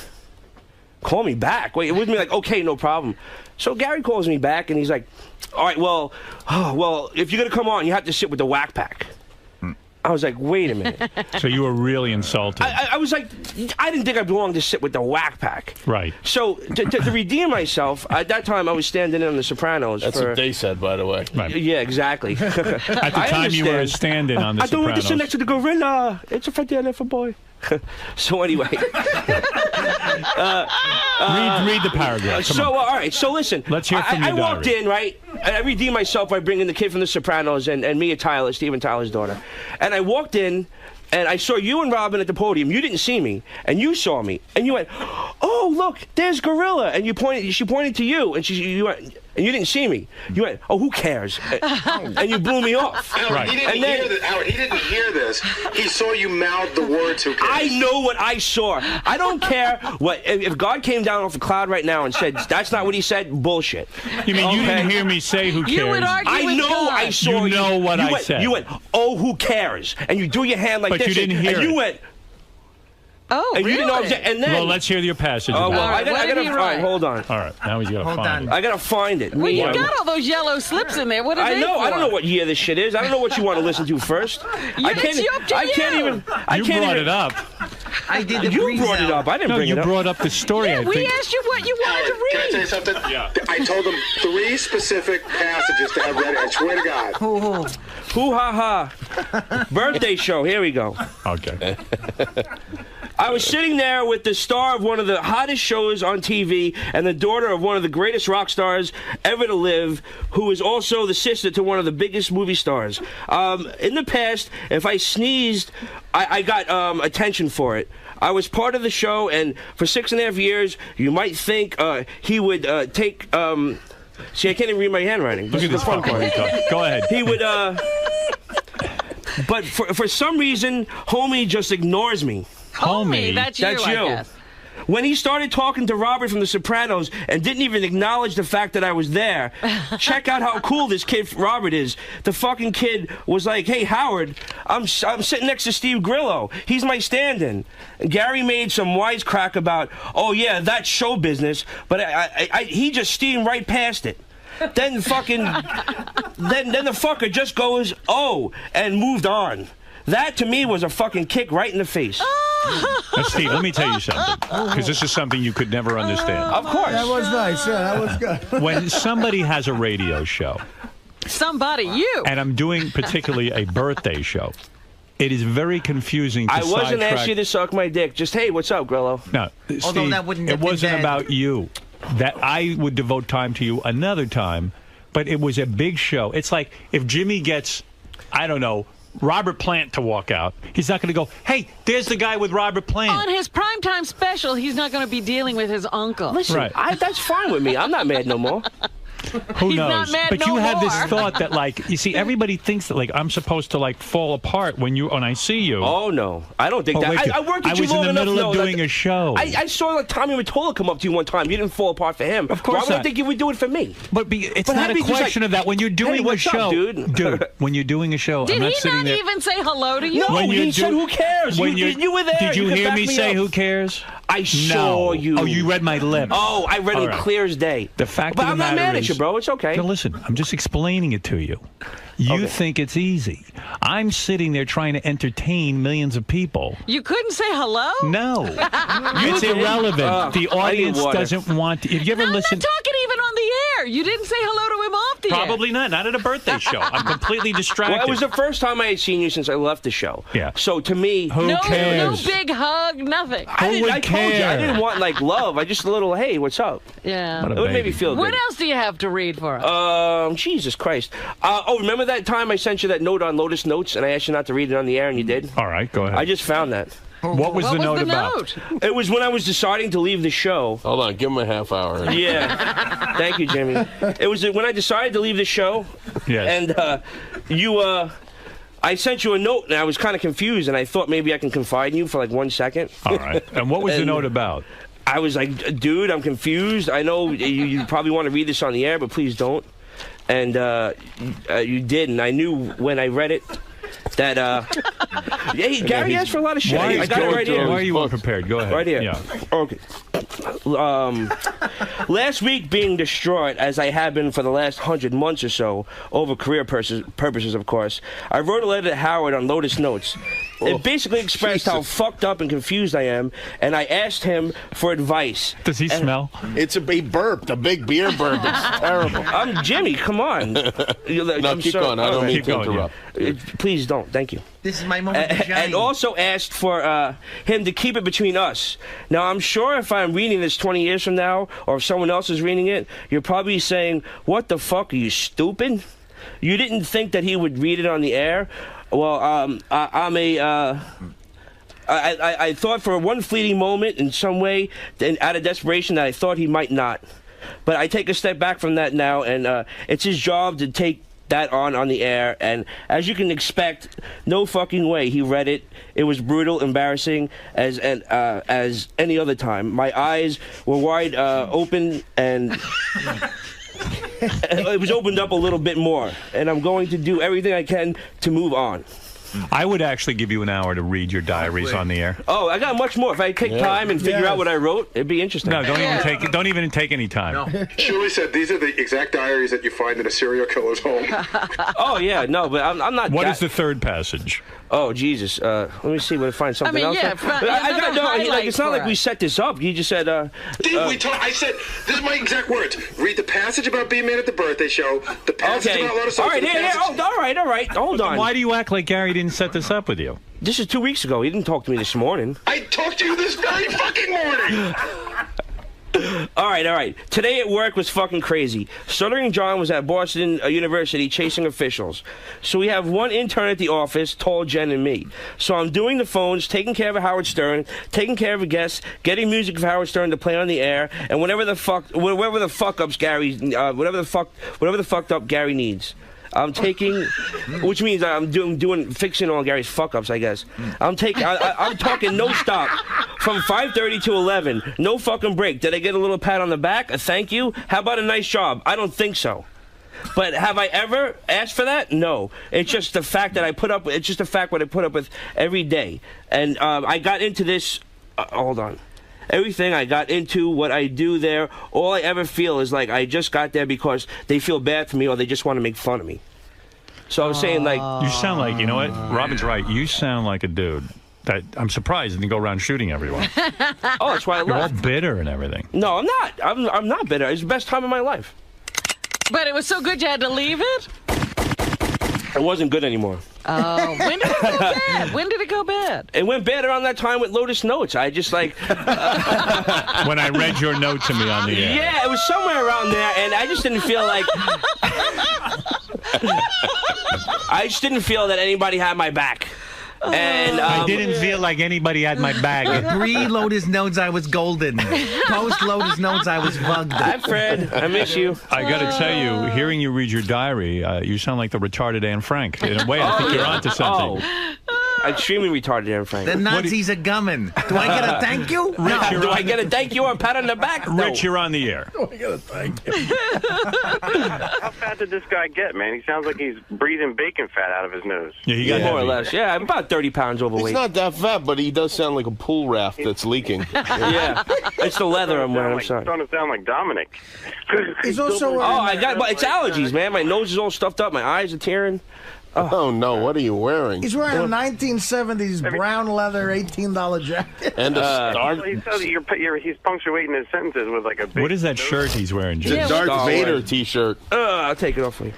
call me back. Wait, it was me like, okay, no problem. So Gary calls me back, and he's like, all right, well, if you're going to come on, you have to sit with the whack pack. I was like, wait a minute. So you were really insulted. I was like, I didn't think I belonged to sit with the whack pack. Right. So to redeem myself, at that time I was standing in on The Sopranos. That's what they said, by the way. Right. Yeah, exactly. At the time you were standing on The I don't want to Sopranos. sit next to the gorilla. It's a fatty for boy. So anyway. Read the paragraph. Come on. All right. So listen. Let's hear from your I walked diary. in, right? And I redeemed myself by bringing the kid from The Sopranos and Mia Tyler, Steven Tyler's daughter. And I walked in, and I saw you and Robin at the podium. You didn't see me, and you saw me, and you went, "Oh, look, there's Gorilla." And you pointed. She pointed to you, and you went. And you didn't see me. You went, "Oh, who cares?" And you blew me off. Howard, Right. he didn't hear this. Howard, he didn't hear this. He saw you mouth the words, "Who cares?" I know what I saw. I don't care what. If God came down off a cloud right now and said, "That's not what he said," bullshit. You mean you didn't hear me say who cares? You would argue I with know God. I saw You know what I went, said. You went, "Oh, who cares?" And you do your hand like But this. you didn't hear and you it. went. Oh, And really? you didn't know. And then. Well, let's hear your passage. Oh, of well, that. I gotta find. Hold on. All right, now he's got to find it. I gotta find it. Well, you got all those yellow slips in there. What are I they know. for? I don't know what year this shit is. I don't know what you want to listen to first. I can't even. You brought it up. I did the You brought it pre-sale. up. I didn't No, bring you it up. brought up the story. I We think. asked you what you wanted to Can I tell you read. something? Yeah. I told him 3 specific passages to have read. I swear to God. Hoo ha ha. Birthday show. Here we go. Okay. I was sitting there with the star of one of the hottest shows on TV and the daughter of one of the greatest rock stars ever to live, who is also the sister to one of the biggest movie stars. In the past, if I sneezed, I got attention for it. I was part of the show, and for 6.5 years, you might think he would take... see, I can't even read my handwriting. Look at this fun part. Go ahead. He would... but for some reason, homie just ignores me. Homie, that's you, I guess. When he started talking to Robert from The Sopranos and didn't even acknowledge the fact that I was there, check out how cool this kid Robert is. The fucking kid was like, "Hey, Howard, I'm sitting next to Steve Grillo. He's my stand-in." And Gary made some wisecrack about, "Oh yeah, that's show business," but he just steamed right past it. Then fucking, then the fucker just goes, "Oh," and moved on. That, to me, was a fucking kick right in the face. Now, Steve, let me tell you something, because this is something you could never understand. Of course. That was nice. Yeah, that was good. When somebody has a radio show, Somebody, you. and I'm doing particularly a birthday show, it is very confusing to I wasn't sidetrack. asking you to suck my dick. Just, hey, what's up, Grillo? No, Although Steve, that wouldn't it have been wasn't bad. about you. That I would devote time to you another time, but it was a big show. It's like if Jimmy gets, I don't know, Robert Plant to walk out, he's not going to go, "Hey, there's the guy with Robert Plant." On his primetime special, he's not going to be dealing with his uncle. Listen, Right. that's fine with me. I'm not mad no more. Who He's knows? not mad But no you have this more. thought that, like, you see, everybody thinks that, like, I'm supposed to, like, fall apart when I see you. Oh, no. I don't think Oh, that. wait, I worked with I you was in long the enough middle to of know doing that- a show. I saw like Tommy Mottola come up to you one time. You didn't fall apart for him. Of course Why would I not. think you would do it for me? But it's But not how a did you just, question like, of that. When you're doing hey, a what's up, show, dude? when you're doing a show, Did I'm not he sitting not there. even say hello to you? No, When he you said, do- "Who cares?" when You were there. Did you can hear back me say up. "Who cares"? I saw you. Oh, you read my lips. Oh, I read All it right. clear as day. The fact But of the I'm not matter mad at is- you, bro. It's okay. No, listen, I'm just explaining it to you. You think it's easy. I'm sitting there trying to entertain millions of people. You couldn't say hello? No. It's irrelevant. The audience doesn't want to. Have you ever listened? I'm not talking even on the air. You didn't say hello to him off the air. Probably not. Not at a birthday show. I'm completely distracted. Well, it was the first time I had seen you since I left the show. Yeah. So to me, Who cares? No big hug, nothing. I told you, I didn't want like love. I just a little, hey, what's up? Yeah. What a It would make baby. me feel good. What else do you have to read for us? Jesus Christ. Oh, remember that time I sent you that note on Lotus Notes and I asked you not to read it on the air and you did? All right, go ahead. I just found that. What was the note about? It was when I was deciding to leave the show. Hold on, give him a half hour. Yeah. Thank you, Jimmy. It was when I decided to leave the show. Yes. And I sent you a note and I was kind of confused and I thought maybe I can confide in you for like 1 second. All right. And what was the note about? I was like, dude, I'm confused. I know you probably want to read this on the air, but please don't. And you did, and I knew when I read it that hey, Gary asked for a lot of shit. I got it right here. Why are you unprepared? Go ahead. Right here. Yeah. Okay. last week being distraught, as I have been for the last 100 months or so, over career purposes, of course, I wrote a letter to Howard on Lotus Notes. It basically expressed how fucked up and confused I am, and I asked him for advice. Does he smell? It's a big burp, a big beer burp. It's terrible. I'm Jimmy, come on. No, keep going. I don't mean to interrupt. Please don't. Thank you. This is my moment to shine. And also asked for him to keep it between us. Now, I'm sure if I'm reading this 20 years from now, or if someone else is reading it, you're probably saying, what the fuck, are you stupid? You didn't think that he would read it on the air? Well, I thought for one fleeting moment in some way, and out of desperation, that I thought he might not. But I take a step back from that now, and it's his job to take that on the air, and as you can expect, no fucking way he read it. It was brutal, embarrassing as any other time. My eyes were wide open, and it was opened up a little bit more, and I'm going to do everything I can to move on. I would actually give you an hour to read your diaries on the air. Oh, I got much more. If I take time and figure out what I wrote, it'd be interesting. No, don't even take any time. No. Julie said these are the exact diaries that you find in a serial killer's home. Oh yeah, no, but I'm not. What is the third passage? Oh Jesus! Let me see. We'll find something else. Yeah, it's not like we set this up. You just said. I said this is my exact words. Read the passage about being man at the birthday show. The passage about Lotus. All right, all right. Hold on. Why do you act like Gary didn't set this up with you? This is 2 weeks ago. He didn't talk to me this morning. I talked to you this very fucking morning. All right. Today at work was fucking crazy. Stuttering John was at Boston University chasing officials. So we have one intern at the office, Tall Jen, and me. So I'm doing the phones, taking care of Howard Stern, taking care of a guest, getting music for Howard Stern to play on the air, and whatever the fucked up Gary needs. I'm taking, which means I'm fixing all Gary's fuck-ups, I guess. I'm talking no stop from 5:30 to 11. No fucking break. Did I get a little pat on the back? A thank you? How about a nice job? I don't think so. But have I ever asked for that? No. It's just the fact that it's just a fact what I put up with every day. And I got into this, hold on. Everything I got into, what I do there, all I ever feel is like I just got there because they feel bad for me or they just want to make fun of me. So I was saying, like... You sound like, you know what? Robin's right. You sound like a dude that I'm surprised didn't go around shooting everyone. Oh, that's why I left. You're all bitter and everything. No, I'm not. I'm not bitter. It's the best time of my life. But it was so good you had to leave it? It wasn't good anymore. Oh, when did it go bad? When did it go bad? It went bad around that time with Lotus Notes. I just like... When I read your note to me on the air. Yeah, it was somewhere around there, and I just didn't feel like... I just didn't feel that anybody had my back. And I didn't feel like anybody had my bag. Pre-Lotus Notes, I was golden. Post-Lotus Notes, I was bugged. Hi, Fred. I miss you. I got to tell you, hearing you read your diary, you sound like the retarded Anne Frank. In a way, I think you're onto something. Extremely retarded, Anne Frank. The Nazis are gumming. Do I get a thank you? No. Do I get a thank you or a pat on the back? No. Rich, you're on the air. Do I get a thank you? How fat did this guy get, man? He sounds like he's breathing bacon fat out of his nose. Yeah, he got more or less. Yeah, I'm about 30 pounds overweight. He's not that fat, but he does sound like a pool raft that's leaking. Yeah, it's the leather I'm wearing. I'm sorry. He's starting to sound like Dominic. He's also... it's allergies, man. My nose is all stuffed up. My eyes are tearing. Oh, no, what are you wearing? He's wearing a 1970s brown leather $18 jacket. And a Darth... He said he's punctuating his sentences with like a big... What is that shirt he's wearing, Jim? It's a Darth Vader t-shirt. I'll take it off for you.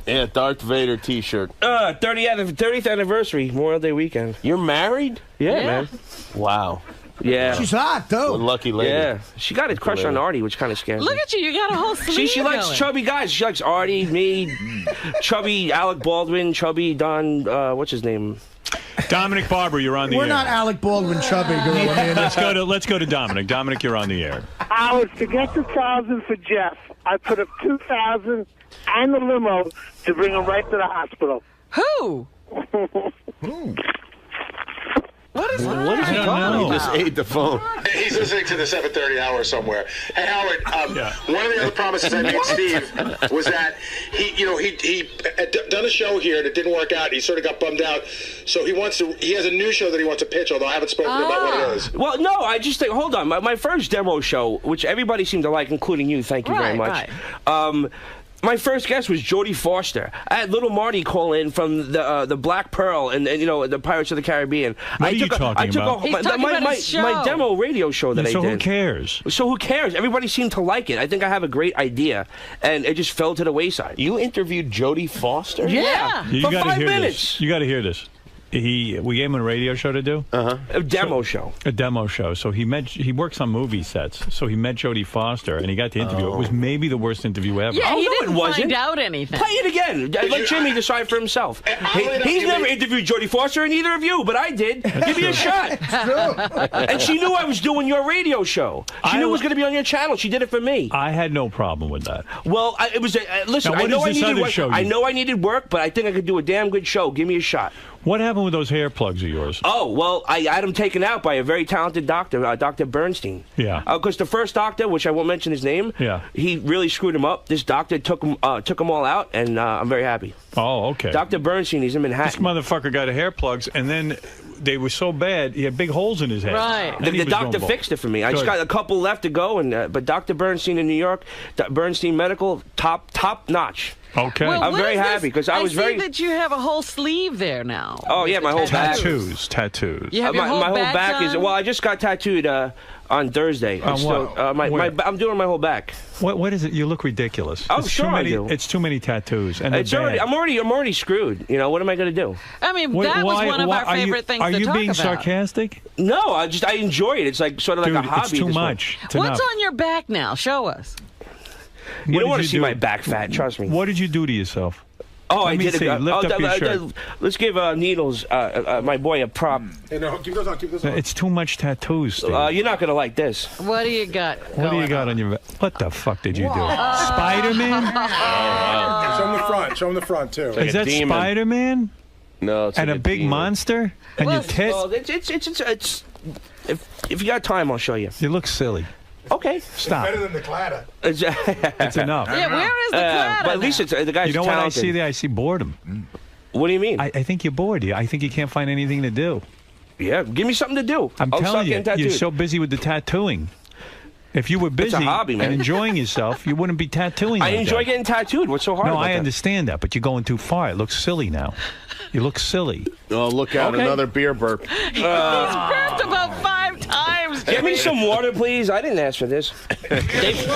Yeah, Darth Vader t-shirt. 30th anniversary, Memorial Day weekend. You're married? Yeah, man. Wow. Yeah. She's hot, though. What a lucky lady. Yeah. She got a crush on Artie, which kind of scares me. Look at you. You got a whole sleeve She likes going. chubby guys. She likes Artie, me, chubby Alec Baldwin, chubby Don, what's his name? Dominic Barber, you're on the air. We're not Alec Baldwin chubby, girl. Let's go to Dominic. Dominic, you're on the air. Howard, forget the 1,000 for Jeff. I put up 2,000 and the limo to bring him right to the hospital. Who? What is he talking about? He just ate the phone. He's listening to the 7:30 hour somewhere. Hey, Howard, one of the other promises I made Steve was that he had done a show here that didn't work out. He sort of got bummed out. So he has a new show that he wants to pitch, although I haven't spoken about what it is. Well, no, I just think, hold on. My first demo show, which everybody seemed to like, including you, thank you very much. My first guest was Jodie Foster. I had Little Marty call in from the Black Pearl and the Pirates of the Caribbean. What are you talking about? He's talking about his show. My demo radio show that I did. So who cares? So who cares? Everybody seemed to like it. I think I have a great idea, and it just fell to the wayside. You interviewed Jodie Foster? Yeah, for 5 minutes. You got to hear this. We gave him a radio show to do. A demo show. A demo show. So he works on movie sets. So he met Jodie Foster and he got to interview. It was maybe the worst interview ever. Yeah, he no, didn't it wasn't. find out anything. Play it again. Let Jimmy decide for himself. He's never interviewed Jodie Foster and either of you, but I did. Give me a shot. And she knew I was doing your radio show. She knew it was going to be on your channel. She did it for me. I had no problem with that. Well, it was. Listen, now, I know I needed work. Show I know I needed work, but I think I could do a damn good show. Give me a shot. What happened with those hair plugs of yours? Oh, well, I had them taken out by a very talented doctor, Dr. Bernstein. Yeah. Because the first doctor, which I won't mention his name, he really screwed him up. This doctor took them all out, and I'm very happy. Oh, okay. Dr. Bernstein, he's in Manhattan. This motherfucker got hair plugs, and then they were so bad, he had big holes in his head. Right. The doctor fixed it for me. I just got a couple left to go, and but Dr. Bernstein in New York, Bernstein Medical, top notch. Okay. Well, I'm very happy because I was see that you have a whole sleeve there now. Oh yeah, my whole back. Tattoos. You have your my whole back is. done? Well, I just got tattooed on Thursday. I'm doing my whole back. What is it? You look ridiculous. Oh, it's sure too many, I do. It's too many tattoos, and it's already. I'm already screwed. You know what am I going to do? I mean, that was one of our favorite things to talk about. Are you being sarcastic? No, I enjoy it. It's like sort of like a hobby. It's too much. What's on your back now? Show us. You don't want to see my back fat. Trust me. What did you do to yourself? Oh, I did. Lift up your shirt. Let's give Needles, my boy, a prop. Hey, no, keep those on. Keep those on. It's too much tattoos, Steve. You're not gonna like this. What do you got? What do you got on your back? What the fuck did you do? Spider-Man? Show him the front. Show him the front too. Is that Spider-Man? No, it's and a big monster? And your tits? Well, it's if you got time, I'll show you. You look silly. Okay, stop. It's better than the Claddagh. It's enough. Yeah, where is the Claddagh? But at least it's the guy's You know talented. what I see there? I see boredom. What do you mean? I think you're bored. I think you can't find anything to do. Yeah, give me something to do. I'm telling you, you're so busy with the tattooing. If you were busy It's a hobby, man. and enjoying yourself, you wouldn't be tattooing. I like enjoy that. getting tattooed. What's so hard No, about I that? understand that, but you're going too far. It looks silly now. You look silly. Oh, look out, another beer burp. He's burped about 5 times. Get me some water, please. I didn't ask for this. Hey,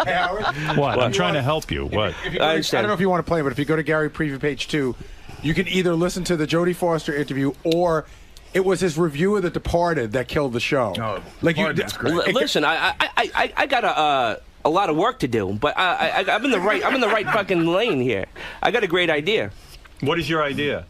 Howard. What? I'm trying to help you. What? If you go I don't know if you want to play, but if you go to Gary Preview Page 2, you can either listen to the Jodie Foster interview or it was his review of The Departed that killed the show. Oh, like Listen, I got a lot of work to do, but I'm in the right fucking lane here. I got a great idea. What is your idea?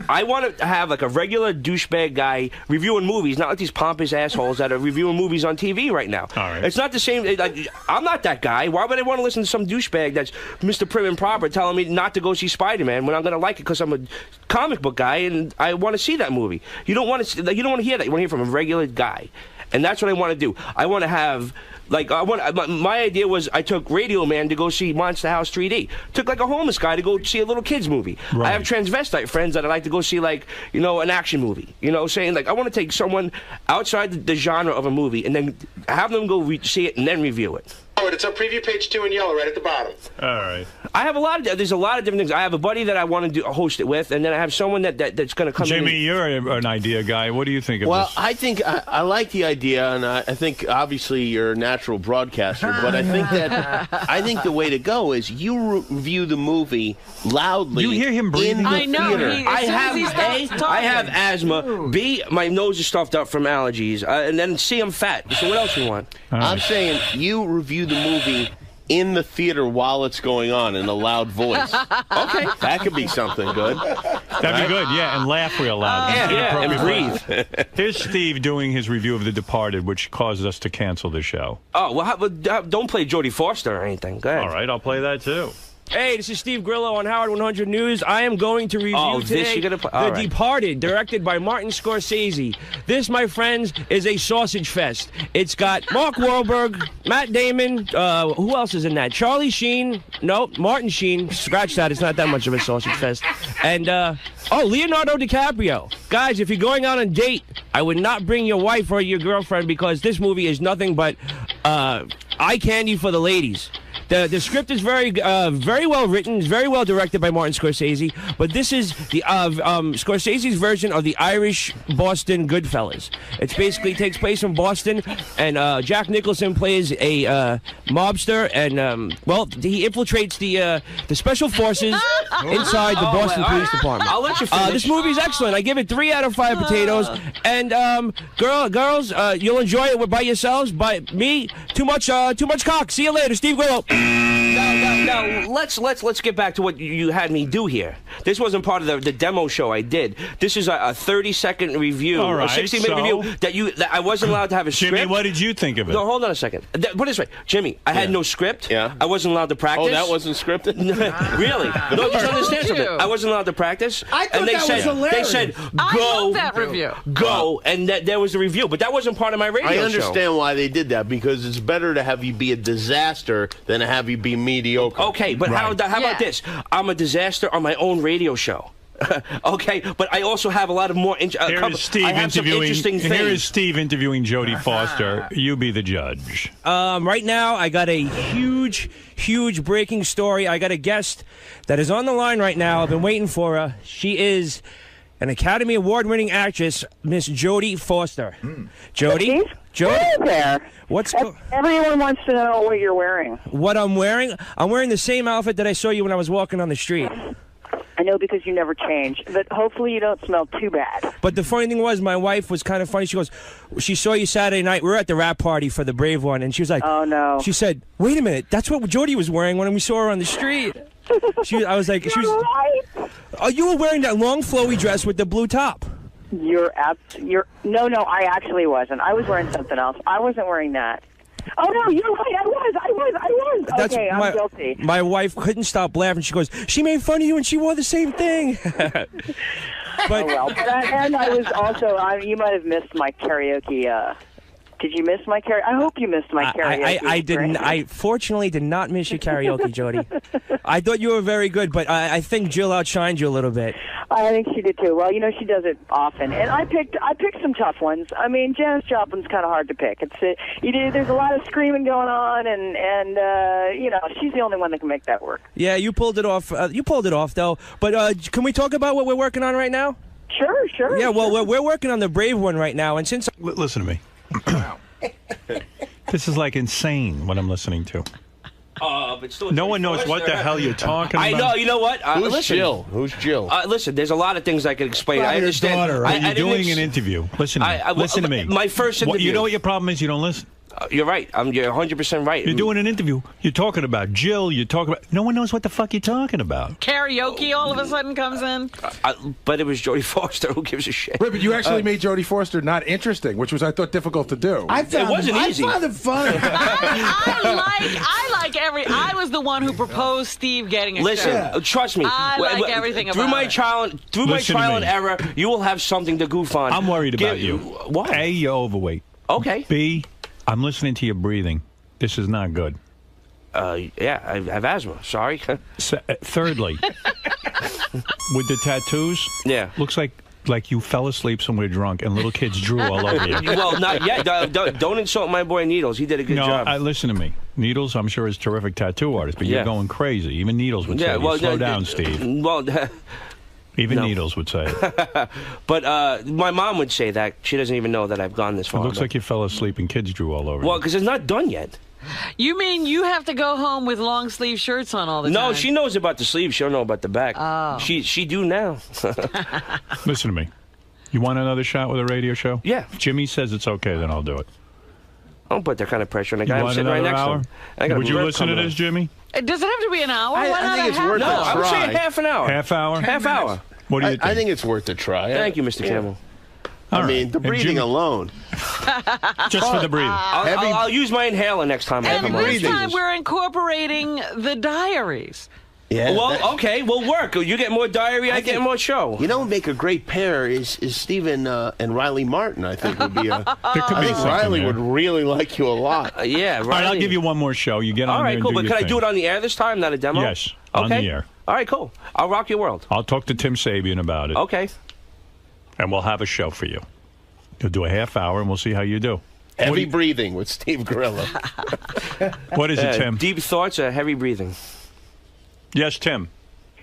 I want to have like a regular douchebag guy reviewing movies, not like these pompous assholes that are reviewing movies on TV right now. All right. It's not the same. Like, I'm not that guy. Why would I want to listen to some douchebag that's Mr. Prim and Proper telling me not to go see Spider-Man when I'm going to like it because I'm a comic book guy and I want to see that movie? You don't want to hear that. You want to hear from a regular guy, and that's what I want to do. I want to have. Like my idea was I took Radio Man to go see Monster House 3D. Took like a homeless guy to go see a little kids movie. Right. I have transvestite friends that I like to go see like an action movie. Saying like I want to take someone outside the genre of a movie and then have them go see it and then review it. Howard, it's on Preview Page 2 in yellow right at the bottom. All right. I have there's a lot of different things. I have a buddy that I want to host it with, and then I have someone that's going to come in. Jimmy, you're an idea guy. What do you think of Well, this? I think I like the idea, and I think obviously you're a natural broadcaster, but I think the way to go is you review the movie loudly. You hear him breathing? in the I know. theater. I have asthma. B, my nose is stuffed up from allergies, and then C, I'm fat. So what else you want? I'm saying you review the movie in the theater while it's going on in a loud voice. Okay. That could be something good. That'd be good, yeah, and laugh real loud. And breathe. Here's Steve doing his review of The Departed, which caused us to cancel the show. Oh, well, don't play Jodie Foster or anything. Go ahead. All right, I'll play that too. Hey, this is Steve Grillo on Howard 100 News. I am going to review today The Departed, directed by Martin Scorsese. This, my friends, is a sausage fest. It's got Mark Wahlberg, Matt Damon, who else is in that? Charlie Sheen. No, Martin Sheen. Scratch that. It's not that much of a sausage fest. And, Leonardo DiCaprio. Guys, if you're going out on a date, I would not bring your wife or your girlfriend because this movie is nothing but eye candy for the ladies. The script is very well written, very well directed by Martin Scorsese, but this is the Scorsese's version of the Irish Boston Goodfellas. It basically takes place in Boston, and Jack Nicholson plays a mobster, and he infiltrates the special forces inside the Boston Police Department. I'll let you finish. This movie is excellent. I give it 3 out of 5 potatoes, and girls, you'll enjoy it by yourselves. By me, too much cock. See you later, Steve Grillo. No. Let's get back to what you had me do here. This wasn't part of the demo show I did. This is a 30-second review, All right, a 60-minute review that I wasn't allowed to have a script. Jimmy, what did you think of it? No, hold on a second. Put it this way, Jimmy, I had no script. Yeah. I wasn't allowed to practice. Oh, that wasn't scripted? Really? No, just understand something. I wasn't allowed to practice. I thought was hilarious. They said, go. I love that review. Go, and there was the review, but that wasn't part of my radio show. I understand why they did that, because it's better to have you be a disaster than to have you be mediocre. Okay, but how about this? I'm a disaster on my own radio show. Okay, but I also have a lot of more. Here is Steve interviewing Jodie Foster. You be the judge. Right now, I got a huge breaking story. I got a guest that is on the line right now. I've been waiting for her. She is an Academy Award-winning actress, Miss Jodie Foster. Jodie? Hey there. Everyone wants to know what you're wearing. What I'm wearing? I'm wearing the same outfit that I saw you when I was walking on the street. I know, because you never change, but hopefully you don't smell too bad. But the funny thing was, my wife was kind of funny. She saw you Saturday night. We were at the rap party for the Brave one, and she was like, "Oh no!" She said, "Wait a minute, that's what Jodie was wearing when we saw her on the street." I was like, right. "Oh, you were wearing that long flowy dress with the blue top." No, I actually wasn't. I was wearing something else. I wasn't wearing that. Oh, no, you're right. I was. Okay, I'm guilty. My wife couldn't stop laughing. She goes, "She made fun of you and she wore the same thing." But and I was also, you might have missed my karaoke. Did you miss my karaoke? I hope you missed my karaoke. I didn't. I fortunately did not miss your karaoke, Jodie. I thought you were very good, but I think Jill outshined you a little bit. I think she did too. Well, she does it often, and I picked some tough ones. I mean, Janis Joplin's kind of hard to pick. There's a lot of screaming going on, and she's the only one that can make that work. Yeah, you pulled it off. You pulled it off, though. But can we talk about what we're working on right now? Sure. Yeah, well, we're working on the Brave one right now, and since listen to me. This is like insane what I'm listening to. But still, no one knows what the hell you're talking about. I know. You know what? Who's Jill? Listen, there's a lot of things I can explain. I understand. Daughter, right? You're doing an interview. Listen to me. My first interview. You know what your problem is? You don't listen. You're right. You're 100% right. You're doing an interview. You're talking about Jill. You're talking about. No one knows what the fuck you're talking about. Karaoke all of a sudden comes in. But it was Jodie Foster. Who gives a shit? Right, but you actually made Jodie Foster not interesting, which was, I thought, difficult to do. It wasn't easy. I found it funny. I was the one who proposed Steve getting a Listen, trust me. I like everything about my trial and error, you will have something to goof on. I'm worried about you. Why? A, you're overweight. Okay. B, I'm listening to your breathing. This is not good. Yeah, I have asthma. Sorry. Thirdly, with the tattoos, looks like you fell asleep somewhere drunk and little kids drew all over you. Well, not yet. Don't insult my boy Needles. He did a good job. Listen to me. Needles, I'm sure, is a terrific tattoo artist, but you're going crazy. Even Needles would say, slow down, Steve. Well, even Needles would say it. But my mom would say that. She doesn't even know that I've gone this far. It looks like you fell asleep and kids drew all over you. Well, because it's not done yet. You mean you have to go home with long sleeve shirts on all the time? No, she knows about the sleeve. She don't know about the back. Oh. She do now. Listen to me. You want another shot with a radio show? Yeah. If Jimmy says it's okay, then I'll do it. I don't put that kind of pressure on the guy. I'm sitting right next to him. Would you listen to this, Jimmy? Does it have to be an hour? I think it's worth a try. I would say half an hour. Half hour? Half hour. What do you think? I think it's worth a try. Thank you, Mr. Campbell. I mean, the breathing alone. Just for the breathing. I'll use my inhaler next time. And this time we're incorporating the diaries. Yeah. Well, okay, we'll work. You get more diary, I get more show. You know what would make a great pair is Stephen and Riley Martin, I think, would be a... I think Riley would really like you a lot. Yeah, Riley. All right, I'll give you one more show. You get on All right, there cool. and But do can your I do it on the air this time, not a demo? Yes, on the air. All right, cool. I'll rock your world. I'll talk to Tim Sabian about it. Okay. And we'll have a show for you. You'll do a half hour, and we'll see how you do. Heavy breathing with Steve Grillo. What is it, Tim? Deep thoughts or heavy breathing? Yes, Tim.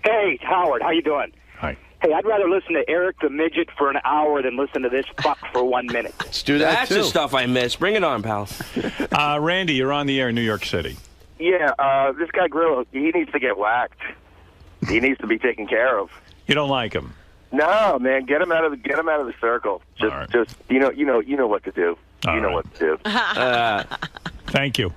Hey, Howard, how you doing? Hi. Hey, I'd rather listen to Eric the Midget for an hour than listen to this fuck for 1 minute. Let's do that, That's the stuff I miss. Bring it on, pal. Randy, you're on the air in New York City. Yeah, this guy Grillo, he needs to get whacked. He needs to be taken care of. You don't like him? No, man, get him out of the circle. Just you know what to do. You know what to do. Thank you.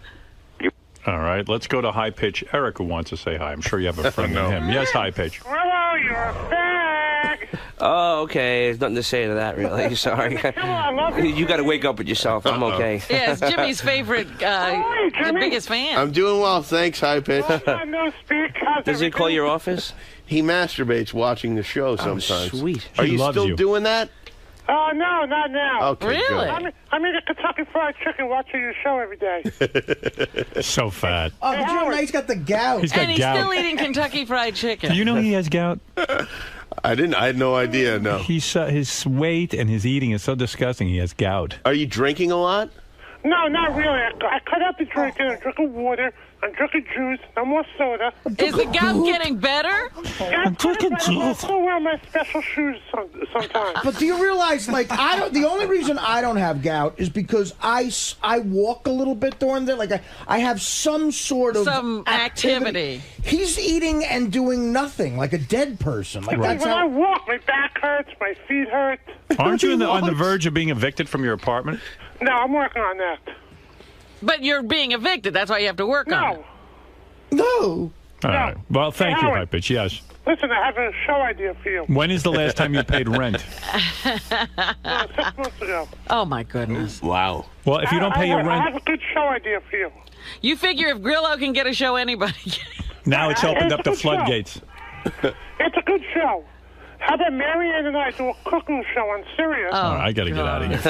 All right, let's go to High Pitch. Eric, who wants to say hi. I'm sure you have a friend in him. Yes, High Pitch. Grillo, you're a fag. Oh, okay. There's nothing to say to that, really. Sorry. You got to wake up with yourself. I'm okay. Yeah, it's Jimmy's favorite, the biggest fan. I'm doing well, thanks, High Pitch. Does he call your office? He masturbates watching the show sometimes. Sweet. Are He you loves still you. doing that? Oh, no, not now. Okay, Really? I'm eating Kentucky Fried Chicken watching your show every day. So fat. Oh, did you know he's got the gout? He's got And he's gout. still eating Kentucky Fried Chicken. Do you know he has gout? I didn't. I had no idea. No. His weight and his eating is so disgusting. He has gout. Are you drinking a lot? No, not really. I cut out the drinking. I'm drinking water. I'm drinking juice. No more soda. Is the gout getting better? I'm drinking juice. I wear my special shoes sometimes. But do you realize, like, the only reason I don't have gout is because I walk a little bit during the, like, I have some sort of activity. He's eating and doing nothing, like a dead person. Like When I walk, my back hurts, my feet hurt. Aren't you on the verge of being evicted from your apartment? No, I'm working on that. But you're being evicted. That's why you have to work on it. No. All right. Well, thank you, High Pitch. Yes. Listen, I have a show idea for you. When is the last time you paid rent? 6 months ago. Oh, my goodness. Wow. Well, if you don't pay your I rent, have a good show idea for you. You figure if Grillo can get a show, anybody can. now it's opened up the floodgates. It's a good show. How about Marianne and I do a cooking show on Sirius? All right, I got to get out of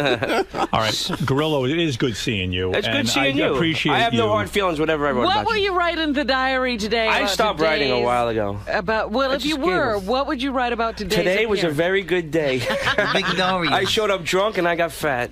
here. All right, Grillo, it is good seeing you. It's good and seeing I you. appreciate I have you. no hard feelings, whatever I wrote What about will you. you write in the diary today? I about stopped writing a today's- while ago. About well, if you were, what would you write about today? Today was a very good day. I showed up drunk and I got fat.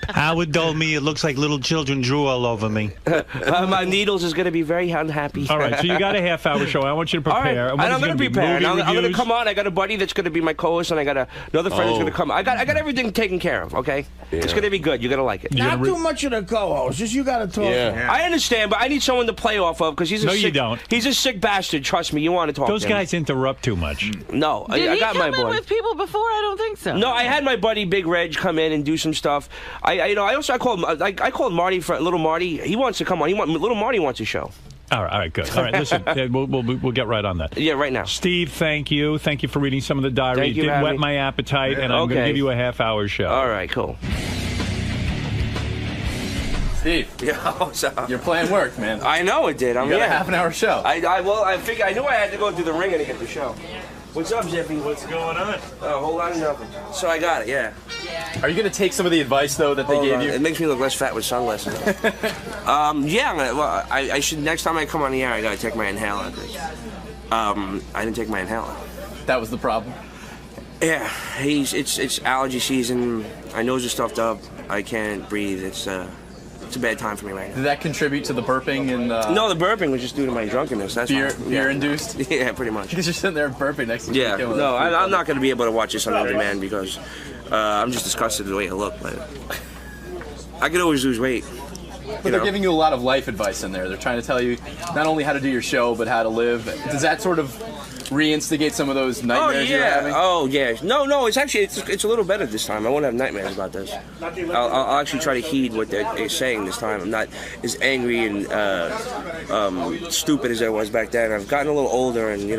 Howard told me it looks like little children drew all over me. My needles is going to be very unhappy. All right, so you got a half-hour show. I want you to prepare. All right. What And is I'm it going to be, prepare. movie I'm going to reviews? come on. I got a buddy that's going to be my co-host, and I got another friend who's going to come. I got everything taken care of. Okay, it's going to be good. You're going to like it. Not too much of the co-host. Just you got to talk. I understand, but I need someone to play off of because he's a No, sick, you don't. He's a sick bastard. Trust me. You want to talk Those to him. guys interrupt too much. No, Did I he got come my in boy. with people before? I don't think so. No, I had my buddy Big Reg come in and do some stuff. I called Marty for little Marty. He wants to come on. Little Marty wants a show. All right, good. All right, listen, we'll get right on that. Yeah, right now. Steve, thank you. Thank you for reading some of the diary. Thank you, It did Abby. whet my appetite, and I'm going to Okay. give you a half-hour show. All right, cool. Steve. Yeah, what's up? Your plan worked, man. I know it did. You got a half-an-hour show. I figured I knew I had to go through the ringer to get the show. What's up, Jeffy? What's going on? A whole lot of nothing. So I got it, yeah. Are you going to take some of the advice, though, that they gave you? It makes me look less fat with sunglasses. Yeah, I should, next time I come on the air, I got to take my inhaler. I didn't take my inhaler. That was the problem? Yeah, it's allergy season. My nose is stuffed up. I can't breathe. It's a bad time for me right now. Did that contribute to the burping and? No, the burping was just due to my drunkenness. That's beer induced. Yeah, pretty much. Because you're sitting there burping next to Yeah, no, I'm not going to be able to watch this on demand because I'm just disgusted with the way I look. But I could always lose weight. But they're giving you a lot of life advice in there. They're trying to tell you not only how to do your show, but how to live. Does that sort of reinstigate some of those nightmares you're having? Oh, yeah. No, it's actually, it's a little better this time. I won't have nightmares about this. I'll actually try to heed what they're saying this time. I'm not as angry and stupid as I was back then. I've gotten a little older and,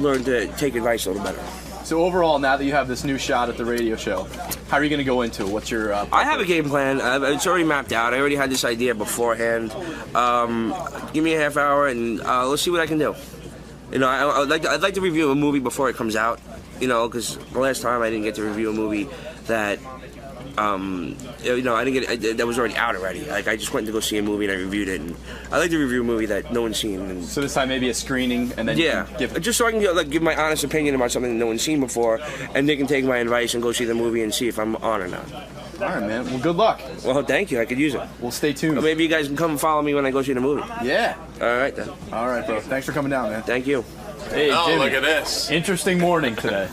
learned to take advice a little better. So overall, now that you have this new shot at the radio show, how are you going to go into it? What's your I have a game plan. It's already mapped out. I already had this idea beforehand. Give me a half hour and let's see what I can do. You know, I'd like to review a movie before it comes out. You know, because the last time I didn't get to review a movie that you know, I didn't get that was already out already. Like, I just went to go see a movie and I reviewed it. And I like to review a movie that no one's seen. And so this time maybe a screening, and then yeah, just so I can give my honest opinion about something that no one's seen before, and they can take my advice and go see the movie and see if I'm on or not. All right, man. Well, good luck. Well, thank you. I could use it. Well, stay tuned. Or maybe you guys can come and follow me when I go see the movie. Yeah. All right then. All right, bro. Thanks for coming down, man. Thank you. Hey, Jimmy. Look at this. Interesting morning today.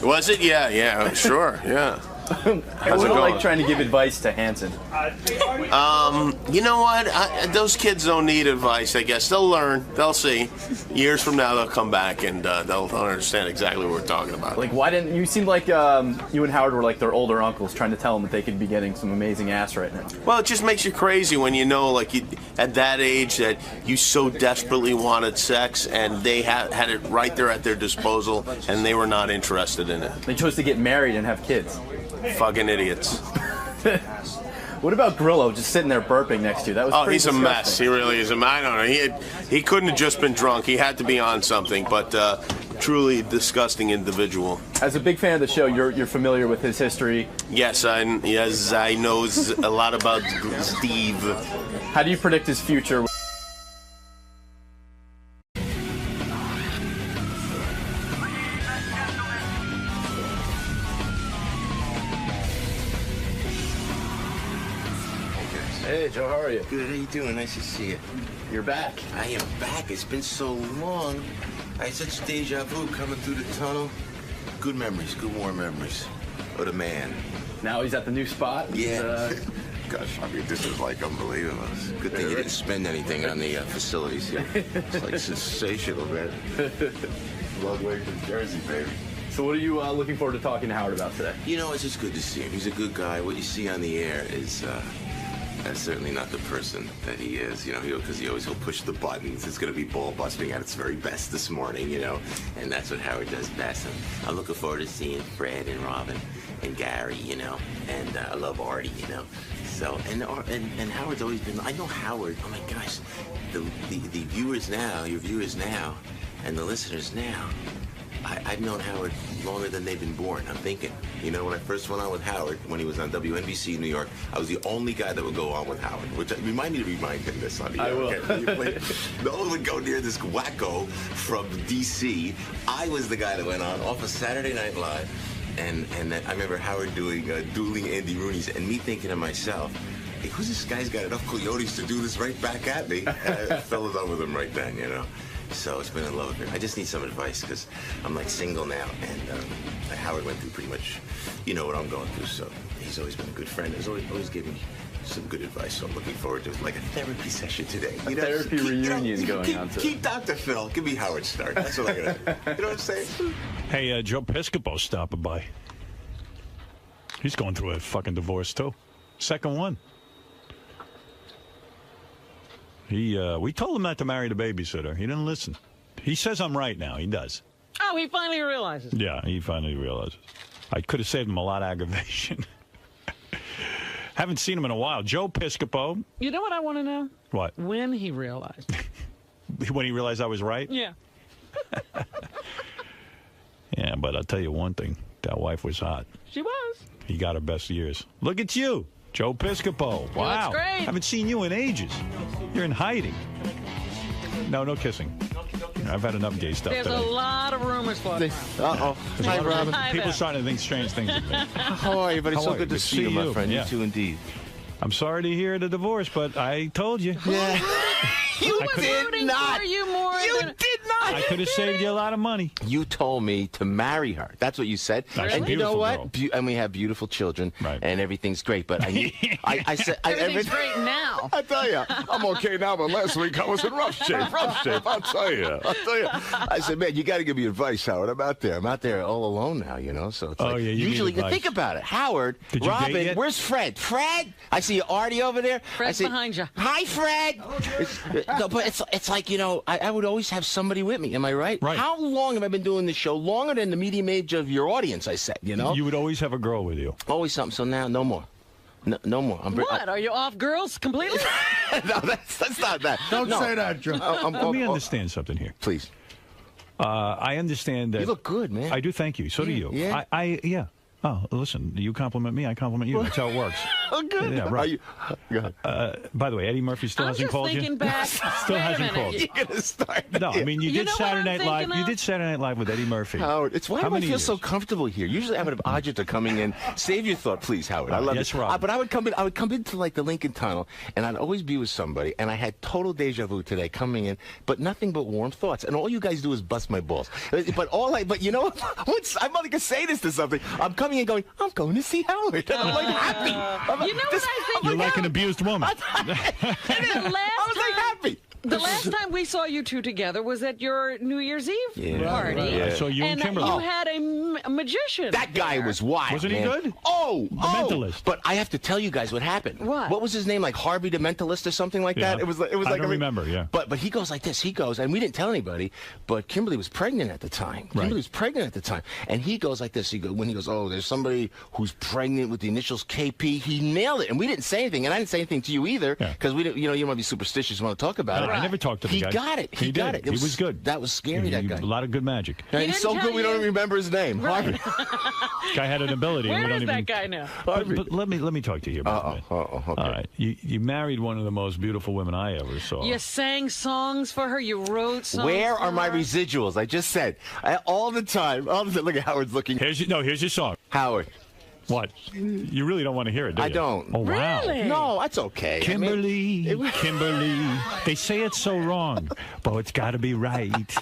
Was it? Yeah, sure, yeah. How's it like trying to give advice to Hanson? You know what? Those kids don't need advice, I guess. They'll learn. They'll see. Years from now, they'll come back and they'll understand exactly what we're talking about. Like, why didn't you seem like you and Howard were like their older uncles trying to tell them that they could be getting some amazing ass right now? Well, it just makes you crazy when you know, like, at that age that you so desperately wanted sex and they had it right there at their disposal and they were not interested in it. They chose to get married and have kids. Fucking idiots. What about Grillo just sitting there burping next to you? That was pretty he's disgusting. a mess. He really is. I don't know. He couldn't have just been drunk. He had to be on something, but truly disgusting individual. As a big fan of the show, you're familiar with his history. Yes, I know a lot about Steve. How do you predict his future? Hey, Joe, how are you? Good, how you doing? Nice to see you. You're back. I am back. It's been so long. I had such deja vu coming through the tunnel. Good memories, good warm memories. Of the man. Now he's at the new spot? Yeah. Gosh, I mean, this is like unbelievable. Good thing you didn't spend anything on the facilities here. It's like sensational, man. Long way from Jersey, baby. So what are you looking forward to talking to Howard about today? You know, it's just good to see him. He's a good guy. What you see on the air is that's certainly not the person that he is, you know, because he'll push the buttons. It's going to be ball busting at its very best this morning, you know, and that's what Howard does best. I'm looking forward to seeing Fred and Robin and Gary, you know, and I love Artie, you know. So, and Howard's always been, I know Howard, oh my gosh, the viewers now, your viewers now, and the listeners now, I've known Howard longer than they've been born. I'm thinking, you know, when I first went on with Howard, when he was on WNBC New York, I was the only guy that would go on with Howard, which remind me to remind him this on the air. I will. Okay? No one would go near this wacko from D.C. I was the guy that went on off of Saturday Night Live, and I remember Howard doing dueling Andy Rooney's, and me thinking to myself, hey, who's this guy's got enough coyotes to do this right back at me? And I fell in love with him right then, you know. So it's been in love with him. I just need some advice because I'm like single now, and Howard went through pretty much, you know, what I'm going through. So he's always been a good friend. He's always given me some good advice. So I'm looking forward to like a therapy session today. You know, therapy reunion going on today. Keep Dr. Phil. Give me Howard Stark. That's what I'm gonna do. You know what I'm saying? Hey, Joe Piscopo's stopping by. He's going through a fucking divorce too. Second one. We told him not to marry the babysitter. He didn't listen. He says I'm right now. He does. Oh, he finally realizes. Yeah, he finally realizes. I could have saved him a lot of aggravation. Haven't seen him in a while. Joe Piscopo. You know what I want to know? What? When he realized. When he realized I was right? Yeah. Yeah, but I'll tell you one thing. That wife was hot. She was. He got her best years. Look at you. Joe Piscopo. Wow. That's great. Haven't seen you in ages. You're in hiding. No kissing. I've had enough gay stuff There's today. a lot of rumors floating around. Uh-oh. Hi, Robin. People starting to think strange things of me. How are you, buddy? So good to see you, my friend. Yeah. You too, indeed. I'm sorry to hear the divorce, but I told you. Yeah. You did not. You did not. I could have saved you a lot of money. You told me to marry her. That's what you said. Really? And you know what? Girl. And we have beautiful children, and everything's great. But I said everything's great now. I tell you, I'm okay now, but last week I was in rough shape. Rough shape, I'll tell you. I said, man, you got to give me advice, Howard. I'm out there all alone now, you know. So it's like, yeah, usually, think about it. Howard, Did you date Robin, yet? where's Fred? Fred? I see Artie over there. Fred's I say, behind you. Hi, Fred. No, but it's like, you know, I would always have somebody with me. at me. Am I right? Right. How long have I been doing this show? Longer than the medium age of your audience, I said, you know? You would always have a girl with you. Always something. So now, no more. No more. What? Are you off girls completely? No, that's not that. Don't say that, Joe. Let me understand something here. Please. I understand that. You look good, man. I do, thank you. So do you. Yeah. Yeah. Oh, listen, you compliment me, I compliment you. That's how it works. Oh, good. Yeah, right. Go ahead. By the way, Eddie Murphy still hasn't called you? I'm just thinking back. Still hasn't called you. You're gonna start. No, I mean, you did know Saturday what I'm Night Live. thinking You of? did Saturday Night Live with Eddie Murphy. Howard, it's why How do I many feel years? so comfortable here? Usually I have an Ajita coming in. Save your thought, please, Howard. I love yes, it. Rob. But I would come in. I would come into like the Lincoln Tunnel, and I'd always be with somebody. And I had total deja vu today coming in, but nothing but warm thoughts. And all you guys do is bust my balls. But you know, I'm not gonna say this to something. I'm coming in going, I'm going to see Howard. And I'm like happy. You know what I think? You're like an abused woman. I was like happy. The last time we saw you two together was at your New Year's Eve party. Yeah. I saw you and Kimberly. You had a magician. That guy was wild. Wasn't he man. good? Oh, The Mentalist. But I have to tell you guys what happened. What was his name? Like Harvey the Mentalist or something like that? Yeah. It was like I don't remember, yeah. But he goes like this. He goes, and we didn't tell anybody, but Kimberly was pregnant at the time. Kimberly was pregnant at the time. And he goes like this. When he goes, oh, there's somebody who's pregnant with the initials KP. He nailed it. And we didn't say anything. And I didn't say anything to you either. Because we didn't, you don't want to be superstitious. You want to talk about it. I never talked to the guy. He got it. He got did. it. He was good. That was scary, that guy. A lot of good magic. And he's so good we don't even remember his name. Harvey. Guy had an ability. Where and we don't is even... that guy now? But let me talk to you about it. Okay. All right. You married one of the most beautiful women I ever saw. You sang songs for her. You wrote songs. Where for are my her. residuals? I just said all the time. Look at Howard's looking. Here's your song. Howard. What? You really don't want to hear it, do you? I don't. Oh, wow. Really? No, that's okay. Kimberly. They say it's so wrong, but it's got to be right.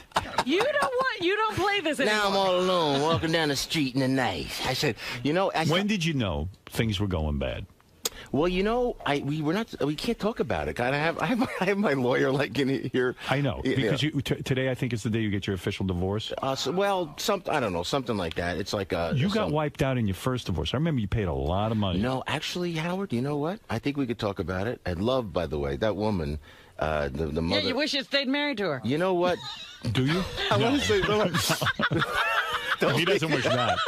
You don't play this anymore. Now I'm all alone walking down the street in the night. I said, When did you know things were going bad? Well, we can't talk about it. I have my lawyer like in here. I know because today I think is the day you get your official divorce. I don't know, something like that. It's like you got wiped out in your first divorce. I remember you paid a lot of money. No, actually, Howard, you know what? I think we could talk about it. I love, by the way, that woman, the mother. Yeah, you wish you stayed married to her. You know what? Do you? I want to say he doesn't wish that.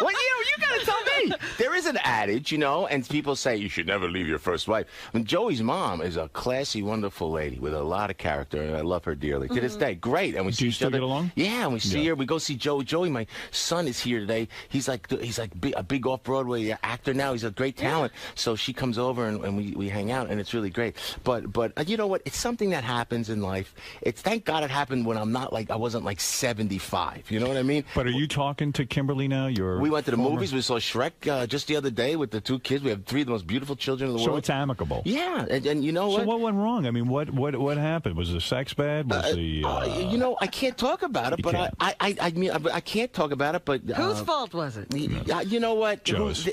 Well, you gotta tell me. There is an adage, and people say you should never leave your first wife. I mean, Joey's mom is a classy, wonderful lady with a lot of character, and I love her dearly. To this day, great. And we see you each still other. get along? Yeah, and we see her. We go see Joey. Joey, my son, is here today. He's like a big off-Broadway actor now. He's a great talent. So she comes over and we hang out, and it's really great. But you know what? It's something that happens in life. Thank God it happened when I wasn't like 75. You know what I mean? But are you talking to Kimberly now? We went to the movies. We saw Shrek just the other day with the two kids. We have 3 of the most beautiful children in the world. So it's amicable. Yeah, and you know what? So what went wrong? I mean, what happened? Was the sex bad? Was I can't talk about it, but I can't talk about it, but whose fault was it? You know what? Joe's.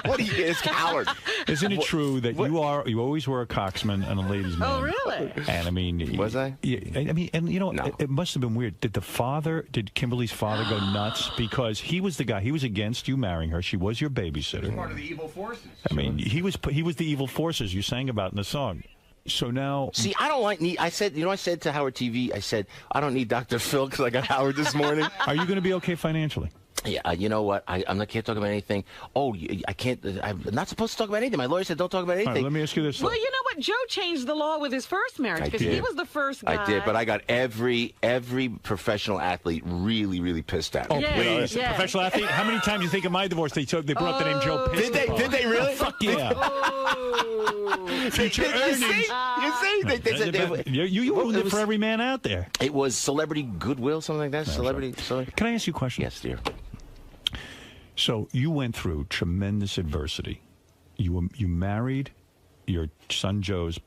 What do you? It's Howard. Isn't it true that you always were a coxman and a ladies' man? Oh, really? And I mean, was I? I mean, and it must have been weird. Did Kimberly's father go nuts because he was the guy? He was against you marrying her. She was your babysitter. Part of the evil forces. I mean, he was the evil forces you sang about in the song. So now, see, I don't like. I said to Howard TV, I said I don't need Dr. Phil because I got Howard this morning. Are you going to be okay financially? Yeah, you know what? I can't talk about anything. Oh, I can't. I'm not supposed to talk about anything. My lawyer said don't talk about anything. Right, let me ask you this. Well, you know what? Joe changed the law with his first marriage because he was the first guy. I did, but I got every professional athlete really, really pissed at me. Oh, please. Yeah. Professional athlete? How many times do you think in my divorce they brought up the name Joe Piscopo? Did they really? Oh, fuck yeah. Future earnings. You see? You ruined it for every man out there. It was Celebrity Goodwill, something like that. Celebrity. Can I ask you a question? Yes, dear. So you went through tremendous adversity. You married your son Joe's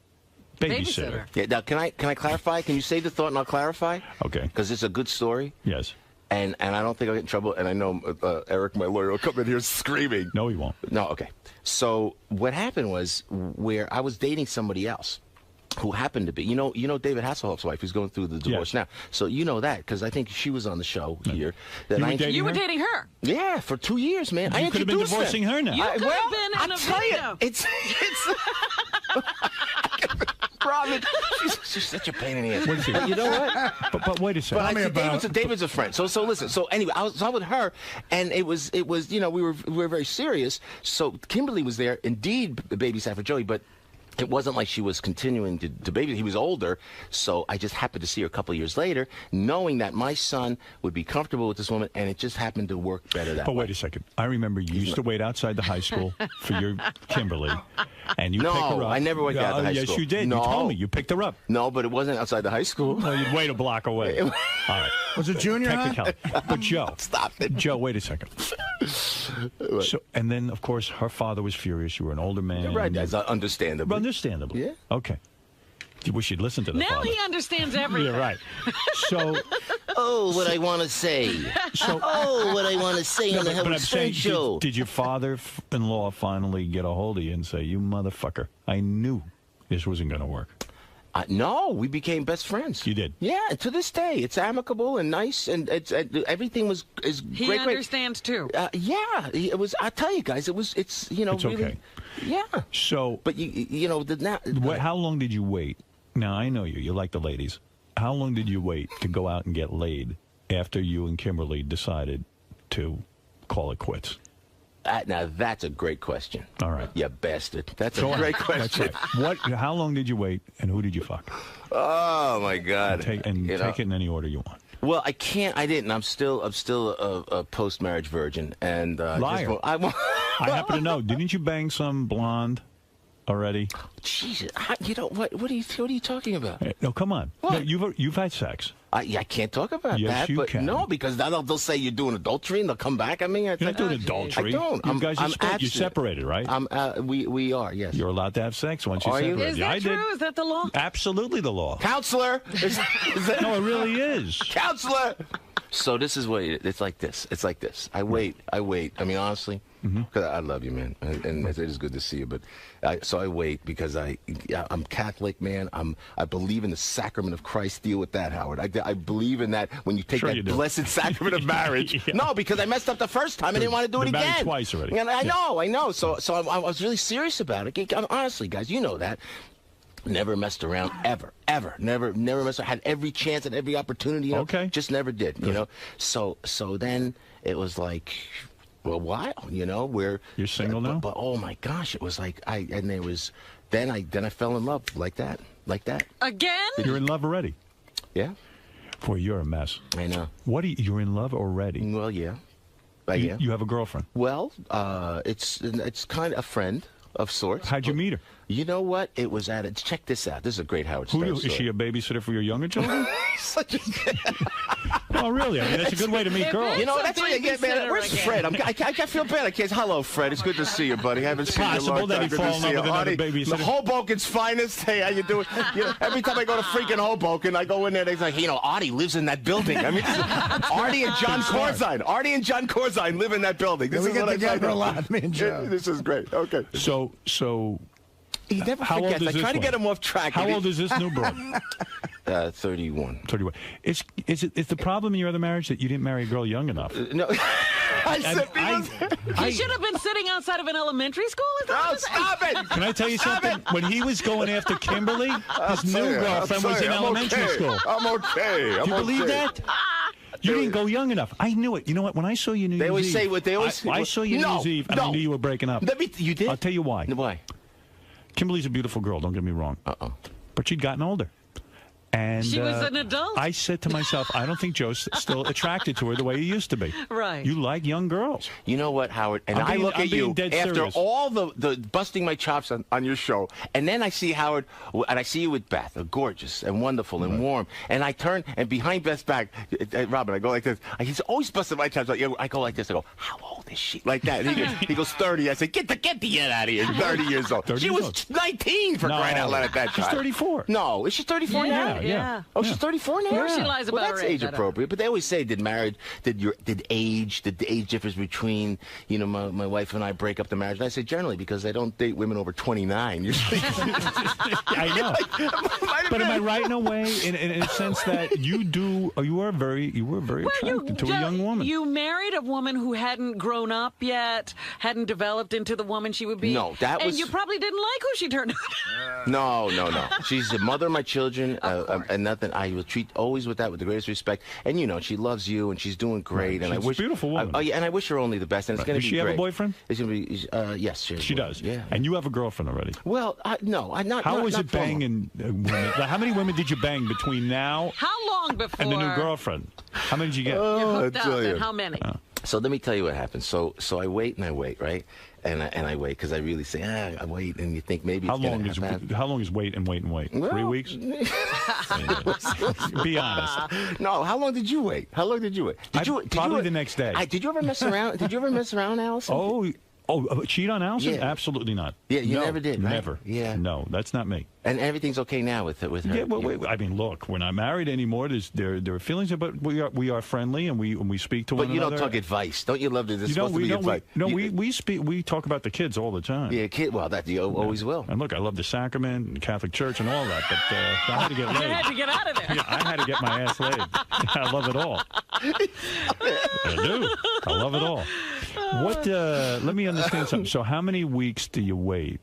babysitter. Yeah. Now, can I clarify? Can you say the thought and I'll clarify? Okay. Because it's a good story. Yes. And I don't think I'll get in trouble. And I know Eric, my lawyer, will come in here screaming. No, he won't. No. Okay. So what happened was where I was dating somebody else. Who happened to be, you know David Hasselhoff's wife, who's going through the divorce now. So you know that because I think she was on the show here. You were dating her? Yeah, for 2 years, man. I could have been divorcing her now. You could have been in a video. It's Robin, she's such a pain in the ass. But you know what? But wait a second. But David's a friend. So listen. So anyway, I was with her, and it was we were very serious. So Kimberly was there, indeed, babysat for Joey, but it wasn't like she was continuing to baby. He was older, so I just happened to see her a couple of years later, knowing that my son would be comfortable with this woman, and it just happened to work better that way. But wait a second. I remember you used to wait outside the high school for your Kimberly, and you pick her up. No, I never waited out the high school. Yes, you did. No. You told me. You picked her up. No, but it wasn't outside the high school. No, you'd wait a block away. All right. Was it junior high? Technicality. But Joe. Stop it. Joe, wait a second. So, and then, of course, her father was furious. You were an older man. Right, that's understandable. Understandable. Yeah. Okay. You wish you'd listen to the now father. he understands everything. Yeah, right. So, what I want to say. What I want to say on the Howard Stern show. Did your father-in-law finally get a hold of you and say, "You motherfucker, I knew this wasn't going to work"? No, we became best friends. You did? Yeah, to this day, it's amicable and nice, and it's everything is He great. understands too. Yeah, it was. I tell you guys, it's It's really, okay. Yeah. So, but how long did you wait? Now I know you like the ladies. How long did you wait to go out and get laid after you and Kimberly decided to call it quits? Now that's a great question. All right, you bastard. That's a great question. That's right. How long did you wait, and who did you fuck? Oh my God! Take it in any order you want. Well, I can't. I didn't. I'm still a post-marriage virgin, and liar. I happen to know. Didn't you bang some blonde already? Jesus, you know what? What are you talking about? No, come on. What? No, you've had sex. I can't talk about that. Yes, you can. No, because they'll say you're doing adultery, and they'll come back. I mean, you're not doing adultery. I don't. You guys are you're separated, right? We are. Yes. You're allowed to have sex once you're separated. Is that true? Is that the law? Absolutely, the law. Counselor. No, it really is. Counselor. So this is what it's like. It's like this. I wait. I mean, honestly, because I love you, man, and it is good to see you. But so I wait because I'm Catholic, man. I believe in the sacrament of Christ. Deal with that, Howard. I believe in that when you take that blessed sacrament of marriage. Yeah. No, because I messed up the first time. I didn't want to do it again. Twice already. And I know. So I was really serious about it. Honestly, guys, you know that. Never messed around ever. Never messed around. Had every chance and every opportunity. You know? Okay. Just never did. You know. So then it was like, well, a while. You know, where you're single now. But oh my gosh, it was like then I fell in love like that. Again? You're in love already. Yeah. Boy, you're a mess. I know. You're in love already? Well, yeah. You have a girlfriend? Well, it's kind of a friend of sorts. How'd you meet her? You know what? It was check this out. This is a great Howard Stern story. Is she a babysitter for your younger children? Such a... Oh, really? I mean, that's a good way to meet girls. You know, that's what you get, man. Where's Fred? I feel bad. I can't. Hello, Fred. It's good to see you, buddy. I haven't seen you in a long time. Good to see you. Artie, the Hoboken's finest. Hey, how you doing? You know, every time I go to freaking Hoboken, I go in there. They're like, Artie lives in that building. I mean, Artie and John Corzine live in that building. This we is get what together a lot, me and Joe. This is great. Okay. So. He never forgets. I try to get him off track. How old is this new broad? 31. 31. Is the problem in your other marriage that you didn't marry a girl young enough? No. He should have been sitting outside of an elementary school. Stop it! Can I tell you something? When he was going after Kimberly, his new girlfriend was in elementary school. I'm okay. Do you believe that? You didn't go young enough. I knew it. You know what? When I saw you New Year's Eve, always say what they always. I saw you New Year's Eve, and I knew you were breaking up. You did? I'll tell you why. Why? Kimberly's a beautiful girl, don't get me wrong. But she'd gotten older. And she was an adult. I said to myself, I don't think Joe's still attracted to her the way he used to be. Right. You like young girls. You know what, Howard? And I look at you after all the busting my chops on your show, and then I see Howard, and I see you with Beth, gorgeous and wonderful and warm, and I turn, and behind Beth's back, Robin, I go like this. He's always busting my chops. I go like this. I go, how old is she? Like that. And he goes 30. I say, get the out of here. 30 years old. She was 19 for crying out loud at that time. She's 34. No, is she 34 now? about. Yeah. Oh, she's 34 now? Or she lies about Well, that's her age. age appropriate. But they always say, did the age difference between, my wife and I break up the marriage? And I say, generally, because I don't date women over 29. Usually. I know. But am I right in a way, in a sense that you were very attracted to a young woman? You married a woman who hadn't grown up yet, hadn't developed into the woman she would be. No, and you probably didn't like who she turned out. No. She's the mother of my children, and nothing. I will treat always with the greatest respect. And she loves you, and she's doing great. Right. And She's a beautiful woman. And I wish her only the best. And it's going to be great. Does she have a boyfriend? It's going to be. Yes, she does. Yeah. And you have a girlfriend already. Well, no, I'm not. How was not it banging women? How many women did you bang between now? How long before? And the new girlfriend. How many did you get? You hooked up, and how many? So let me tell you what happens. So I wait and I wait, right? And I wait because I really say, I wait, and you think maybe how it's long gonna happen. How long is wait and wait and wait? Well, 3 weeks? Be honest. No, how long did you wait? Probably the next day. Did you ever mess around? Did you ever mess around, Allison? Oh, cheat on Allison? Yeah. Absolutely not. Yeah, you never did, right? Never. Yeah. No, that's not me. And everything's okay now with her. Yeah, well, I mean, look, we're not married anymore. There are feelings, but we are friendly and we speak to one another. But you don't talk advice. Don't you love to? This supposed to be advice. We talk about the kids all the time. Yeah, well, that you always will. And look, I love the sacrament and Catholic Church and all that, but I had to get laid. You had to get out of there. Yeah, I had to get my ass laid. I love it all. I do. I love it all. What? Let me understand something. So, how many weeks do you wait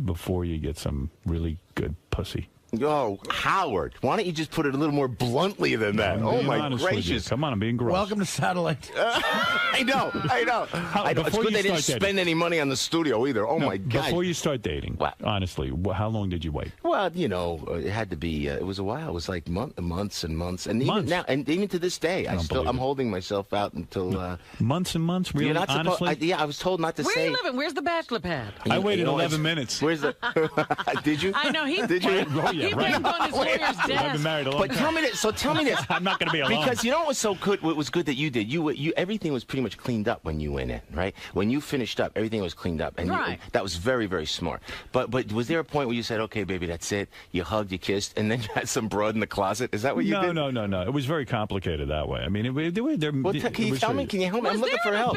before you get some really good pussy? Oh, Howard, why don't you just put it a little more bluntly than that? Oh, my gracious. Come on, I'm being gross. Welcome to Satellite. I know. It's good they didn't spend any money on the studio either. Oh, my God. Before you start dating, honestly, how long did you wait? Well, it had to be, it was a while. It was like months and months. And even now, and even to this day, I'm holding myself out until... months and months? Really? You're not honestly? I was told not to say... Where are you living? Where's the bachelor pad? I waited 11 minutes. Where's the... Did you? I know. Did you? Oh, yeah, he banged on his lawyer's desk. I've been married a long time. Tell me this. I'm not going to be alone. Because you know what was so good? What was good that you did? You everything was pretty much cleaned up when you went in, right? When you finished up, everything was cleaned up, and that was very, very smart. But was there a point where you said, "Okay, baby, that's it"? You hugged, you kissed, and then you had some broad in the closet. Is that what you did? No. It was very complicated that way. I mean, can you tell me? Can you help me? I'm looking for help.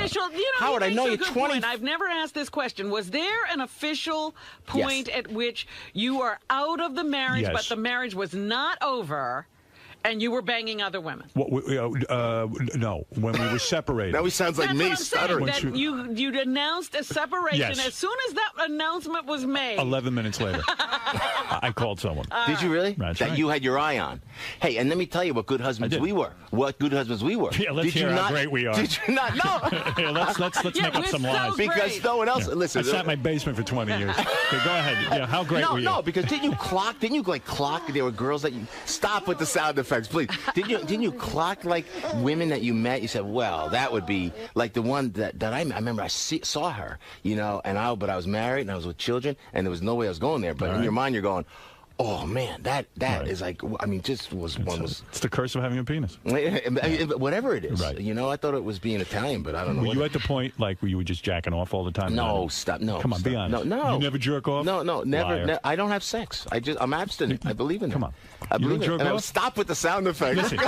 Howard, I know you're 20. I've never asked this question. Was there an official point at which you are out of the marriage, but the marriage was not over, and you were banging other women? No, when we were separated. Now he sounds like me stuttering. That you'd announced a separation. Yes. As soon as that announcement was made. 11 minutes later, I called someone. Did you really? That's that right. you had your eye on. Hey, and let me tell you what good husbands we were. What good husbands we were. Yeah, let's hear how great we are. Did you not? No. Yeah, let's make up some lies. Because no one else. Listen, I sat in my basement for 20 years. Okay, go ahead. Yeah, how great were you? No, because didn't you clock? There were girls that you stop with the sound effects, please. Didn't you clock like women that you met? You said, well, that would be like the one that I remember. I saw her, but I was married and I was with children, and there was no way I was going there. But in your mind, you're going, oh man, that is like, I mean, just was It's the curse of having a penis. Whatever it is, right. I thought it was being Italian, but I don't know. Were you at the point like where you were just jacking off all the time? No, stop. No, come on, be honest. No. You never jerk off? No, never. Liar. I don't have sex. I'm abstinent. I believe in it. Come on. I believe jerk off? Stop with the sound effects. Listen,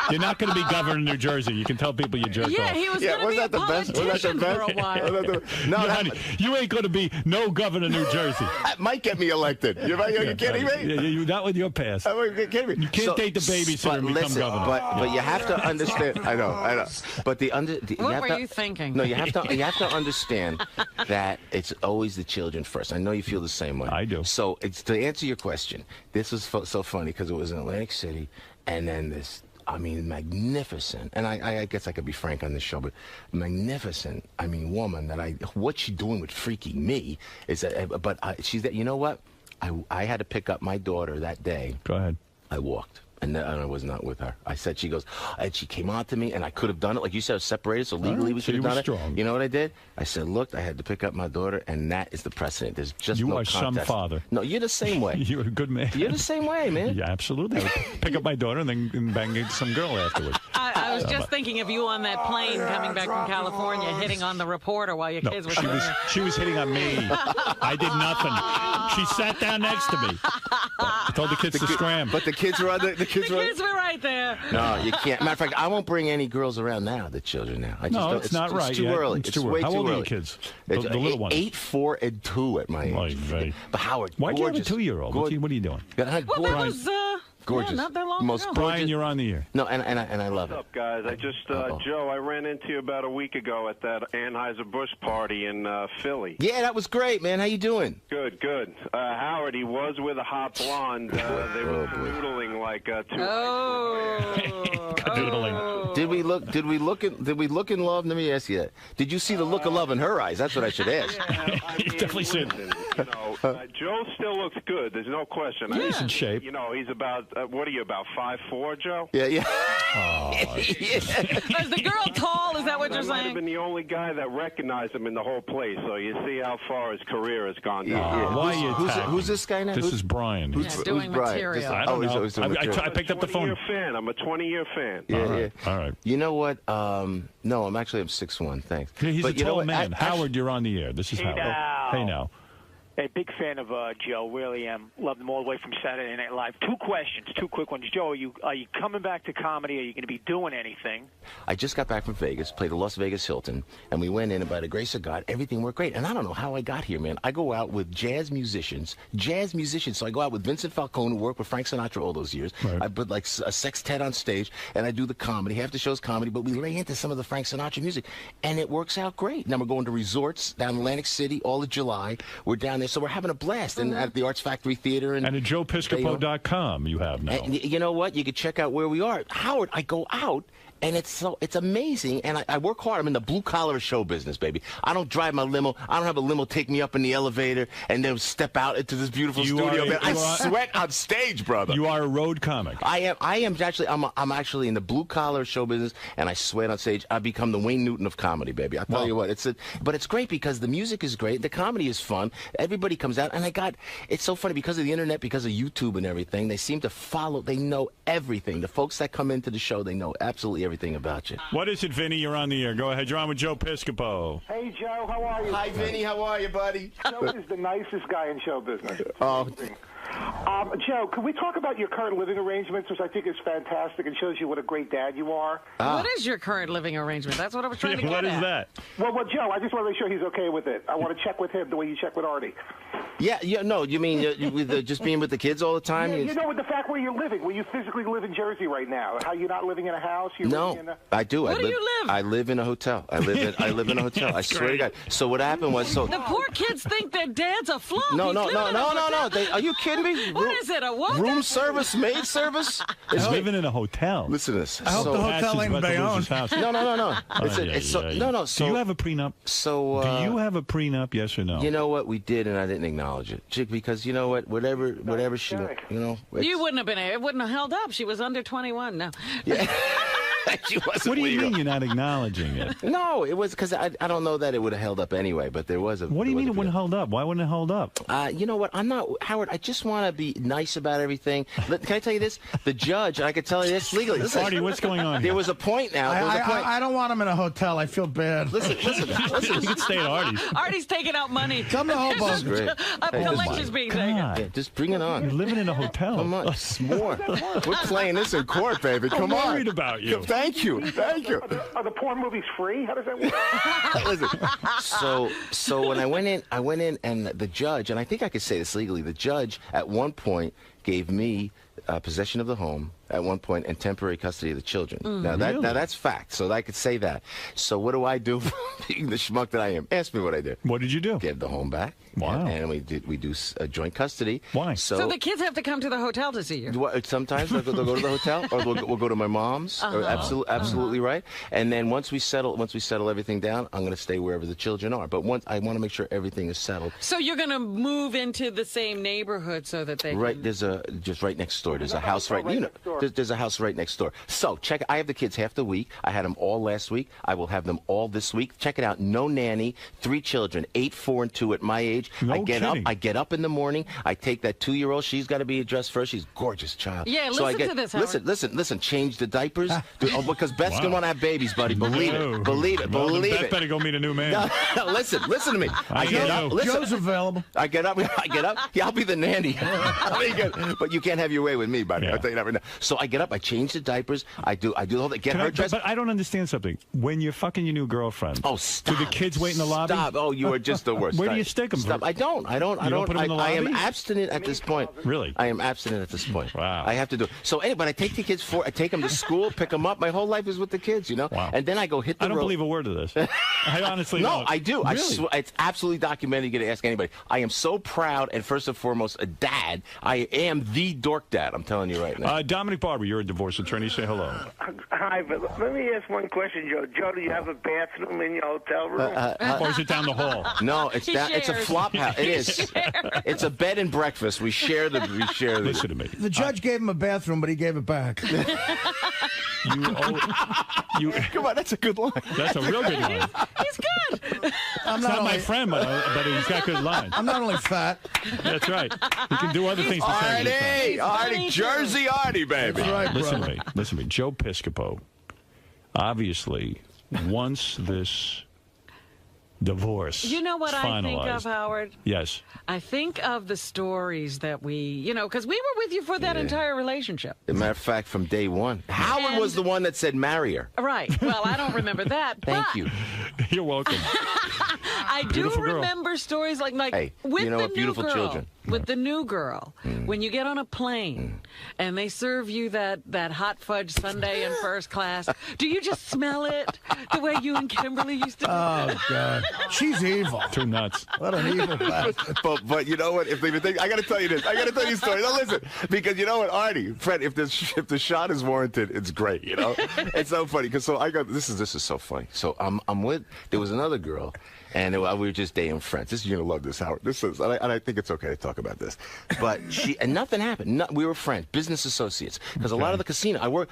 you're not going to be governor in New Jersey. You can tell people you jerk off. Yeah, he was going to be a politician for a while. No, honey, you ain't going to be no governor in New Jersey. That might get me elected. You kidding me? Yeah, not with your past. You kidding me? You can't date the babysitter and become governor. But you have to understand. I know. But what were you thinking? No, you have to understand that it's always the children first. I know you feel the same way. I do. So to answer your question, this was so funny because it was in Atlantic City, and then this. I mean, magnificent, and I guess I could be frank on this show, but magnificent. I mean, woman what she's doing with freaking me is that. But she's that. You know what? I had to pick up my daughter that day. Go ahead. I walked. And I was not with her. I said, she goes, and she came on to me, and I could have done it. Like you said, I was separated, so legally we should have done it. Strong. You know what I did? I said, look, I had to pick up my daughter, and that is the precedent. There's just no contest. You are some father. No, you're the same way. You're a good man. You're the same way, man. Yeah, absolutely. I would pick up my daughter and then bang into some girl afterwards. I was just thinking of you on that plane coming back from California, hitting on the reporter while your kids were she was hitting on me. I did nothing. She sat down next to me. I told the kids to scram. But the kids were on the kids The kids were right there. No, you can't. Matter of fact, I won't bring any girls around now. The children now. I just don't, it's not right. It's too early. It's too early. Way How too old early. are your kids? It's The little ones. 8, 4, and 2 at my age. But Howard, why do you have a gorgeous. 2-year-old? What are you doing? Well, that was Gorgeous. Yeah, not that long Most ago. Brian, you're on the air. No, and I love What's up, guys? I just, Joe, I ran into you about a week ago at that Anheuser-Busch party in Philly. Yeah, that was great, man. How you doing? Good, good. Howard, he was with a hot blonde. They were canoodling like 2 Canoodling. Did we look in love? Let me ask you that. Did you see the look of love in her eyes? That's what I should ask. Definitely said. Joe still looks good. There's no question. He's in shape. You know, he's about, what are you, about 5'4", Joe? Yeah, yeah. Is the girl tall? Is that what you're I might have saying? been the only guy that recognized him in the whole place, so you see how far his career has gone down. Why are you who's this guy now? This is Brian. Yeah, doing material. I don't know. He's doing material. I picked up the phone. I'm a 20-year fan. Yeah. All right. You know what? No, I'm 6'1". Thanks. Yeah, he's But a you know tall what? man. Howard, you're on the air. This is Hey Howard. now. Hey now. Hey, big fan of Joe. Really am. Love him all the way from Saturday Night Live. 2 questions, 2 quick ones. Joe, are you coming back to comedy? Are you going to be doing anything? I just got back from Vegas, played the Las Vegas Hilton, and we went in, and by the grace of God, everything worked great. And I don't know how I got here, man. I go out with jazz musicians. So I go out with Vincent Falcone, who worked with Frank Sinatra all those years. Right. I put like a sextet on stage, and I do the comedy. Half the show's comedy, but we lay into some of the Frank Sinatra music, and it works out great. Now we're going to resorts down in Atlantic City all of July. We're down there, so we're having a blast. And at the Arts Factory Theater. And at JoePiscopo.com you have now. And you know what? You can check out where we are. Howard, I go out, and it's amazing. And I work hard. I'm in the blue-collar show business, baby. I don't drive my limo. I don't have a limo take me up in the elevator and then step out into this beautiful studio. Man, I sweat on stage, brother. You are a road comic. I am actually. I'm actually in the blue-collar show business, and I sweat on stage. I become the Wayne Newton of comedy, baby. I tell you what, but it's great because the music is great. The comedy is fun. Everybody comes out, and it's so funny because of the internet, because of YouTube and everything. They seem to follow. They know everything. The folks that come into the show, they know absolutely everything about you. What is it, Vinny? You're on the air. Go ahead. You're on with Joe Piscopo. Hey, Joe, how are you? Hi, Vinny. How are you, buddy? Joe is the nicest guy in show business. Oh. Joe, can we talk about your current living arrangements, which I think is fantastic and shows you what a great dad you are? What is your current living arrangement? That's what I was trying to get What at. is that? Well, Joe, I just want to make sure he's okay with it. I want to check with him the way you check with Artie. Yeah, no, you mean with just being with the kids all the time? Yeah, you know, with the fact where you're living, where you physically live in Jersey right now, how you're not living in a house? You're living in a... I do. Where do you live? I live in a hotel. I live in a hotel. I swear to God. So what happened was, The poor kids think their dad's a flunk. No. No. Are you kidding me? What is it? A what? Room service, maid service? He's living in a hotel. Listen to this. I hope the hotel ain't Bayonne. No. Do you have a prenup? Do you have a prenup? Yes or no? You know what? We did, and I didn't acknowledge it, because you know what? Whatever she, You wouldn't have been. It wouldn't have held up. She was under 21. No. Yeah. She wasn't What do you legal. mean you're not acknowledging it? No, it was because I don't know that it would have held up anyway, but there was a... What do you mean it wouldn't hold up? Why wouldn't it hold up? You know what? I'm not... Howard, I just want to be nice about everything. Can I tell you this? The judge, and I can tell you this legally. Listen, Artie, what's going on here? There was a point now. I don't want him in a hotel. I feel bad. Listen. You can stay at Artie's. Artie's taking out money. Come to Hoboken. Great. A collection's being taken. Yeah, just bring it on. You're living in a hotel. Come on. More. We're playing this in court, baby. Come on. I'm worried about you. Thank you. Are the porn movies free? How does that work? Listen, so when I went in, and the judge, and I think I could say this legally, the judge at one point gave me possession of the home at one point and temporary custody of the children. Now that's fact, so I could say that. So what do I do, being the schmuck that I am? Ask me what I did. What did you do? Give the home back. Wow. And we do a joint custody. Why? So the kids have to come to the hotel to see you. Sometimes they'll go to the hotel, or we'll go to my mom's. Absolutely right. And then once we settle everything down, I'm going to stay wherever the children are. But I want to make sure everything is settled. So you're going to move into the same neighborhood so that they There's just right next door door. There's a house right there's a house right next door. So check. I have the kids half the week. I had them all last week. I will have them all this week. Check it out. No nanny. 3 children, 8, 4, and 2 at my age. No I get up in the morning. I take that 2-year-old. She's got to be addressed first. She's a gorgeous child. Yeah, so listen to this, Howard. Listen. Change the diapers because Beth's gonna want to have babies, buddy. Believe it. Believe it. Beth better go meet a new man. No, listen to me. I get up. Listen. Joe's available. I get up. Yeah, I'll be the nanny. But you can't have your way with me, buddy. I'll tell you that right now. So I get up. I change the diapers. I do the whole thing. Get her dressed. But I don't understand something. When you're fucking your new girlfriend. Oh, stop. Do the kids wait in the lobby? Stop. Oh, you are just the worst. Where do you stick them? Stop. I don't. You don't put them in the lobby? I am abstinent at this point. Really? I am abstinent at this point. Wow. I have to do it. So but I take the kids I take them to school, pick them up. My whole life is with the kids, you know. Wow. And then I go hit the road. I don't believe a word of this. I honestly don't. No, I do. Really? It's absolutely documented. You got to ask anybody. I am so proud, and first and foremost, a dad. I am the dork dad. I'm telling you right now. Dominic Barber, you're a divorce attorney. Say hello. Hi, but let me ask one question, Joe. Joe, do you have a bathroom in your hotel room? Or is it down the hall? No, it's down. It's a flop house. It is. It's a bed and breakfast. We share the. Listen to me. The judge gave him a bathroom, but he gave it back. Come on, that's a good line. That's a real good line. He's good. I'm not my friend, but he's got good lines. I'm not only fat. That's right. He can do other things. Artie, Jersey Artie, baby. That's right, Listen to me. Joe Piscopo, obviously, once this divorce You know what I think of, finalized- Howard? Yes. I think of the stories that because we were with you for that entire relationship. As a matter of fact, from day one, Howard was the one that said marry her. Right. Well, I don't remember that. Thank but you. You're welcome. I do Beautiful girl. remember stories like Hey, with you know the what? Beautiful new girl. children. With the new girl, when you get on a plane and they serve you that hot fudge sundae in first class, do you just smell it the way you and Kimberly used to do? Oh, God. She's evil. Too nuts. What an evil bastard. But you know what? If they think, I got to tell you this. I got to tell you a story. Now listen, because you know what, Artie, Fred, if the shot is warranted, it's great. You know, it's so funny because this is so funny. So there was another girl. And we were just dating friends. You're gonna love this, Howard. And I think it's okay to talk about this. But and nothing happened. We were friends, business associates. Because a lot of the casino, I work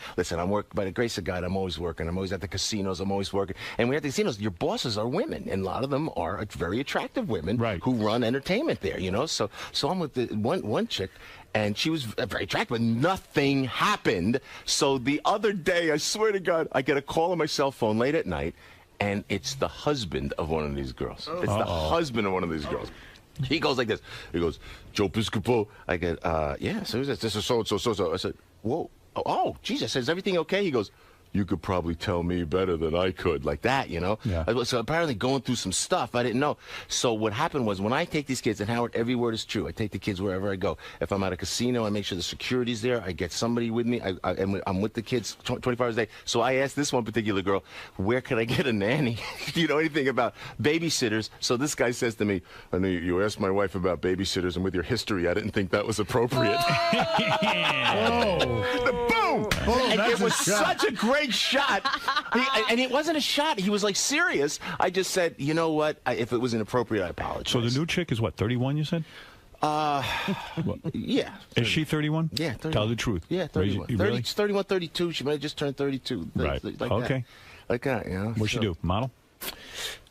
by the grace of God. I'm always working. I'm always at the casinos. I'm always working. And when you're at the casinos, your bosses are women, and a lot of them are very attractive women who run entertainment there. You know, so I'm with the one chick. And she was very attractive, but nothing happened. So the other day, I swear to God, I get a call on my cell phone late at night. And it's the husband of one of these girls. It's the husband of one of these girls. He goes like this. He goes, Joe Piscopo. I get, yeah, so this is so. I said, whoa. Oh, Jesus, is everything okay? He goes, you could probably tell me better than I could, like that, you know? Yeah. So apparently going through some stuff I didn't know. So what happened was when I take these kids, and Howard, every word is true. I take the kids wherever I go. If I'm at a casino, I make sure the security's there. I get somebody with me. I'm with the kids 24 hours a day. So I asked this one particular girl, where could I get a nanny? Do you know anything about babysitters? So this guy says to me, I know you asked my wife about babysitters, and with your history, I didn't think that was appropriate. Boom! And it was such a great shot. And it wasn't a shot. He was like serious. I just said, you know what? If it was inappropriate, I apologize. So the new chick is what, 31, you said? Yeah. Is she 31? Yeah, 31. Tell the truth. Yeah, 31. Really? 31, 32. She might have just turned 32. Right. Like okay. That. Like that, you know. What'd she do? Model?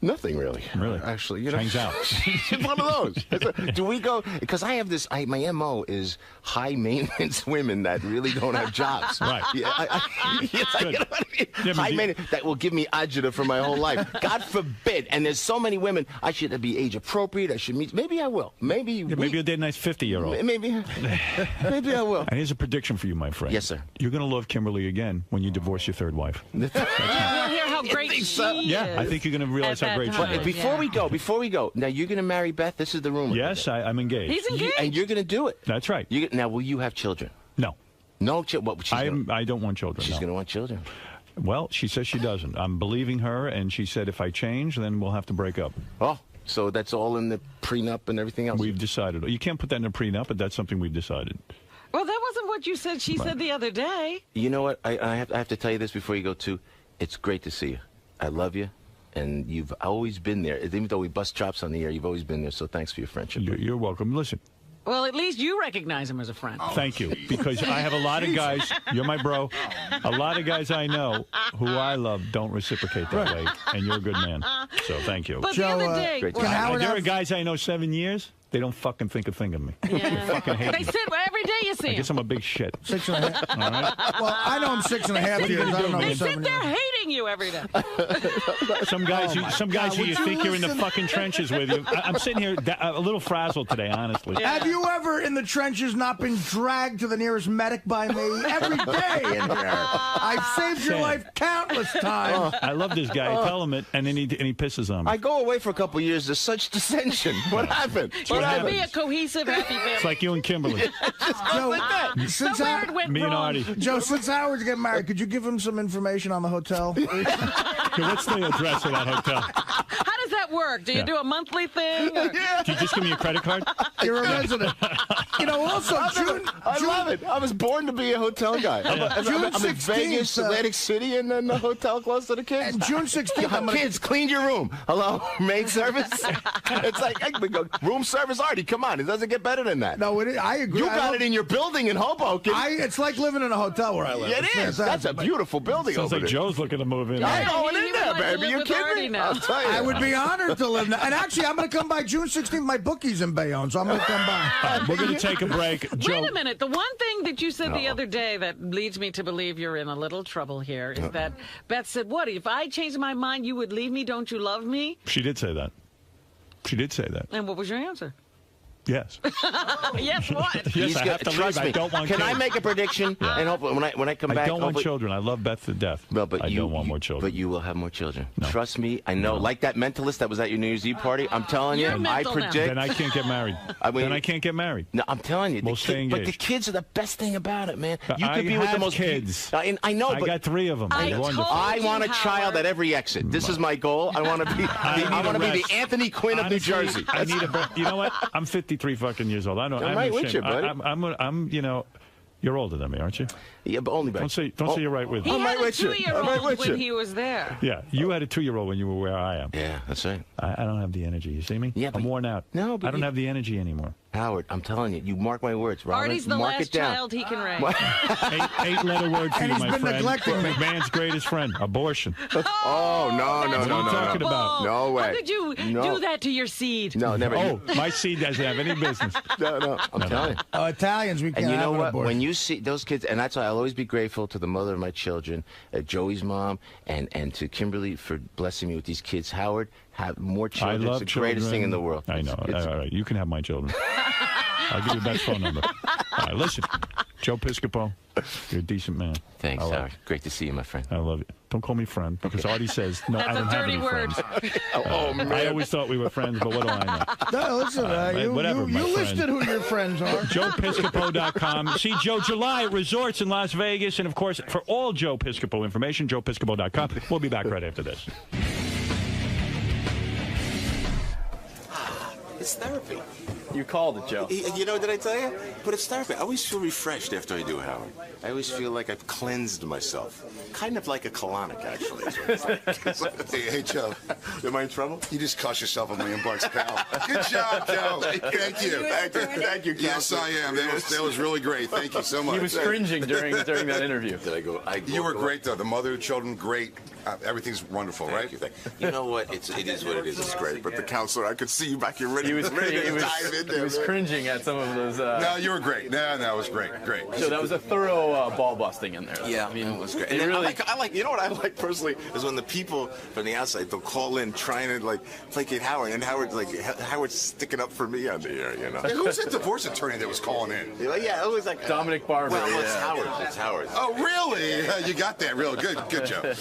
Nothing really. Really? Actually, you know. Hangs out. It's one of those. Do we go? Because I have this. My MO is high maintenance women that really don't have jobs. Right. Yeah. You know what I mean? Yeah, high maintenance that will give me agita for my whole life. God forbid. And there's so many women. I should be age appropriate. I should meet. Maybe I will. Maybe. Yeah, maybe you'll date a nice 50-year-old. Maybe I will. And here's a prediction for you, my friend. Yes, sir. You're going to love Kimberly again when you divorce your third wife. We'll hear how great she is. Yeah, I think you're going to realize how great she is. But before we go, now you're going to marry Beth. This is the rumor. Yes, I'm engaged. He's engaged. And you're going to do it. That's right. Now, will you have children? No. No, I don't want children. She's going to want children. Well, she says she doesn't. I'm believing her, and she said if I change, then we'll have to break up. Oh, so that's all in the prenup and everything else? We've decided. You can't put that in a prenup, but that's something we've decided. Well, that wasn't what you said. She said the other day. You know what? I have to tell you this before you go, too. It's great to see you. I love you. And you've always been there. Even though we bust chops on the air, you've always been there. So thanks for your friendship. You're welcome. Listen, Well, at least you recognize him as a friend. Thank you, because I have a lot of guys. You're my bro. A lot of guys I know who I love don't reciprocate that way, and you're a good man. So thank you. But the other day, there are guys I know 7 years. They don't fucking think a thing of me. They fucking hate They me. sit every day. You see I him. guess I'm a big shit. 6.5. All right? Well, I know him 6.5 years. I don't know They him sit 7 there years. hating you every day. Some guys, who you would you think you're in the listen? fucking trenches with you. I'm sitting here a little frazzled today, honestly. Have you ever in the trenches not been dragged to the nearest medic by me? Every day in here. I've saved your Sam. life countless times. I love this guy. I tell him it, and then he pisses on me. I go away for a couple years. There's such dissension. What happened? Should be a cohesive, happy family. It's like you and Kimberly. Joe, Since Howard it went Me and wrong. Artie. Joe, since Howard's getting married, could you give him some information on the hotel? Okay, what's the address of that hotel? How does that work? Do you Yeah. do a monthly thing? Or? Do you just give me your credit card? You're a resident. You know, also, I love it. I was born to be a hotel guy. June I'm in 16th, Vegas, Atlantic City, and then the hotel close to the kids. And June 16th, Kids, clean your room. Hello, maid service. It's like, hey, we go, room service, Artie. Come on, it doesn't get better than that. No, I agree. You got it in your building in Hoboken. It's like living in a hotel where I live. Yeah, it is. That's a beautiful building Sounds over like there. Joe's looking to move in. I'm going he in would there, like to baby. live You with kidding Artie me? now. I'll tell you. I would be honored to live there. And actually, I'm going to come by June 16th. My bookie's in Bayonne, so I'm going to come by. We're going to take a break. Joe, Wait a minute. The one thing that you said the other day that leads me to believe you're in a little trouble here is that Beth said, what, if I changed my mind, you would leave me? Don't you love me? she did say that. She did say that. And what was your answer? Yes. Yes, what? Yes, I have to trust leave. me. I don't want Can kids. I make a prediction? Yeah. And hopefully, when I come back, I don't want hopefully- children. I love Beth to death. No, but I don't want more children. But you will have more children. No. Trust me. I know. No. Like that mentalist that was at your New Year's Eve party. I'm telling You're you. I mental now. predict. Then I can't get married. I mean- then I can't get married. No, I'm telling you. We'll stay But the engaged. kids are the best thing about it, man. You I could be with the have most kids. I know, I but got 3 of them. I They're wonderful. told I want a you, child Howard. at every exit. This is my goal. I want to be. I want to be the rest. Anthony Quinn of New Honestly, Jersey. I need a. You know what? I'm 53 fucking years old. I don't. I'm I'm right with ashamed. you, buddy. I'm. You know, you're older than me, aren't you? Yeah, but only by. Don't say you're right with He me. I'm had right a with you. I'm right 2-year-old with when you. he was there. Yeah, you had a 2-year-old when you were where I am. Yeah, that's right. I don't have the energy. You see me? Yeah, I'm but- worn out. No, but I don't you- have the energy anymore. Howard, I'm telling you. You mark my words, Robin. Artie's the mark last it down. child he can raise. 8-letter word for And you, he's my been friend. neglecting me. Man's greatest friend, abortion. Oh no, That's no, no, no, talking no. about. No way. How could you No. do that to your seed? No, never. Oh, my seed doesn't have any business. No. I'm telling you. Italians, we can't And you know have an what? abortion. When you see those kids, and that's why I'll always be grateful to the mother of my children, Joey's mom, and to Kimberly for blessing me with these kids. Howard, have more I children. love It's the greatest children. thing in the world. I know. It's- All right, you can have my children. I'll give you Beth's phone number. All right, listen, Joe Piscopo, you're a decent man. Thanks, I love Howard. Great to see you, my friend. I love you. Don't call me friend, because Artie says, no, That's I a don't have dirty any word. friends. Oh, man. I always thought we were friends, but what do I know? No, listen, whatever, you my friend. listed who your friends are. JoePiscopo.com. See Joe July at resorts in Las Vegas. And, of course, for all Joe Piscopo information, JoePiscopo.com. We'll be back right after this. It's therapy. You called it, Joe. You know, did I tell you? But it's therapy. I always feel refreshed after I do Howard. I always feel like I've cleansed myself. Kind of like a colonic, actually. is what it's like. Hey, Joe. Am I in trouble? You just cost yourself $1 million, pal. Good job, Joe. Thank you. Thank you, Yes, I am. That was really great. Thank you so much. He was cringing during that interview. Did I go? You were great, though. The mother of children, great. Everything's wonderful, right? You know what? It is what it is. It's great. But the counselor, I could see you back here ready, He was ready to he was, dive in there. he was man. cringing at some of those. No, you were great. No, it was great. Great. So that was a thorough ball busting in there. Yeah, I mean, it was great. it And then really. I like, you know what I like personally is when the people from the outside they'll call in trying to like placate Howard, and Howard's sticking up for me on the air, you know. Hey, who's that divorce attorney that was calling in? You're like, yeah, it was like Dominic Barber. Well, it's yeah. Howard. It's Howard. Oh, really? You got that real good. Good, Joe.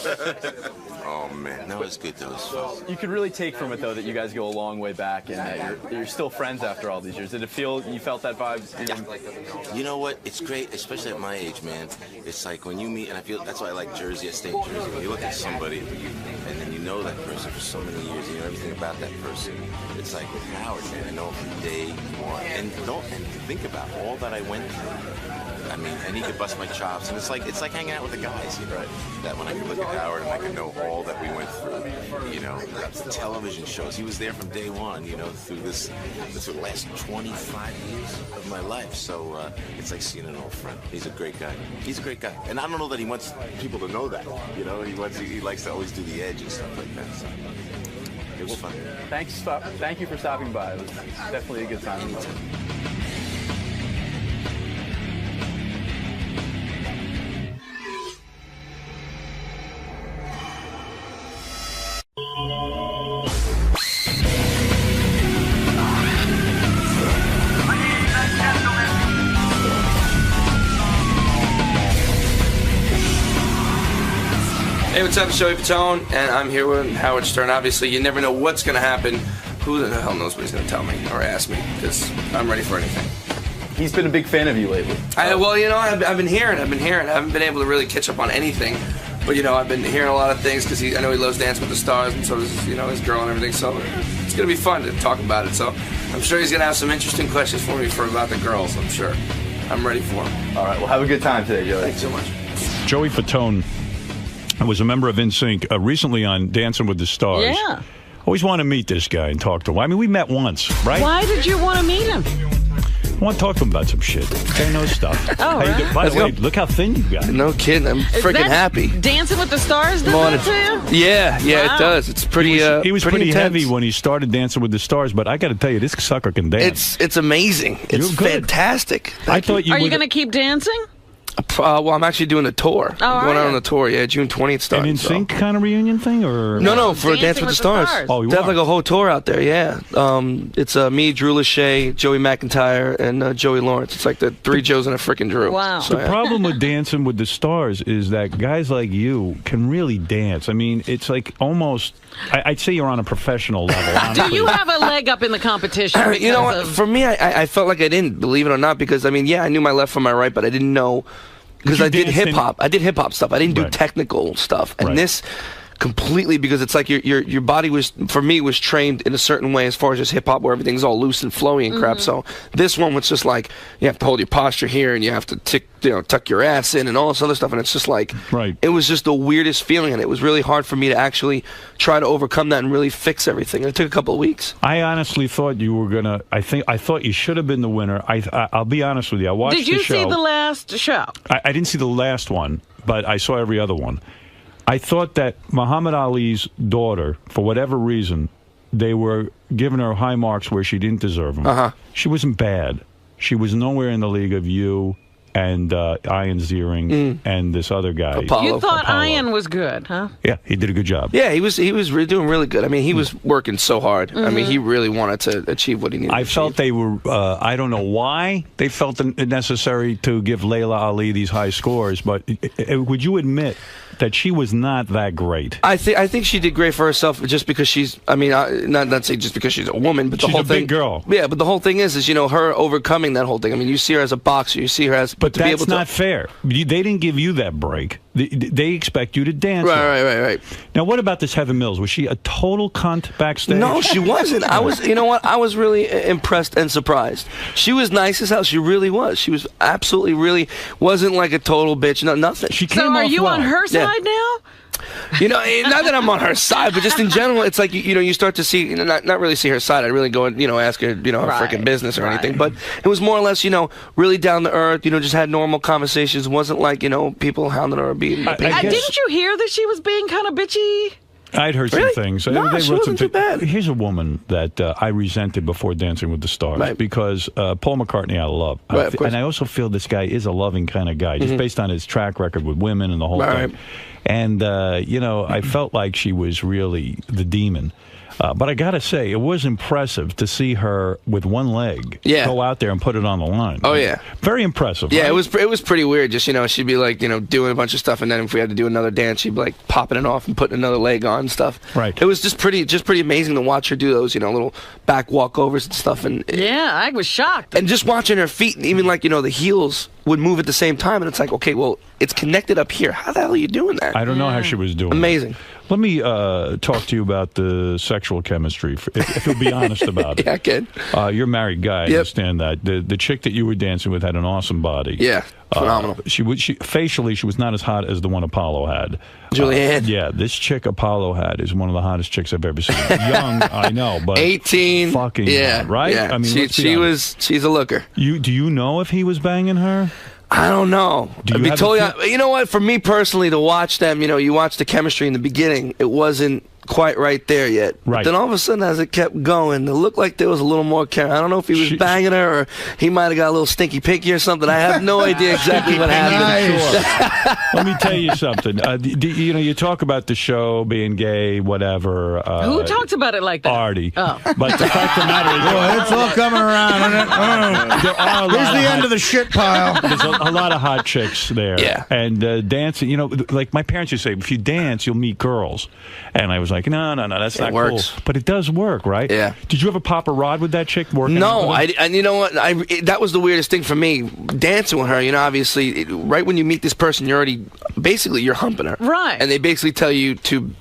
Oh man, that was good. That was fun. You could really take from it though that you guys go a long way back and that you're still friends after all these years. Did it feel you felt that vibe? You know what? It's great, especially at my age, man. It's like when you meet, and I feel that's why I like Jersey. I stay in Jersey. When you look at somebody, and then you know that person for so many years, and you know everything about that person. It's like with Howard, man. I know from day one, and to think about all that I went through. I mean, and he could bust my chops, and it's like hanging out with the guys, right? That when I could look at Howard and I could know all that we went through, you know, the television shows. He was there from day one, you know, through this would last 25 years of my life. So it's like seeing an old friend. He's a great guy. He's a great guy, and I don't know that he wants people to know that. You know, he likes to always do the edge and stuff like that. So it was fun. Thank you for stopping by. It was definitely a good time. Hey, what's up? It's Joey Fatone, and I'm here with Howard Stern. Obviously, you never know what's going to happen. Who the hell knows what he's going to tell me or ask me, because I'm ready for anything. He's been a big fan of you lately. Well, you know, I've been hearing. I haven't been able to really catch up on anything. But, you know, I've been hearing a lot of things because I know he loves Dancing with the Stars, and so does, you know, his girl and everything. So it's going to be fun to talk about it. So I'm sure he's going to have some interesting questions for me about the girls, I'm sure. I'm ready for him. All right, well, have a good time today, Joey. Thanks so much. Joey Fatone was a member of NSYNC recently on Dancing with the Stars. Yeah. Always want to meet this guy and talk to him. I mean, we met once, right? Why did you want to meet him? I want to talk to him about some shit. This guy knows stuff. Oh, right. By the way, look how thin you got. No kidding. I'm freaking happy. Dancing with the Stars does that to you? Yeah, wow. It does. It's pretty. He was pretty intense. heavy when he started Dancing with the Stars, but I got to tell you, this sucker can dance. It's amazing. It's fantastic. I thought you. Are you going to keep dancing? Well, I'm actually doing a tour. I'm going out on the tour. Yeah, June 20th starting. An NSYNC kind of reunion thing, or no, for Dancing with the Stars. Oh, you they have like a whole tour out there. Yeah, it's me, Drew Lachey, Joey McIntyre, and Joey Lawrence. It's like the three Joes and a freaking Drew. Wow. So, the problem with Dancing with the Stars is that guys like you can really dance. I mean, it's like almost. I'd say you're on a professional level. Honestly. Do you have a leg up in the competition? You know what? For me, I felt like I didn't, believe it or not, because I mean, yeah, I knew my left from my right, but I didn't know. Because I did hip hop. I did hip hop stuff. I didn't do technical stuff. And this completely, because it's like your body was, for me, was trained in a certain way as far as just hip hop, where everything's all loose and flowy and crap. So this one was just like, you have to hold your posture here and you have to tuck your ass in and all this other stuff. And it's just like, it was just the weirdest feeling. And it was really hard for me to actually try to overcome that and really fix everything. And it took a couple of weeks. I honestly thought you were going to, I thought you should have been the winner. I'll be honest with you. I watched the show. Did you see the last show? I didn't see the last one, but I saw every other one. I thought that Muhammad Ali's daughter, for whatever reason, they were giving her high marks where she didn't deserve them. She wasn't bad. She was nowhere in the league of you and Ian Ziering and this other guy. You thought Ian was good, huh? Yeah, he did a good job. Yeah, he was doing really good. I mean, he was working so hard. I mean, he really wanted to achieve what he needed to achieve. I felt they were, I don't know why they felt it necessary to give Layla Ali these high scores, but would you admit that she was not that great? I think she did great for herself, just because she's. I mean, not say just because she's a woman, but the whole thing. She's a big girl. Yeah, but the whole thing is you know, her overcoming that whole thing. I mean, you see her as a boxer, you see her as. But that's not fair. They didn't give you that break. They expect you to dance. Right. Now, what about this Heather Mills? Was she a total cunt backstage? No, she wasn't. I was. You know what? I was really impressed and surprised. She was nice as hell. She really was. She was absolutely really wasn't like a total bitch. No, nothing. She came so are you on her side now? You know, not that I'm on her side, but just in general, it's like, you know, you start to see, not really see her side. I really go and, you know, ask her, you know, her freaking business or anything. But it was more or less, you know, really down to earth, you know, just had normal conversations. It wasn't like, you know, people hounding her or beating her. Didn't you hear that she was being kind of bitchy? I'd heard some things. No, she wasn't too bad. Here's a woman that I resented before Dancing with the Stars because Paul McCartney I love. Of course. And I also feel this guy is a loving kind of guy, just based on his track record with women and the whole thing. And, you know, I felt like she was really the demon. But I got to say, it was impressive to see her with one leg go out there and put it on the line. Oh, yeah. Very impressive. Yeah, right? it was pretty weird. Just, you know, she'd be like, you know, doing a bunch of stuff, and then if we had to do another dance, she'd be like popping it off and putting another leg on and stuff. Right. It was just pretty amazing to watch her do those, you know, little back walkovers and stuff. And yeah, I was shocked. And just watching her feet, and even like, you know, the heels would move at the same time, and it's like, okay, well, it's connected up here. How the hell are you doing that? I don't know how she was doing Amazing. That. Let me talk to you about the sexual chemistry, if you'll be honest about it. Yeah, I can. You're a married guy, I understand that. The chick that you were dancing with had an awesome body. Yeah. Phenomenal. Facially, she was not as hot as the one Apollo had. Julianne? Yeah, this chick Apollo had is one of the hottest chicks I've ever seen. Young, I know, but 18. Fucking yeah, hot, right? Yeah. I mean, she's a looker. Do you know if he was banging her? I don't know. You know what? For me personally, to watch them, you watch the chemistry in the beginning. It wasn't quite right there yet. Right. But then all of a sudden, as it kept going, it looked like there was a little more care. I don't know if he was banging her or he might have got a little stinky pinky or something. I have no idea exactly what happened. Let me tell you something. You talk about the show being gay, whatever. Who talks about it like that? Artie. Oh. But the fact of the matter is, it's all coming around, isn't it? Here's the end of the shit pile. There's a lot of hot chicks there. Yeah. And dancing, like my parents used to say, if you dance, you'll meet girls. And I was like, no, that's not works. cool. But it does work, right? Yeah. Did you ever pop a rod with that chick working? No, and you know what? That was the weirdest thing for me, dancing with her. Obviously, right when you meet this person, you're humping her. Right. And they basically tell you to,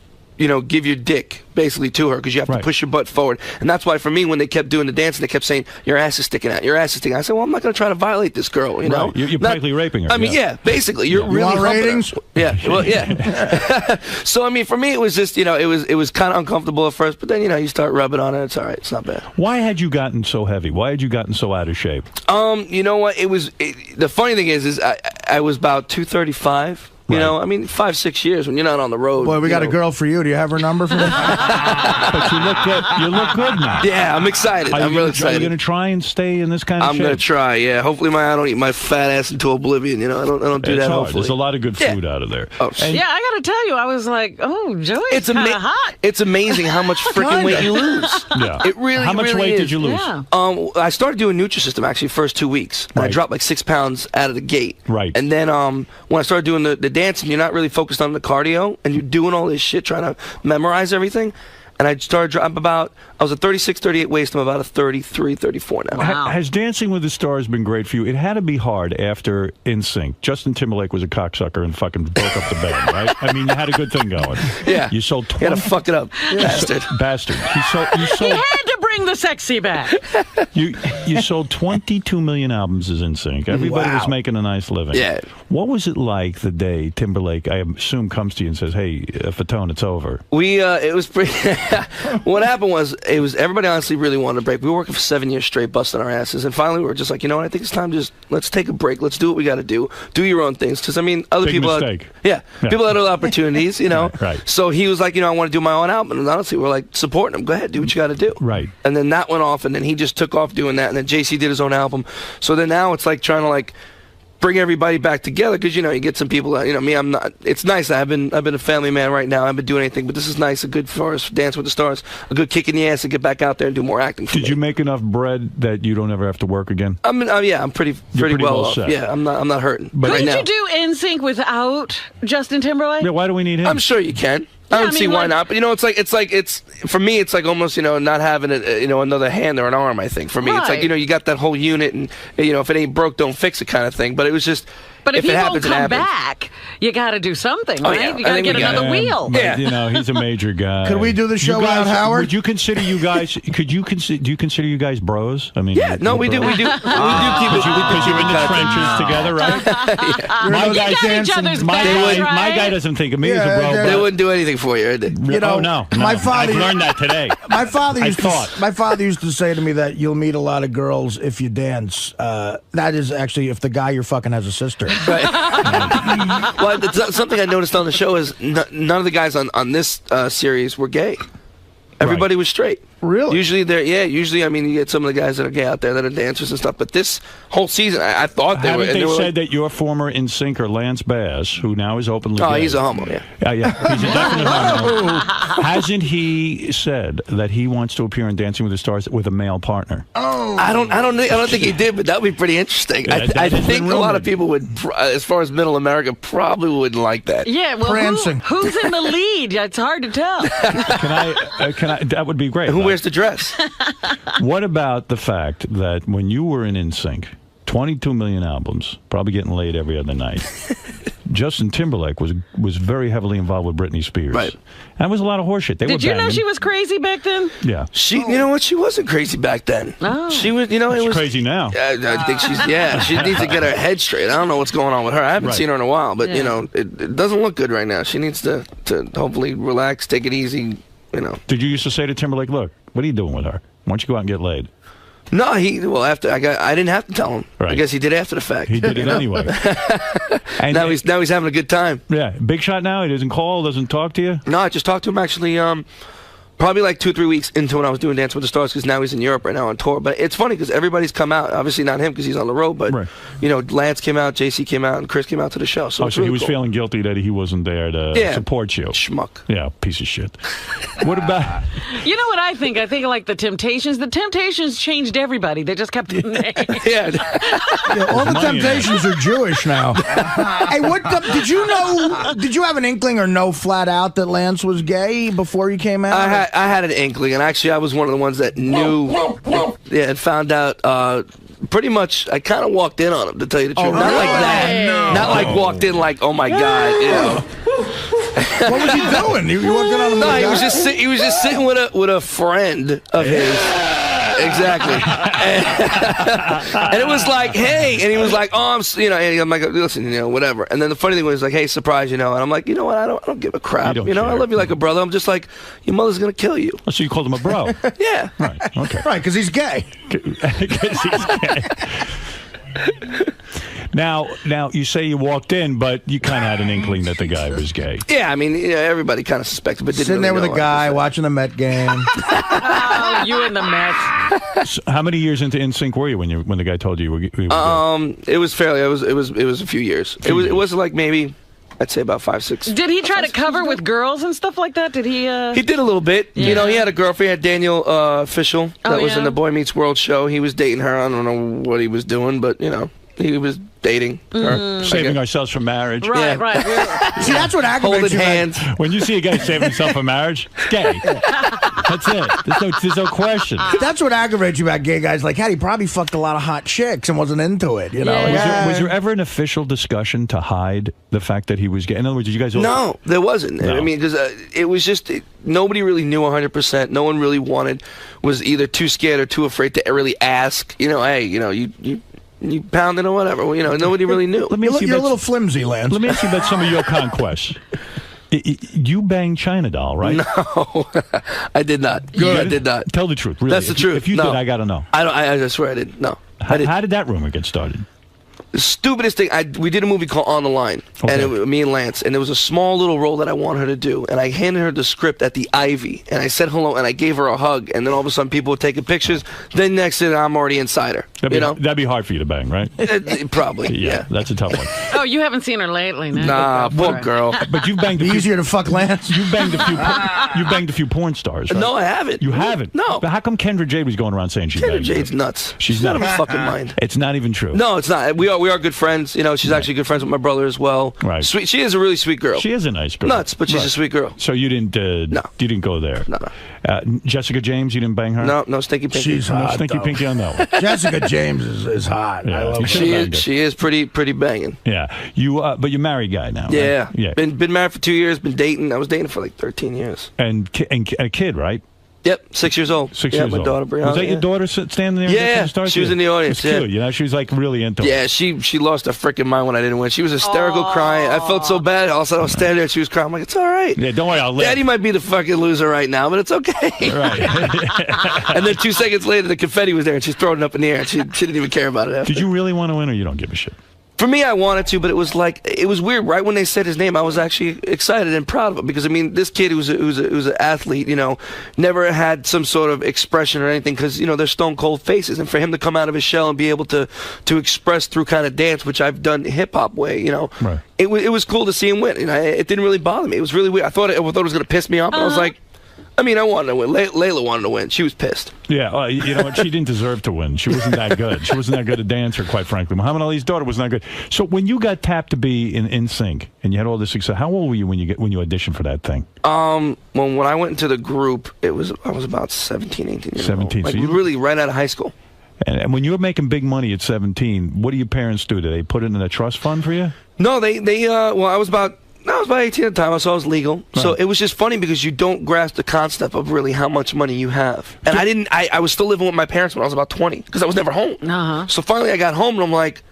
give your dick basically to her because you have to push your butt forward. And that's why for me, when they kept doing the dancing, they kept saying, your ass is sticking out, your ass is sticking out. I said, well, I'm not going to try to violate this girl, you know? You're practically raping her. I mean, yeah, basically. You're really want ratings? Her. Yeah, well, yeah. So, I mean, for me, it was just, it was kind of uncomfortable at first, but then, you start rubbing on it, it's all right, it's not bad. Why had you gotten so heavy? Why had you gotten so out of shape? You know what? The funny thing is I was about 235. You know, I mean, 5-6 years when you're not on the road. Boy, we got a girl for you. Do you have her number for that? But you look good. You look good now. Yeah, I'm excited. I'm really excited. Are you going to try and stay in this kind of shape? I'm going to try, yeah. Hopefully I don't eat my fat ass into oblivion, I don't do that, hard. hopefully. There's a lot of good food out of there. Oh, yeah, I got to tell you, I was like, oh, Joey's kind of hot. It's amazing how much freaking weight you lose. Yeah. It really, How much really weight is. did you lose? Yeah. I started doing Nutrisystem actually first 2 weeks. And I dropped like 6 pounds out of the gate. Right. And then when I started doing the dancing, you're not really focused on the cardio, and you're doing all this shit trying to memorize everything. And I started dropping I was a 36, 38 waist. I'm about a 33, 34 now. Wow. Has Dancing with the Stars been great for you? It had to be hard after NSYNC. Justin Timberlake was a cocksucker and fucking broke up the band, right? I mean, you had a good thing going. Yeah. You sold 20. You had to fuck it up, bastard. Bastard. He had to bring the sexy back. You sold 22 million albums as NSYNC. Everybody was making a nice living. Yeah. What was it like the day Timberlake, I assume, comes to you and says, hey, Fatone, it's over? It was pretty... What happened was, everybody honestly really wanted a break. We were working for 7 years straight, busting our asses. And finally, we were just like, you know what, I think it's time to let's take a break. Let's do what we got to do. Do your own things. Because, I mean, other people... Mistake. People had other opportunities, Right. So he was like, I want to do my own album. And honestly, we're like, supporting him. Go ahead, do what you got to do. Right. And then that went off, and then he just took off doing that. And then JC did his own album. So then now it's like trying to, bring everybody back together because you get some people that me, I'm not. It's nice. I've been a family man right now. I haven't been doing anything, but this is nice. A good for us, Dance with the Stars, a good kick in the ass to get back out there and do more acting. Did you make enough bread that you don't ever have to work again? I mean, yeah, I'm pretty well off. set. Yeah, I'm not hurting. But right Couldn't now. you do NSYNC without Justin Timberlake? Yeah, why do we need him? I'm sure you can. I don't see why not, but it's for me, it's like almost not having another hand or an arm. I think for me, it's like you got that whole unit, and if it ain't broke, don't fix it kind of thing. But it was just. But if it he happens, won't come it happens. back, you got to do something, right? Yeah. You got to get another wheel. But, he's a major guy. Could we do the show without Howard? Would you consider you guys? Do you consider you guys bros? I mean, yeah, no, we do. We do keep it. Because you're in the trenches together, right? My guy's my guy doesn't think of me as a bro. They wouldn't do anything for you. No. My father. I've learned that today. My father used to say to me that you'll meet a lot of girls if you dance. That is actually if the guy you're fucking has a sister. Right. Well, something I noticed on the show is none of the guys on this series were gay. Everybody was straight. Really? Usually, I mean, you get some of the guys that are gay out there that are dancers and stuff. But this whole season, I thought they were. Haven't they said that your former NSYNCer, Lance Bass, who now is openly gay. He's a homo, yeah. Yeah, he's a definite homo. Hasn't he said that he wants to appear in Dancing with the Stars with a male partner? Oh. I don't think he did, but that would be pretty interesting. I think a lot of people would, as far as Middle America, probably wouldn't like that. Yeah, well, who's in the lead? It's hard to tell. Can I? That would be great. Who wears the dress? What about the fact that when you were in NSYNC, 22 million albums, probably getting laid every other night, Justin Timberlake was very heavily involved with Britney Spears. Right. That was a lot of horseshit. Did you know she was crazy back then? Yeah. You know what? She wasn't crazy back then. Oh. She was, it was crazy now. I think she needs to get her head straight. I don't know what's going on with her. I haven't seen her in a while, but it doesn't look good right now. She needs to hopefully relax, take it easy. Did you used to say to Timberlake, "Look, what are you doing with her? Why don't you go out and get laid?" No, after I didn't have to tell him. Right. I guess he did after the fact. He did it anyway. And now he's having a good time. Yeah, big shot now. He doesn't call, doesn't talk to you. No, I just talked to him actually. Probably like 2-3 weeks into when I was doing Dance with the Stars, because now he's in Europe right now on tour. But it's funny because everybody's come out. Obviously not him because he's on the road, but Lance came out, JC came out, and Chris came out to the show. So, he was feeling guilty that he wasn't there to support you. Schmuck. Yeah, piece of shit. What about? You know what I think? I think like the Temptations. The Temptations changed everybody. They just kept the name. All the Temptations are Jewish now. Hey, did you know? Did you have an inkling or know flat out that Lance was gay before he came out? I had an inkling, and actually I was one of the ones that knew, and found out pretty much. I kind of walked in on him, to tell you the truth. Not like that. No. Not like walked in like, oh my God, What was he doing? You walked in on him? No, he was just sitting with a friend of his. Exactly. And it was like, hey, and he was like, oh, I'm like, listen, whatever. And then the funny thing was like, hey, surprise, and I'm like, you know what? I don't give a crap. I love you like a brother. I'm just like, your mother's gonna kill you. Oh, so you called him a bro? Yeah. Right. Okay. Right, because he's gay. Because he's gay. Now, you say you walked in, but you kind of had an inkling that the guy was gay. Yeah, I mean, everybody kind of suspected, but didn't sitting really there with know a guy watching the Met game. Oh, you and the Mets. So how many years into NSYNC were you when the guy told you you were gay? It was fairly. It was a few years. It was like maybe, I'd say about 5-6. Did he try to cover with girls and stuff like that? Did he? He did a little bit. Yeah. He had a girlfriend. He had Daniel Fishel that was in the Boy Meets World show. He was dating her. I don't know what he was doing, but he was dating her. Saving ourselves for marriage. Right. See, that's what aggravates Holding you. hands. When you see a guy saving himself for marriage, gay. That's it. There's no question. That's what aggravates you about gay guys. Like, he probably fucked a lot of hot chicks and wasn't into it. Was there ever an official discussion to hide the fact that he was gay? In other words, did you guys? No, there wasn't. No. I mean, because it was just nobody really knew 100%. No one really was either too scared or too afraid to really ask. Hey, you pounded or whatever. Nobody really knew. You're a little flimsy, Lance. Let me ask you about some of your conquests. You banged China Doll, right? No, I did not. Good. I did not. Tell the truth. Really. That's the truth. If you did, I got to know. I swear I didn't. No. How did that rumor get started? The stupidest thing, we did a movie called On the Line, and it was me and Lance, and there was a small little role that I wanted her to do, and I handed her the script at the Ivy, and I said hello, and I gave her a hug, and then all of a sudden people were taking pictures. Then next thing I'm already inside her. That'd be hard for you to bang, right? Probably. Yeah, that's a tough one. Oh, you haven't seen her lately, no? Nah, poor girl. But you've banged easier to fuck Lance. You banged a few porn stars. Right? No, I haven't. You haven't? No. But how come Kendra Jade was going around saying she Kendra banged Jade's her? nuts. She's out of her fucking mind. It's not even true. No, it's not. We are good friends. She's actually good friends with my brother as well. Right. Sweet. She is a really sweet girl. She is a nice girl. Nuts, but she's a sweet girl. So you didn't? No. You didn't go there. No. Jessica James, you didn't bang her? No, Stinky Pinky. She's hot. No Stinky Pinky on that one. Jessica James is hot. Yeah. I love her. She is pretty banging. Yeah. But you're a married guy now. Yeah. Right? Yeah. Been married for 2 years. Been dating. I was dating for like 13 years. And a kid, right? Yep, 6 years old. 6 years old. My daughter Brianna. Was that your daughter standing there? Yeah, she was in the audience. It's cute. She was like really into it. Yeah, she lost her freaking mind when I didn't win. She was hysterical, crying. I felt so bad. All of a sudden I was standing there and she was crying. I'm like, it's all right. Yeah, don't worry, I'll live. Daddy might be the fucking loser right now, but it's okay. Right. And then 2 seconds later, the confetti was there and she's throwing it up in the air. And she didn't even care about it after. Did you really want to win, or you don't give a shit? For me, I wanted to, but it was weird. Right when they said his name, I was actually excited and proud of him because this kid who's an athlete, never had some sort of expression or anything because they're stone cold faces, and for him to come out of his shell and be able to express through kind of dance, which I've done hip hop way, right. It was cool to see him win. It didn't really bother me. It was really weird. I thought it was going to piss me off, but I was like. I wanted to win. Layla wanted to win. She was pissed. Yeah, you know what? She didn't deserve to win. She wasn't that good. She wasn't that good a dancer, quite frankly. Muhammad Ali's daughter was not good. So when you got tapped to be in NSYNC and you had all this success, how old were you when you auditioned for that thing? When I went into the group, I was about 17, 18 years 17. old. So really right out of high school. And when you were making big money at 17, what do your parents do? Do they put it in a trust fund for you? No, well, I was about 18 at the time, so I was legal. Right. So it was just funny because you don't grasp the concept of really how much money you have. And I was still living with my parents when I was about 20 because I was never home. So finally I got home and I'm like,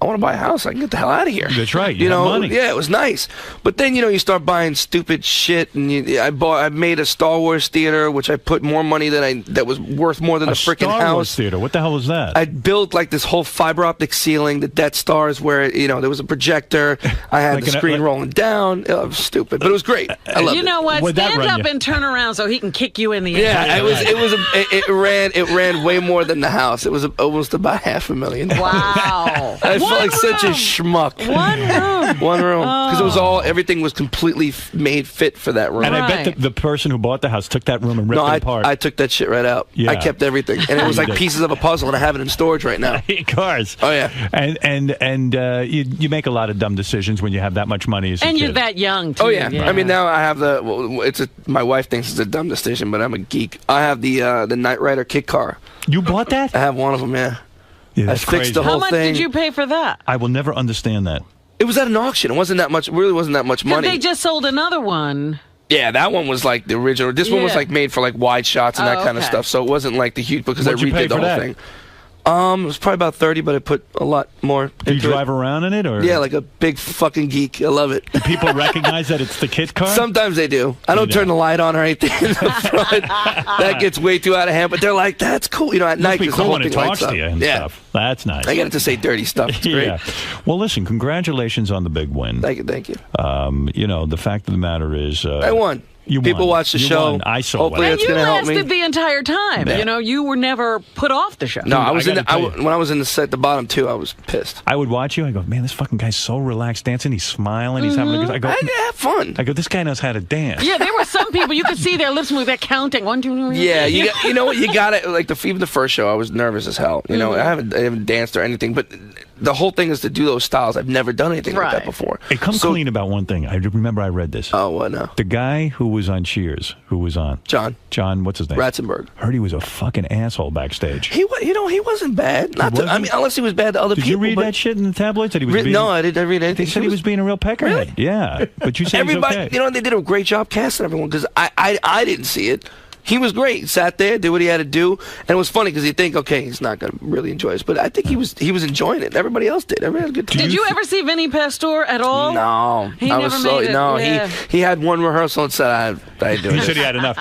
I want to buy a house. I can get the hell out of here. That's right. You know, have money. Yeah, it was nice. But then, you start buying stupid shit. And I made a Star Wars theater, which I put more money that was worth more than the freaking house. Star Wars theater. What the hell was that? I built like this whole fiber optic ceiling, the Death Stars, where there was a projector. I had the screen rolling down. It was stupid, but it was great. I loved it. You know what? Stand up and turn around so he can kick you in the air. Yeah, it ran way more than the house. It was almost about $500,000. Wow. I felt like such a schmuck. One room. Because everything was completely made fit for that room. And I bet the person who bought the house took that room and ripped it apart. I took that shit right out. Yeah. I kept everything. And it was like pieces of a puzzle, and I have it in storage right now. Of course. Oh, yeah. And you make a lot of dumb decisions when you have that much money as a kid. And you're that young, too. Oh, yeah. I mean, now I have my wife thinks it's a dumb decision, but I'm a geek. I have the Knight Rider kit car. You bought that? I have one of them, yeah. Yeah, I fixed the whole thing. How much did you pay for that? I will never understand that. It was at an auction. It wasn't that much. Really wasn't that much money. They just sold another one. Yeah, that one was like the original. This one was like made for like wide shots and that kind of stuff. So it wasn't like the huge because I redid the whole thing. It was probably about 30, but I put a lot more into it. Do you drive around in it, or? Yeah, like a big fucking geek. I love it. Do people recognize that it's the kit car? Sometimes they do. I don't turn the light on or anything in the front. That gets way too out of hand. But they're like, "That's cool." At night, be the cool whole when thing it talks lights to you up. and stuff. That's nice. I get it to say dirty stuff. It's great. Yeah. Well, listen. Congratulations on the big win. Thank you. Thank you. The fact of the matter is, I won. People watch the show. Won. I saw. Hopefully, and it's going to help me. You lasted the entire time. Yeah. You were never put off the show. No, I was when I was in the set, the bottom two, I was pissed. I would watch you. I go, man, this fucking guy's so relaxed dancing. He's smiling. He's having a good. I have fun. I go, this guy knows how to dance. Yeah, there were some people you could see their lips move. They're counting 1, 2, 3. Yeah, you know what? You got it. Like even the first show, I was nervous as hell. I haven't danced or anything, but the whole thing is to do those styles. I've never done anything like that before. Hey, come clean about one thing. I remember I read this. Oh, what now? The guy who was on Cheers, who was on John, what's his name? Ratzenberg. Heard he was a fucking asshole backstage. He wasn't bad. Unless he was bad to other people. Did you read that shit in the tabloids? That he was no, I didn't read anything. They said he was being a real peckerhead. Really? Yeah, but you said everybody. He was okay. They did a great job casting everyone because I didn't see it. He was great. He sat there, did what he had to do, and it was funny because you think, okay, he's not going to really enjoy this, but I think he was enjoying it. Everybody else did. Everybody had a good time. Did you ever see Vinny Pastor at all? No, he never made it. No, yeah. he had one rehearsal and said, I do it. He said he had enough.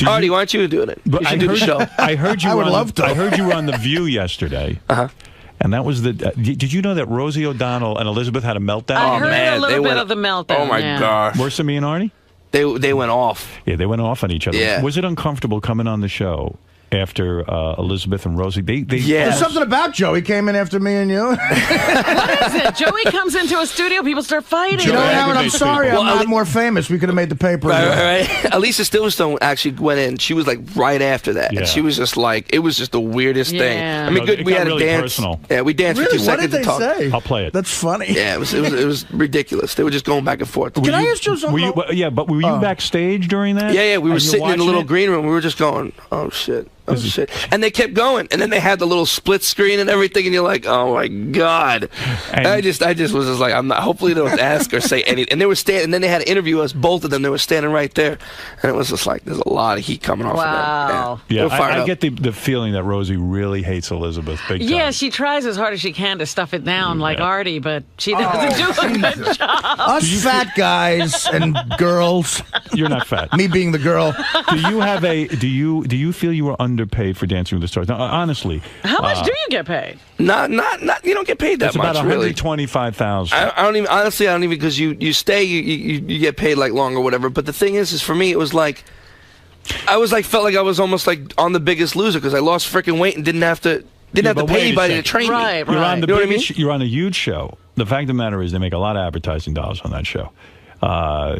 Artie, why aren't you doing it? You should do the show. I heard you. I would love to. I heard you were on The View yesterday. And that was did you know that Rosie O'Donnell and Elizabeth had a meltdown? I heard a little bit of the meltdown. Oh my gosh. Worse than me and Artie? They went off. Yeah, they went off on each other. Yeah. Was it uncomfortable coming on the show after Elizabeth and Rosie? There's something about Joe. He came in after me and you. What is it? Joey comes into a studio, people start fighting. You know, Howard, I'm sorry I'm not more famous. We could have made the paper. Right. Elisa Silverstone actually went in. She was like right after that. Yeah. And she was just like, it was just the weirdest thing. I mean, good. We had really a dance. Personal. Yeah, we danced for 2 seconds to talk. Say? I'll play it. That's funny. Yeah, it was ridiculous. They were just going back and forth. Can I ask you something? But were you backstage during that? Yeah, we were sitting in the little green room. We were just going, oh shit. Oh shit! And they kept going, and then they had the little split screen and everything, and you're like, "Oh my god!" And I just was just like, "I'm not." Hopefully, they don't ask or say anything. And they were standing, and then they had to interview us, both of them. They were standing right there, and it was just like, "There's a lot of heat coming off of them." Yeah, I get the feeling that Rosie really hates Elizabeth big time. Yeah, she tries as hard as she can to stuff it down like Artie, but she doesn't do a good job. Us fat guys and girls. You're not fat. Me being the girl. Do you feel you were underpaid for Dancing with the Stars? Now, honestly, how much do you get paid? Not. You don't get paid that much. It's about really. $125,000. I don't even. Honestly, I don't even because you stay, you get paid like long or whatever. But the thing is for me, it was like, felt like I was almost like on The Biggest Loser because I lost freaking weight and didn't have to pay anybody to train me. Right. You're on you're on a huge show. The fact of the matter is, they make a lot of advertising dollars on that show.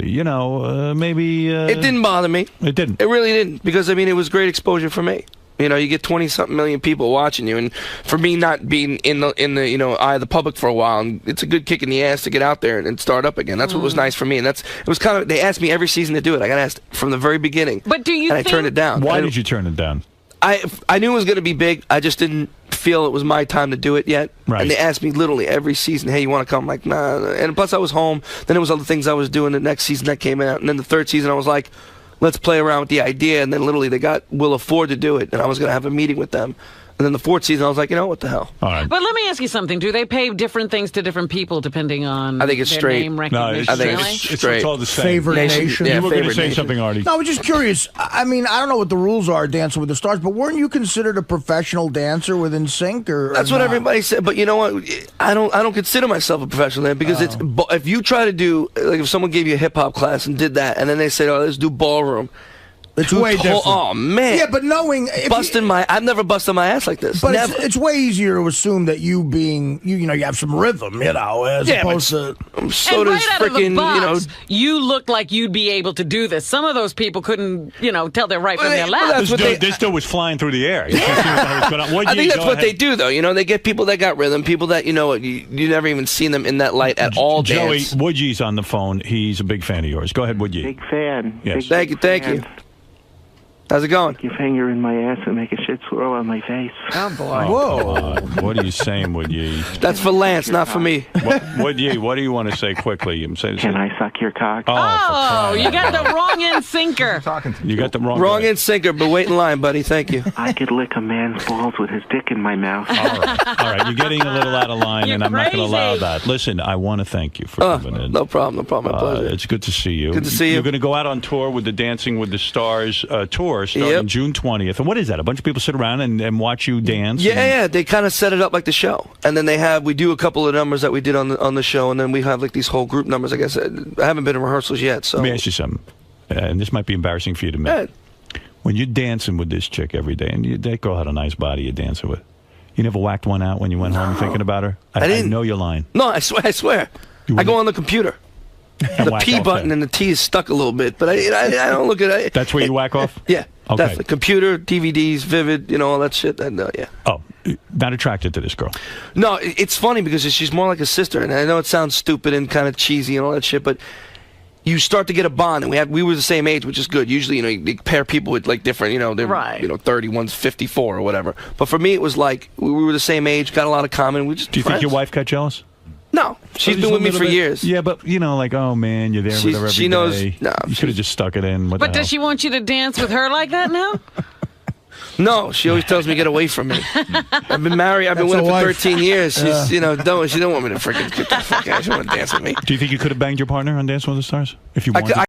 Maybe it didn't bother me. It didn't. It really didn't because I mean it was great exposure for me. You get 20-something million people watching you, and for me not being in the eye of the public for a while, and it's a good kick in the ass to get out there and start up again. That's what was nice for me, and it was kind of. They asked me every season to do it. I got asked from the very beginning. But do you? And I turned it down. Why did you turn it down? I knew it was going to be big. I just didn't feel it was my time to do it yet. Right. And they asked me literally every season, hey, you want to come? I'm like, nah. And plus I was home. Then there was other things I was doing the next season that came out. And then the third season I was like, let's play around with the idea. And then literally they got Will Afford to do it. And I was going to have a meeting with them. And then the fourth season, I was like, you know, what the hell? All right. But let me ask you something. Do they pay different things to different people depending on I think it's their straight. name No, recognition? it's, Really? it's all the same. Favorite nation. You were going to favorite say nation. something, Artie. No, I was just curious. I mean, I don't know what the rules are, Dancing with the Stars, but weren't you considered a professional dancer with NSYNC? Or That's what not? everybody said. But you know what? I don't consider myself a professional dancer because it's if you try to do like if someone gave you a hip hop class and did that, and then they said, oh, let's do ballroom. It's way different. Oh man! Yeah, but knowing I've never busted my ass like this. But Never. it's way easier to assume that you being you know you have some rhythm, you know, as opposed to. So and does right out of the freaking box, you look like you'd be able to do this. Some of those people couldn't, tell their right from their left. This dude was flying through the air. You can't see what the hell was going on. I think that's what they do, though. You know, they get people that got rhythm, people that you never even seen them in that light at all. Joey, dance. Woodgie's on the phone. He's a big fan of yours. Go ahead, Woodgie. Big fan. Yes. Big Thank you. How's it going? Stick your finger in my ass and make a shit swirl on my face. Oh, boy. Whoa. What are you saying, Woodgie? That's for Lance, not for me. Woodgie, what do you want to say quickly? Can I suck your cock? Oh, you got the wrong end sinker. You got the wrong end sinker, but wait in line, buddy. Thank you. I could lick a man's balls with his dick in my mouth. All right. You're getting a little out of line, and I'm not going to allow that. Listen, I want to thank you for coming in. No problem. My pleasure. It's good to see you. Good to see you. You're going to go out on tour with the Dancing with the Stars tour starting June 20th. And what is that? A bunch of people sit around and watch you dance? Yeah. They kind of set it up like the show, and then we do a couple of numbers that we did on the show, and then we have like these whole group numbers. Like I said, I haven't been in rehearsals yet. So let me ask you something, and this might be embarrassing for you to admit. When you're dancing with this chick every day, and that girl had a nice body you're dancing with, you never whacked one out when you went home thinking about her? I didn't. I know you're lying. No, I swear. I go on the computer. The P button and the T is stuck a little bit, but I don't look at it. That's where you whack off? Yeah, okay. Definitely. Computer, DVDs, Vivid, all that shit. And, yeah. Oh, not attracted to this girl? No, it's funny because she's more like a sister, and I know it sounds stupid and kind of cheesy and all that shit, but you start to get a bond, and we were the same age, which is good. Usually, you pair people with like different, they're right. 30, one's 54 or whatever. But for me, it was like we were the same age, got a lot of common. We just Do you think your wife got jealous? No, she's been with me for years. Yeah, but like, oh man, you're there with her every day. She knows. No, you should have just stuck it in. But does she want you to dance with her like that now? No, she always tells me get away from me. I've been married. I've been with her for 13 years. She's, she don't want me to freaking get the fuck out. She don't want to dance with me. Do you think you could have banged your partner on Dancing with the Stars if you wanted?